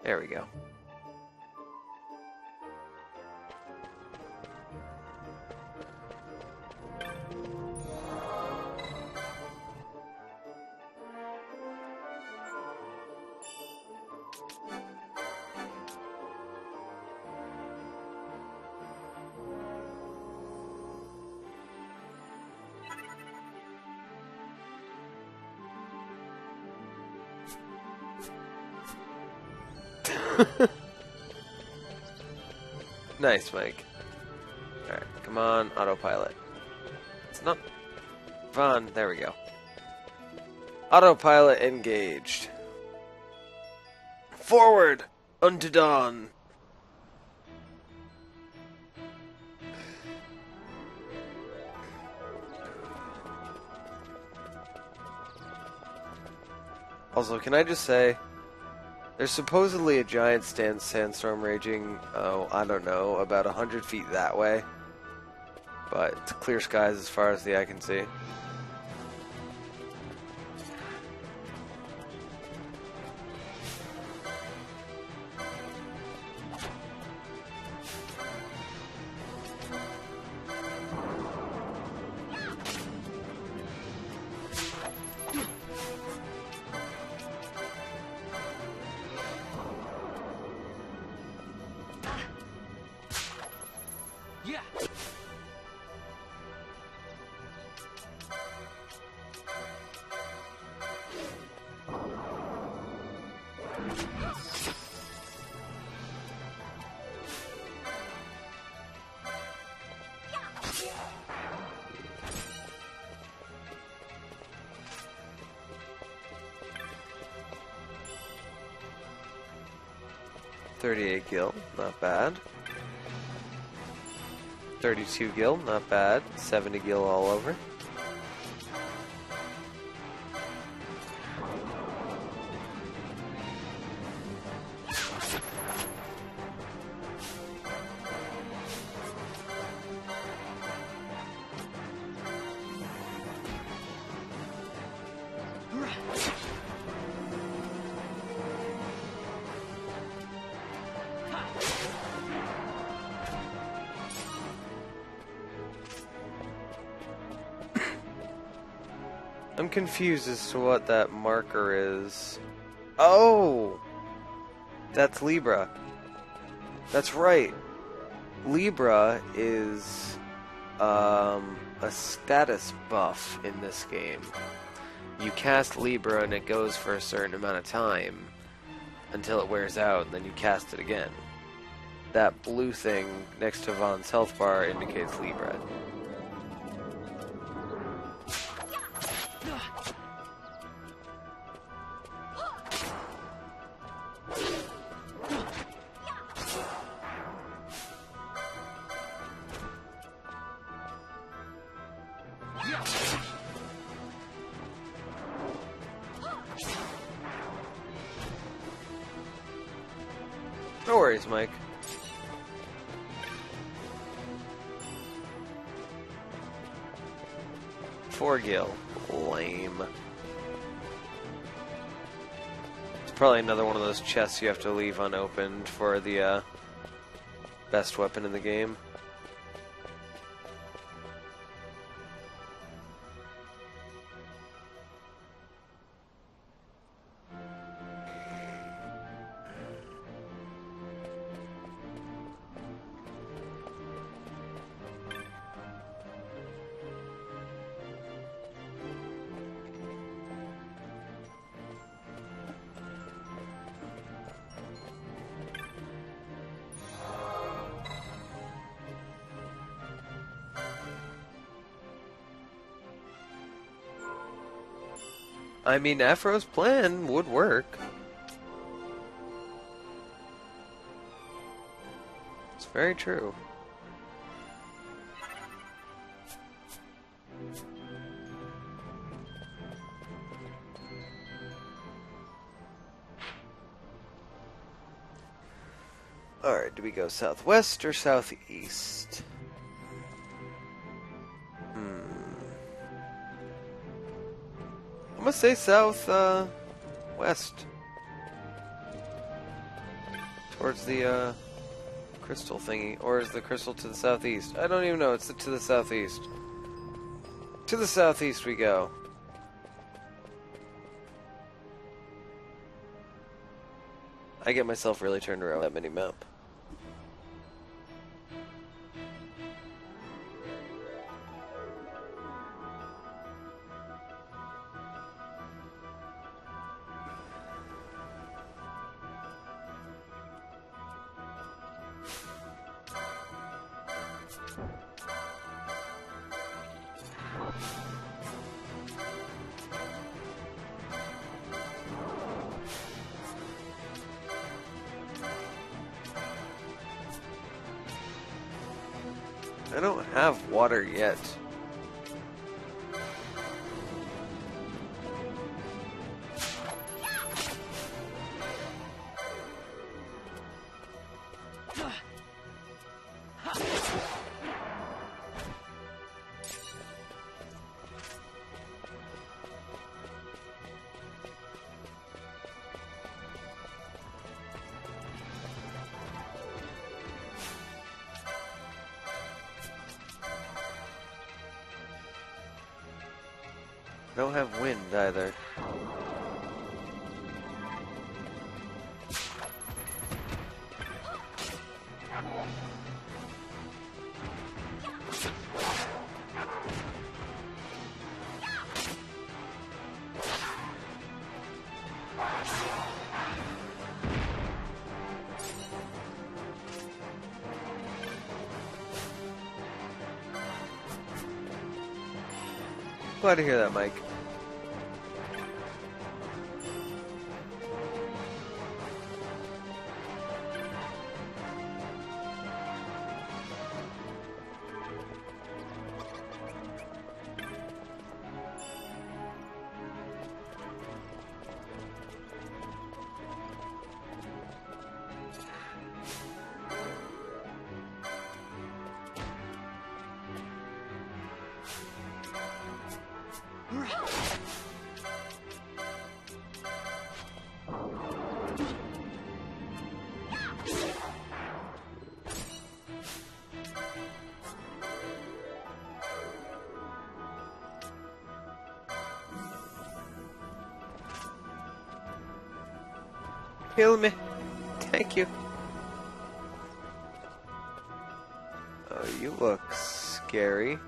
There we go. Nice, Mike. Alright, come on, autopilot. It's not... Vaughn, there we go. Autopilot engaged. Forward! Unto dawn! Also, can I just say... There's supposedly a giant sandstorm raging, I don't know, about 100 feet that way. But it's clear skies as far as the eye can see. Yeah. $38 gil, not bad. 32 gil, not bad. 70 gil all over. I'm confused as to what that marker is. Oh! That's Libra. That's right. Libra is a status buff in this game. You cast Libra and it goes for a certain amount of time until it wears out, and then you cast it again. That blue thing next to Vaughn's health bar indicates Libra. No worries, Mike. $4 gil. Lame. It's probably another one of those chests you have to leave unopened for the best weapon in the game. I mean, Afro's plan would work. It's very true. Alright, do we go southwest or southeast? I'm gonna say west. Towards the, crystal thingy. Or is the crystal to the southeast? I don't even know. It's to the southeast. To the southeast we go. I get myself really turned around that mini map. I don't have water yet. I don't have wind either. Glad to hear that, Mike. Heal me. Thank you. Oh, you look scary.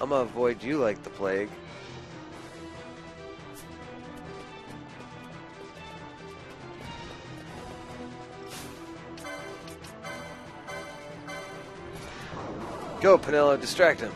I'm gonna avoid you like the plague. Go, Penelo, distract him.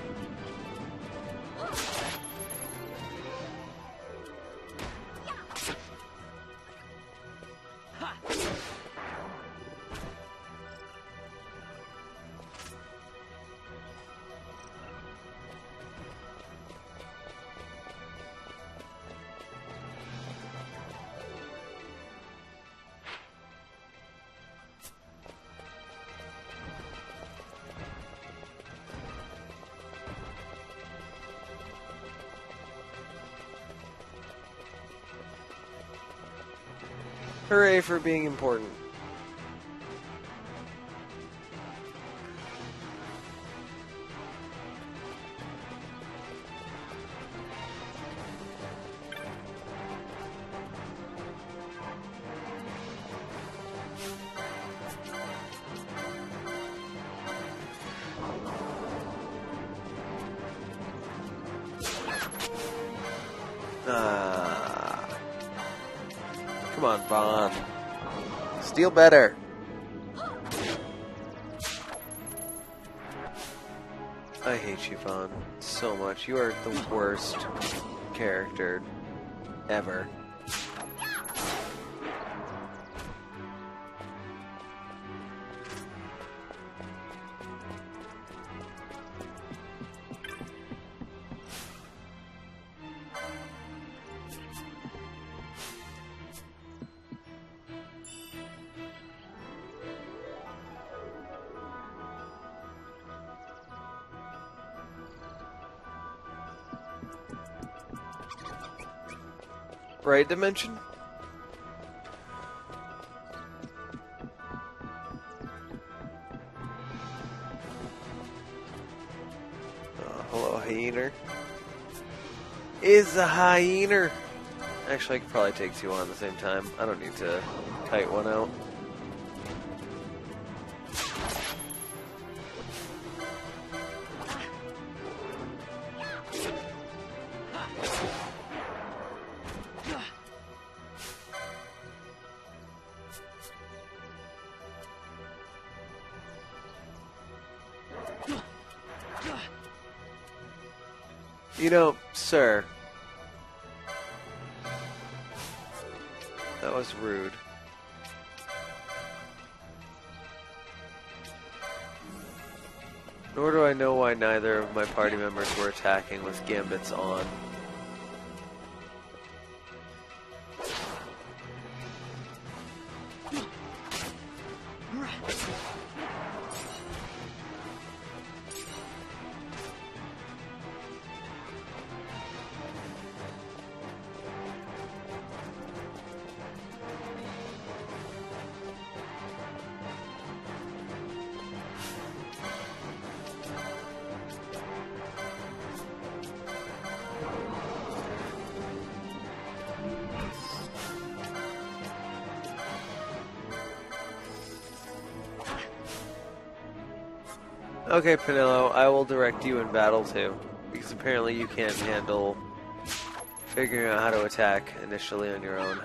Hooray for being important. Come on, Vaughn. Steal better. I hate you, Vaughn, so much. You are the worst character ever. Right dimension? Hello, hyena. Is a hyena. Actually, I could probably take two on at the same time. I don't need to kite one out. You know, sir. That was rude. Nor do I know why neither of my party members were attacking with gambits on. Okay, Penillo, I will direct you in battle too, because apparently you can't handle figuring out how to attack initially on your own.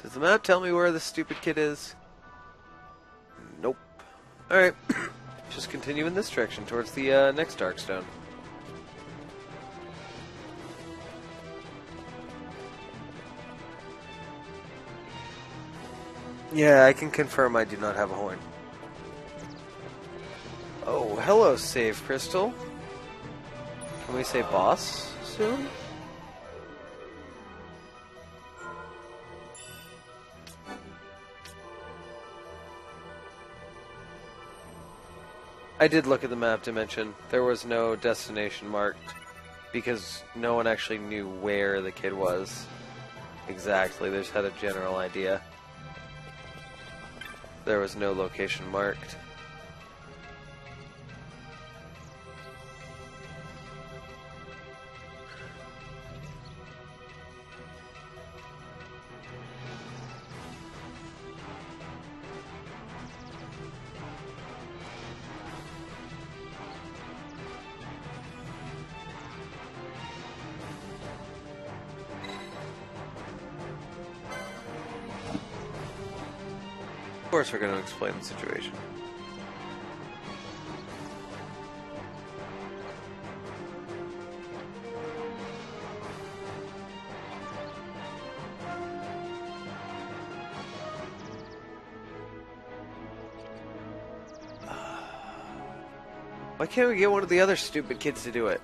Does the map tell me where this stupid kid is? Nope. Alright. Just continue in this direction towards the next Darkstone. Yeah, I can confirm I do not have a horn. Oh, hello, Save Crystal. Can we say boss soon? I did look at the map dimension. There was no destination marked because no one actually knew where the kid was exactly. They just had a general idea. There was no location marked. Of course we're going to explain the situation. Why can't we get one of the other stupid kids to do it?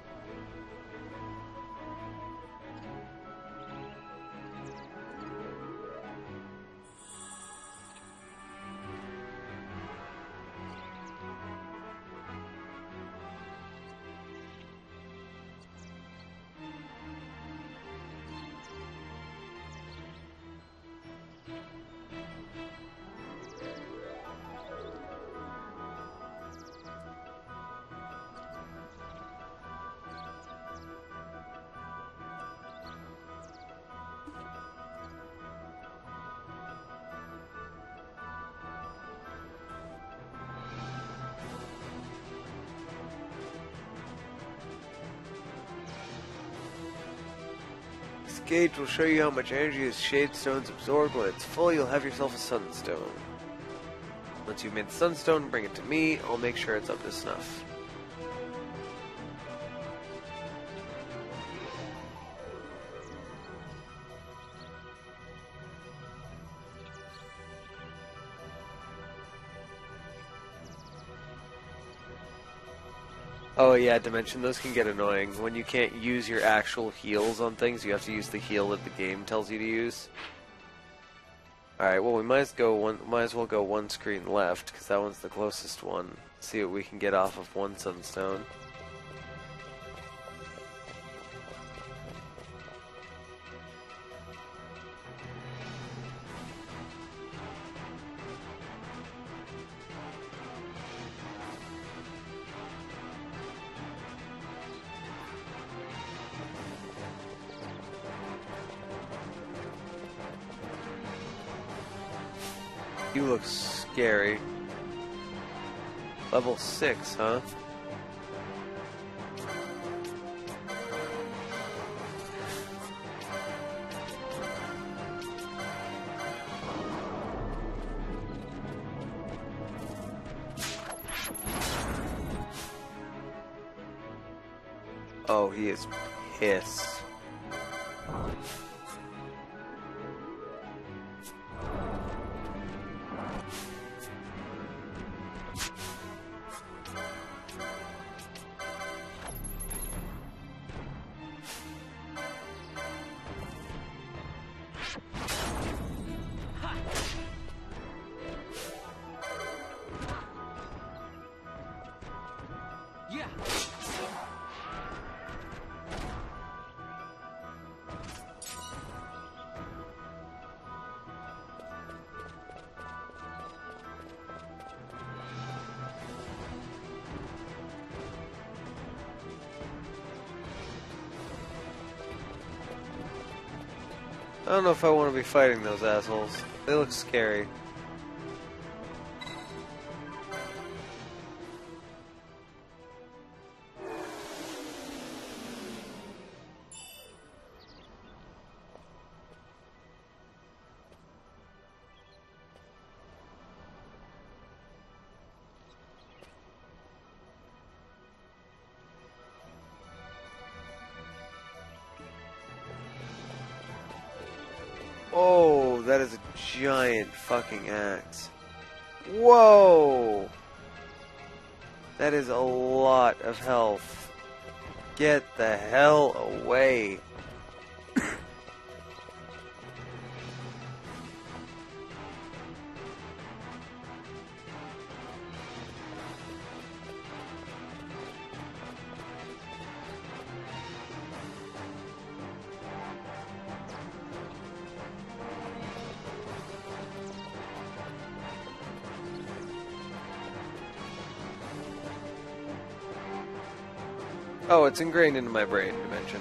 gauge will show you how much energy a shade stone's absorbed. When it's full, you'll have yourself a sunstone. Once you've made the sunstone, bring it to me. I'll make sure it's up to snuff. Oh yeah, Dimension, those can get annoying. When you can't use your actual heals on things, you have to use the heal that the game tells you to use. Alright, well we might as well go one screen left, because that one's the closest one. See what we can get off of one sunstone. You look scary. Level 6, huh? Oh, he is pissed. I don't know if I want to be fighting those assholes. They look scary. Oh, that is a giant fucking axe. Whoa! That is a lot of health. Get the hell away. Oh, it's ingrained into my brain, Dimension.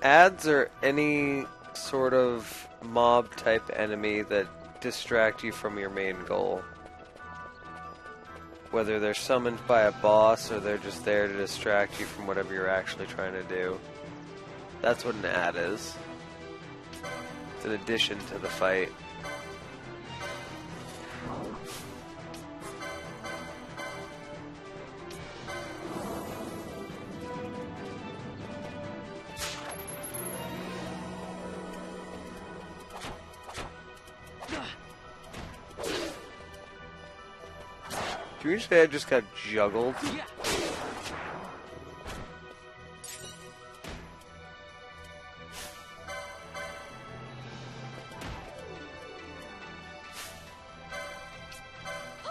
Ads are any sort of mob type enemy that distract you from your main goal. Whether they're summoned by a boss or they're just there to distract you from whatever you're actually trying to do. That's what an ad is. It's an addition to the fight. Can you say I just got juggled?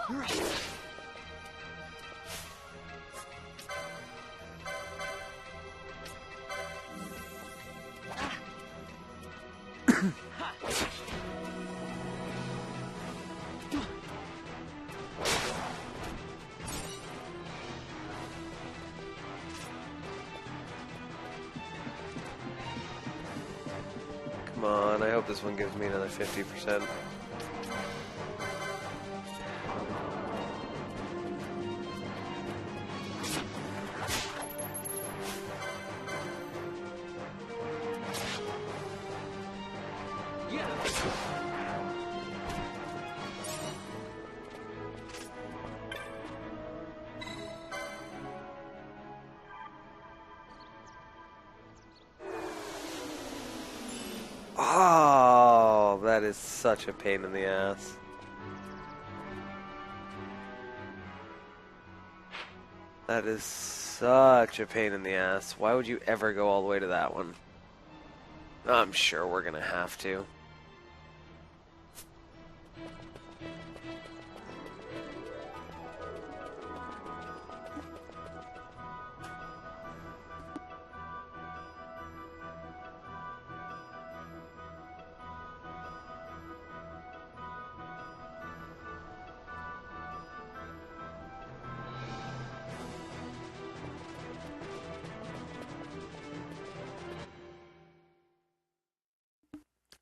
Come on, I hope this one gives me another 50%. Oh, that is such a pain in the ass. That is such a pain in the ass. Why would you ever go all the way to that one? I'm sure we're gonna have to.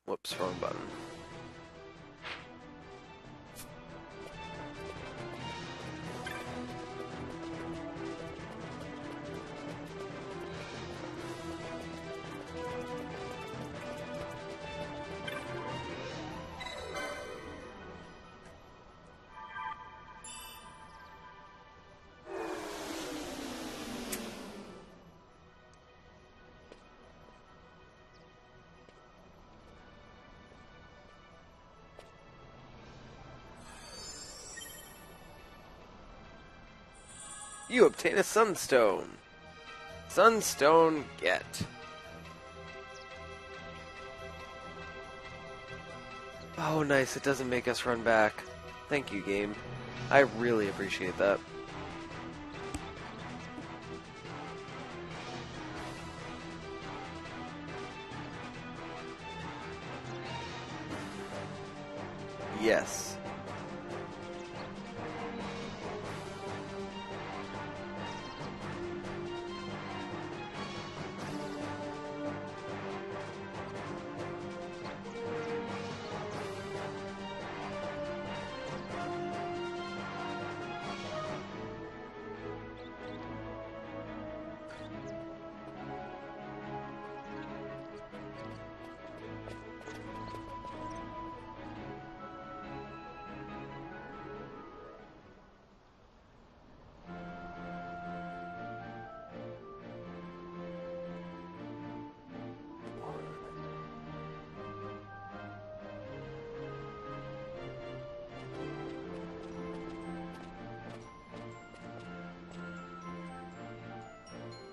Whoops, wrong button. You obtain a sunstone. Sunstone get. Oh, nice. It doesn't make us run back. Thank you, game. I really appreciate that. Yes.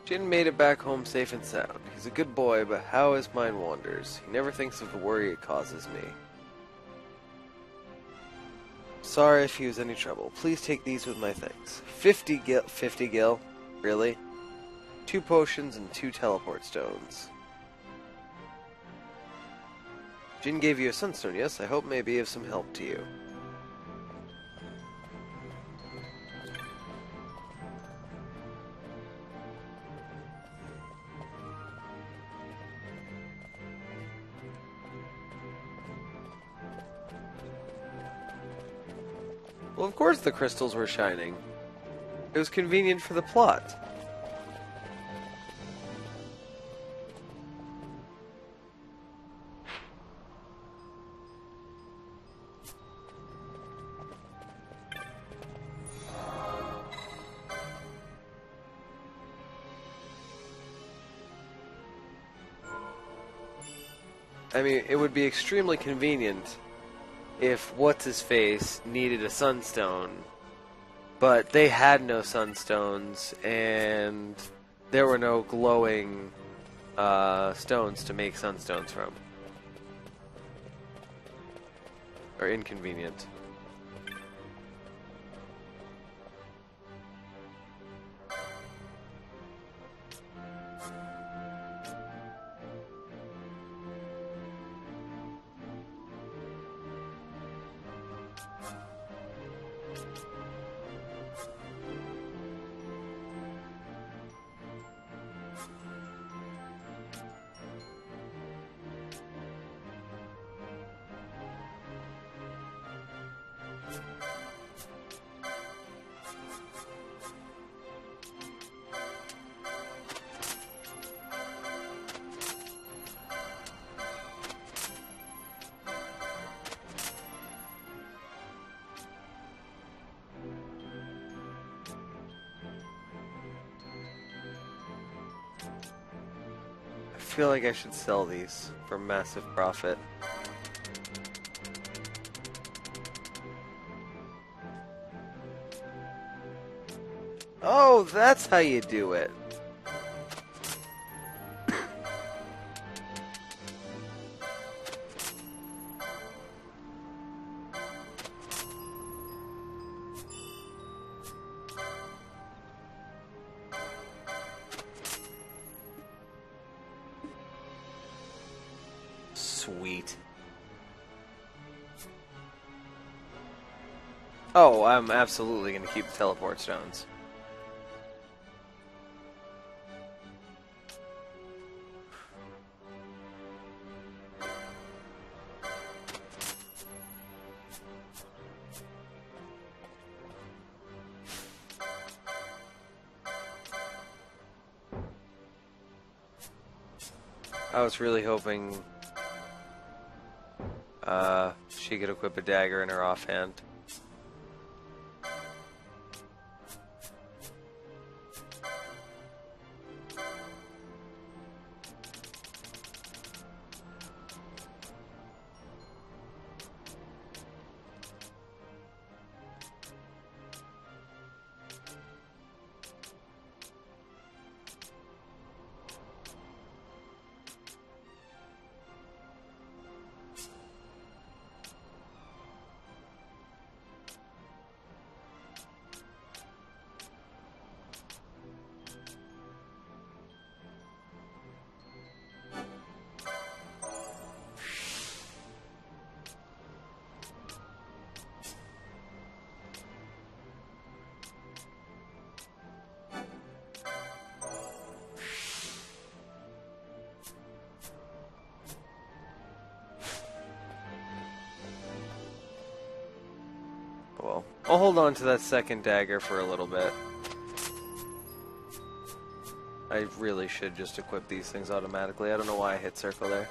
Jin made it back home safe and sound. He's a good boy, but how his mind wanders. He never thinks of the worry it causes me. Sorry if he was any trouble. Please take these with my thanks. 50 gil? Really? 2 potions and 2 teleport stones. Jin gave you a sunstone, yes? I hope may be of some help to you. Well, of course the crystals were shining. It was convenient for the plot. I mean, it would be extremely convenient if What's-His-Face needed a sunstone, but they had no sunstones, and there were no glowing stones to make sunstones from. Or inconvenient. I feel like I should sell these for massive profit. Oh, that's how you do it. Sweet. Oh, I'm absolutely going to keep the teleport stones. I was really hoping she could equip a dagger in her offhand. Well, I'll hold on to that second dagger for a little bit. I really should just equip these things automatically. I don't know why I hit circle there.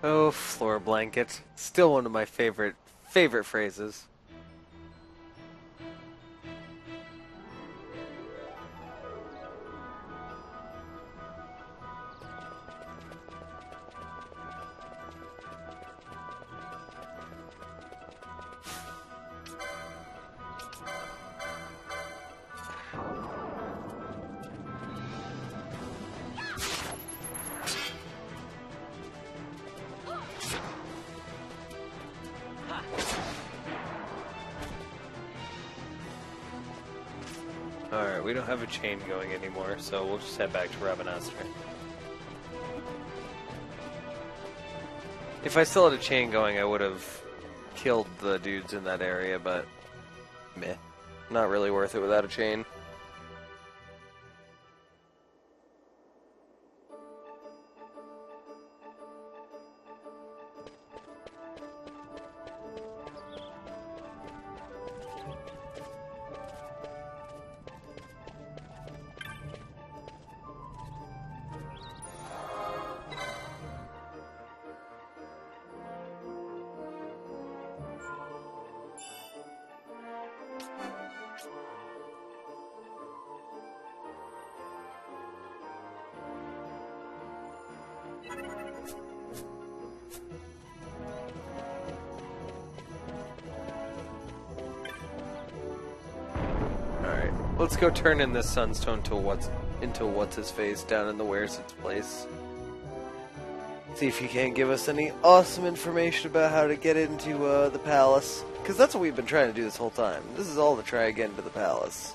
Oh, floor blanket. Still one of my favorite phrases. Alright, we don't have a chain going anymore, so we'll just head back to Ravenastre. If I still had a chain going, I would have killed the dudes in that area, but meh. Not really worth it without a chain. Alright, let's go turn in this sunstone to what's his face down in the Where's Its place. See if he can give us any awesome information about how to get into the palace. Because that's what we've been trying to do this whole time. This is all to try to get into the palace.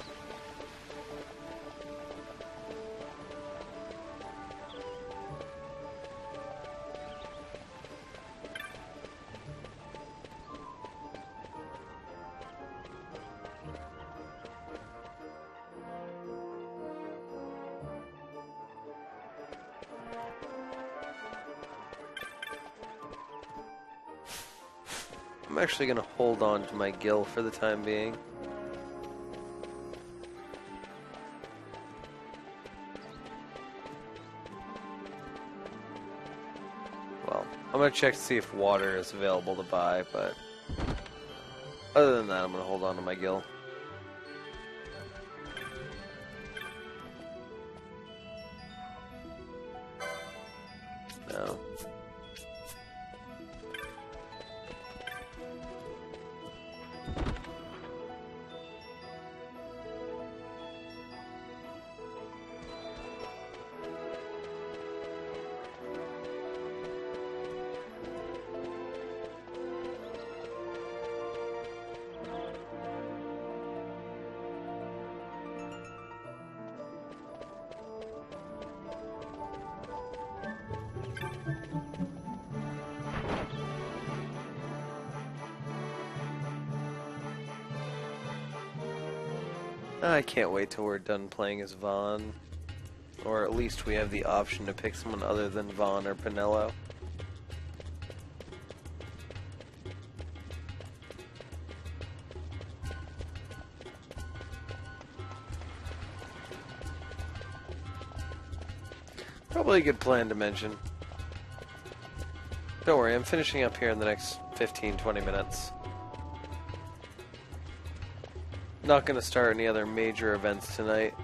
I'm actually going to hold on to my gill for the time being. Well, I'm going to check to see if water is available to buy, but other than that, I'm going to hold on to my gill. No. I can't wait till we're done playing as Vaughn. Or at least we have the option to pick someone other than Vaughn or Pinello. Probably a good plan to mention. Don't worry, I'm finishing up here in the next 15-20 minutes. Not going to start any other major events tonight.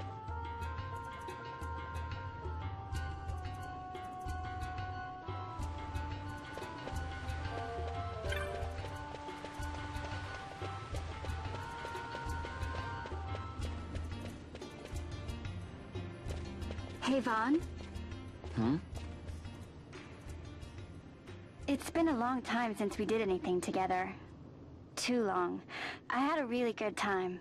Hey, Vaughn. Hmm? It's been a long time since we did anything together. Too long. I had a really good time.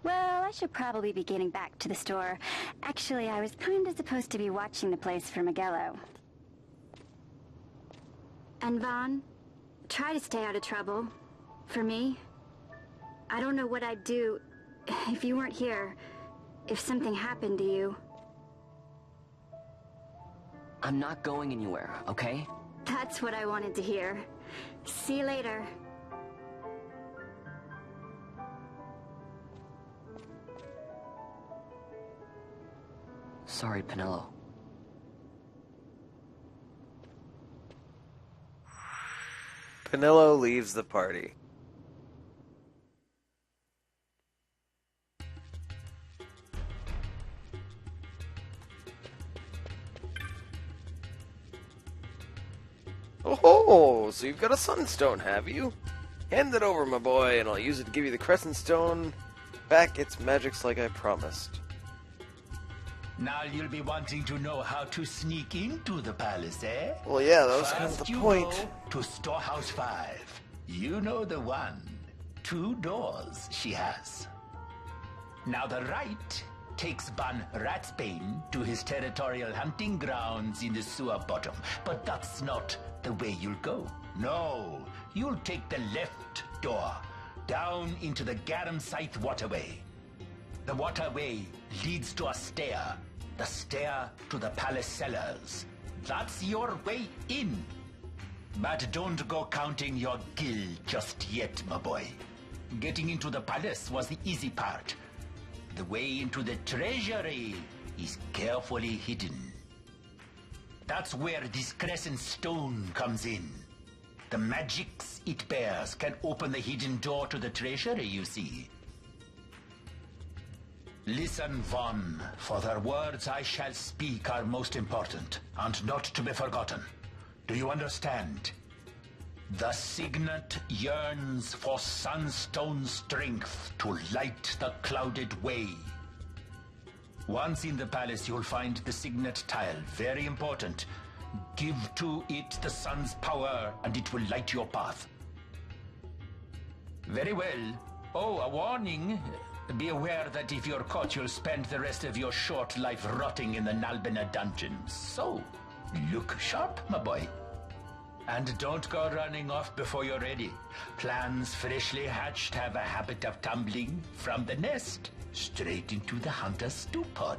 Well, I should probably be getting back to the store. Actually, I was kinda supposed to be watching the place for Miguelo. And Vaughn, try to stay out of trouble. For me. I don't know what I'd do if you weren't here. If something happened to you. I'm not going anywhere, okay? That's what I wanted to hear. See you later. Sorry, Pinello. Pinello leaves the party. Oh, so you've got a sunstone, have you? Hand it over, my boy, and I'll use it to give you the crescent stone back its magics like I promised. Now you'll be wanting to know how to sneak into the palace, eh? Well, yeah, that was kind of First the you point. go to Storehouse 5. You know the one. 2 doors she has. Now the right takes Ban Ratsbane to his territorial hunting grounds in the sewer bottom. But that's not the way you'll go. No, you'll take the left door, down into the Garum Scythe waterway. The waterway leads to a stair. The stair to the palace cellars. That's your way in. But don't go counting your gil just yet, my boy. Getting into the palace was the easy part. The way into the treasury is carefully hidden. That's where this crescent stone comes in. The magics it bears can open the hidden door to the treasury, you see. Listen, Von, for the words I shall speak are most important, and not to be forgotten. Do you understand? The signet yearns for sunstone strength to light the clouded way. Once in the palace, you'll find the signet tile. Very important. Give to it the sun's power, and it will light your path. Very well. Oh, a warning. Be aware that if you're caught, you'll spend the rest of your short life rotting in the Nalbina dungeons. So, look sharp, my boy. And don't go running off before you're ready. Plans freshly hatched have a habit of tumbling from the nest straight into the hunter's stew pot.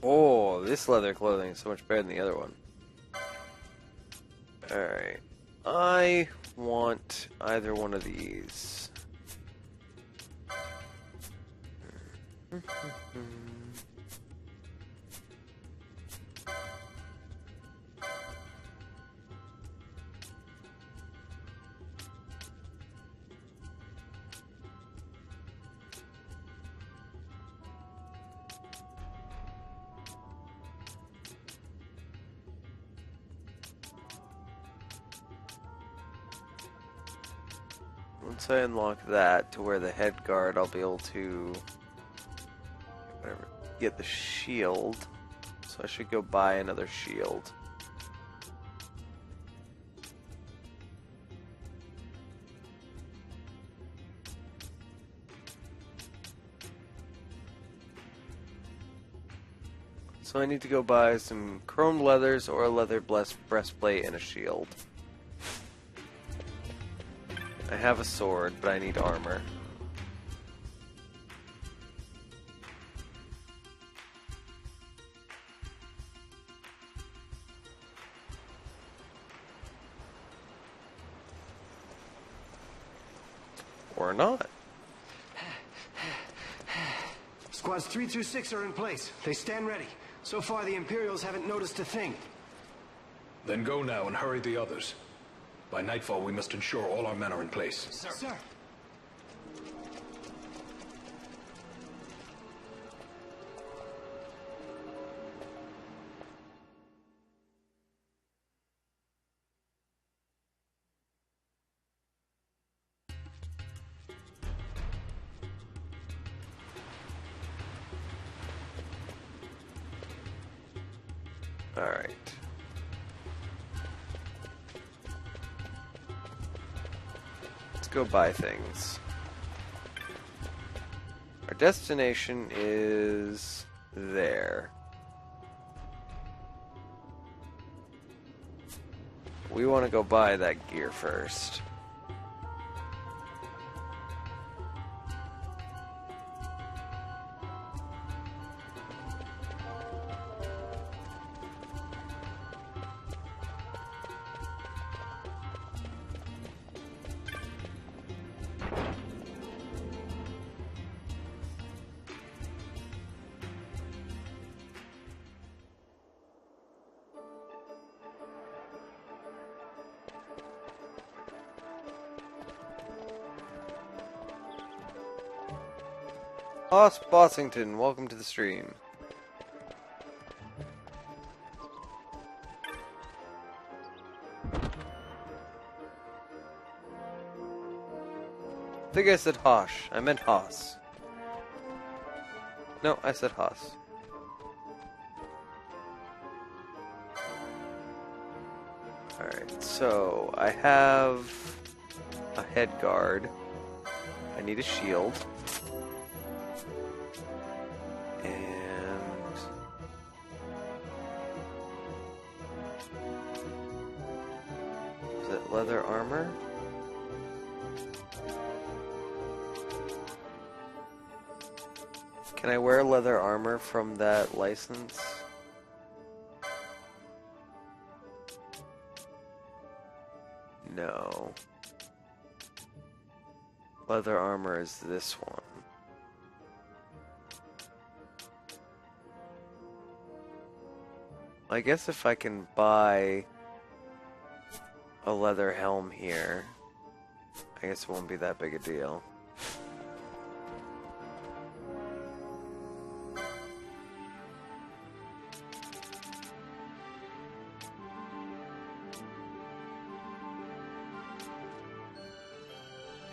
Oh, this leather clothing is so much better than the other one. Alright. I want either one of these. Once I unlock that to where the head guard, I'll be able to get the shield. So I should go buy another shield. So I need to go buy some chrome leathers or a leather breastplate and a shield. I have a sword, but I need armor. Or not. Squads 3 through 6 are in place. They stand ready. So far, the Imperials haven't noticed a thing. Then go now and hurry the others. By nightfall, we must ensure all our men are in place. Sir. Alright. Let's go buy things. Our destination is there. We want to go buy that gear first. Boss Bossington, welcome to the stream. think I said Hosh. I meant Hoss. No, I said Hoss. Alright, so I have a head guard. I need a shield. And is it leather armor? Can I wear leather armor from that license? No. Leather armor is this one. I guess if I can buy a leather helm here, I guess it won't be that big a deal.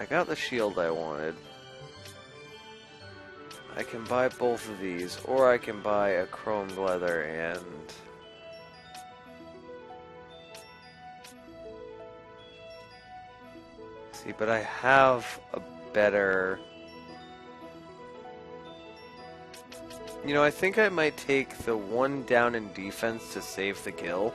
I got the shield I wanted. I can buy both of these, or I can buy a chromed leather and... See, but I have a better... You know, I think I might take the one down in defense to save the gill,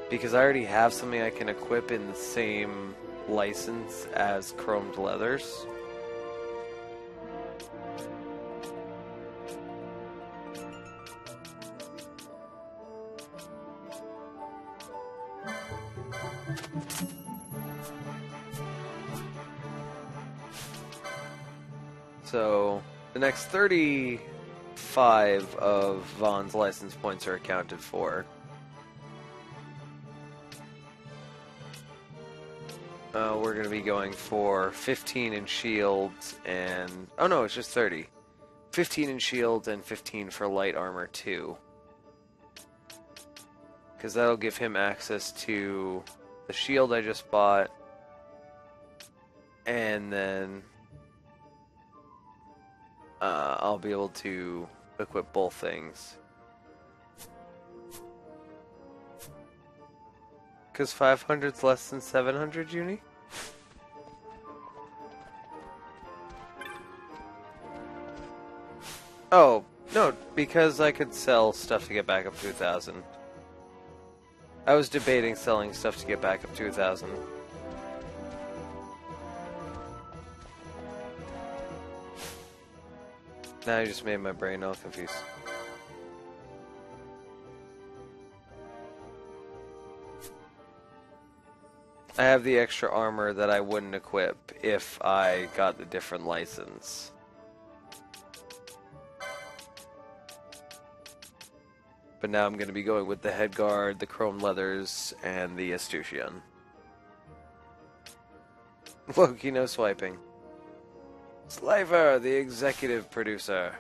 because I already have something I can equip in the same license as chromed leathers. So the next 35 of Vaughn's license points are accounted for. We're going to be going for 15 in shields and... Oh no, it's just 30. 15 in shields and 15 for light armor too. Because that'll give him access to the shield I just bought. And then... I'll be able to equip both things. Because 500's less than 700 uni? Oh, no, because I could sell stuff to get back up to 1,000. I was debating selling stuff to get back up to 1,000. Now I just made my brain all confused. I have the extra armor that I wouldn't equip if I got the different license. But now I'm going to be going with the head guard, the chrome leathers, and the escutcheon. Look, no swiping. Slaver, the executive producer.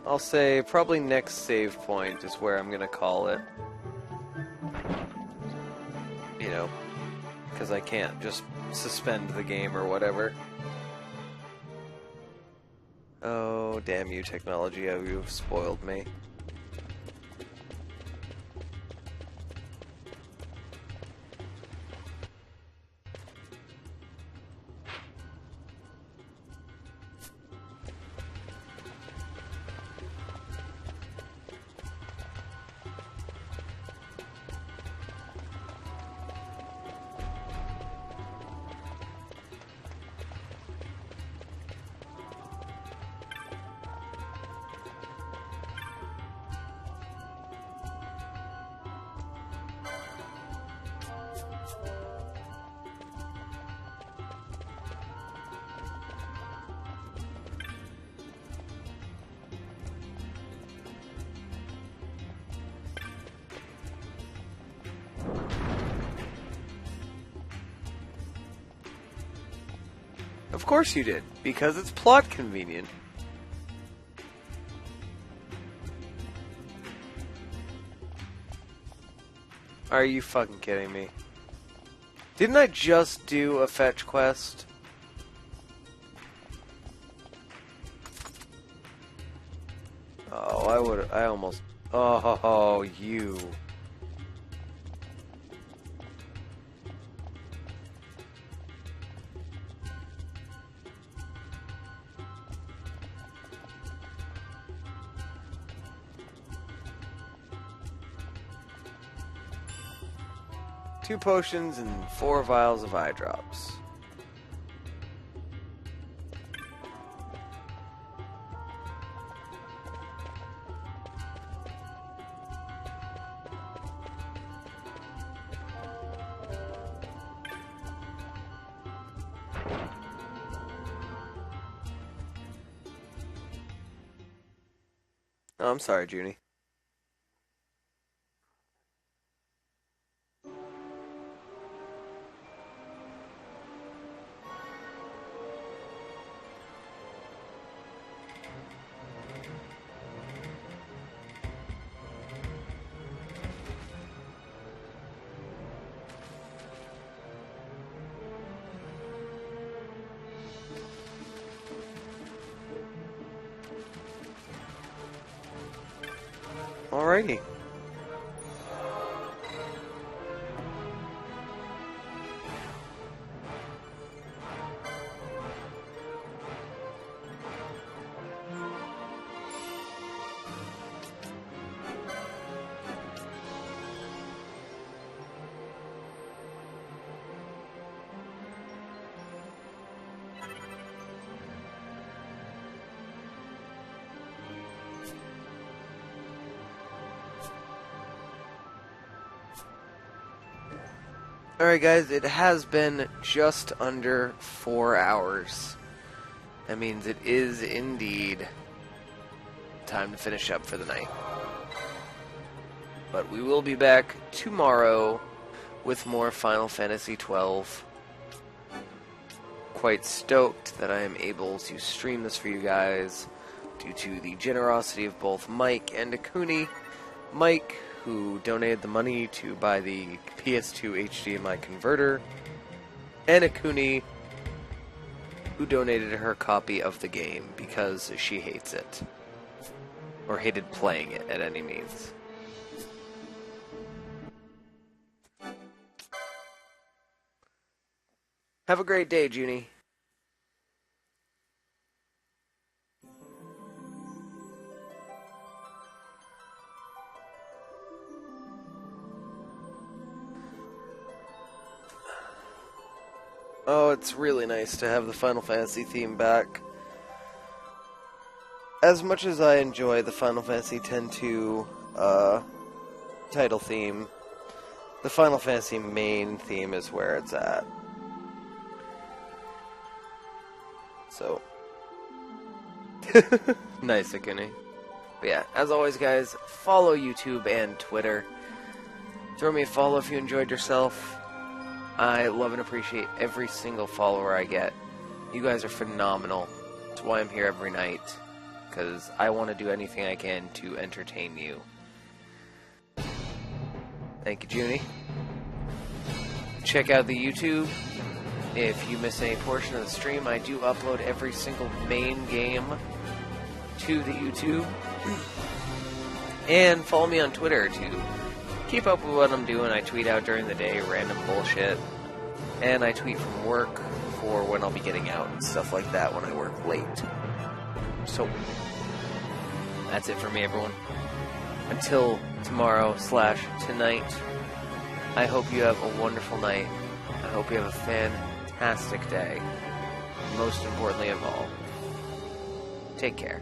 I'll say probably next save point is where I'm gonna call it. You know, because I can't just suspend the game or whatever. Oh, damn you, technology, how you've spoiled me. Of course you did, because it's plot convenient. Are you fucking kidding me? Didn't I just do a fetch quest? Oh, I almost... Oh, you... Two potions and 4 vials of eye drops. Oh, I'm sorry, Junie. Alrighty. Alright guys, it has been just under 4 hours. That means it is indeed time to finish up for the night. But we will be back tomorrow with more Final Fantasy XII. Quite stoked that I am able to stream this for you guys due to the generosity of both Mike and Akuni. Mike, who donated the money to buy the PS2 HDMI converter, and Akuni, who donated her copy of the game because she hates it. Or hated playing it at any means. Have a great day, Junie. Oh, it's really nice to have the Final Fantasy theme back. As much as I enjoy the Final Fantasy X-2 title theme, the Final Fantasy main theme is where it's at. So, nice, Akuni. But yeah, as always, guys, follow YouTube and Twitter. Throw me a follow if you enjoyed yourself. I love and appreciate every single follower I get. You guys are phenomenal. That's why I'm here every night. Because I want to do anything I can to entertain you. Thank you, Junie. Check out the YouTube. If you miss any portion of the stream, I do upload every single main game to the YouTube. And follow me on Twitter to keep up with what I'm doing. I tweet out during the day random bullshit. And I tweet from work for when I'll be getting out and stuff like that when I work late. So, that's it for me, everyone. Until tomorrow/tonight, I hope you have a wonderful night. I hope you have a fantastic day. Most importantly of all, take care.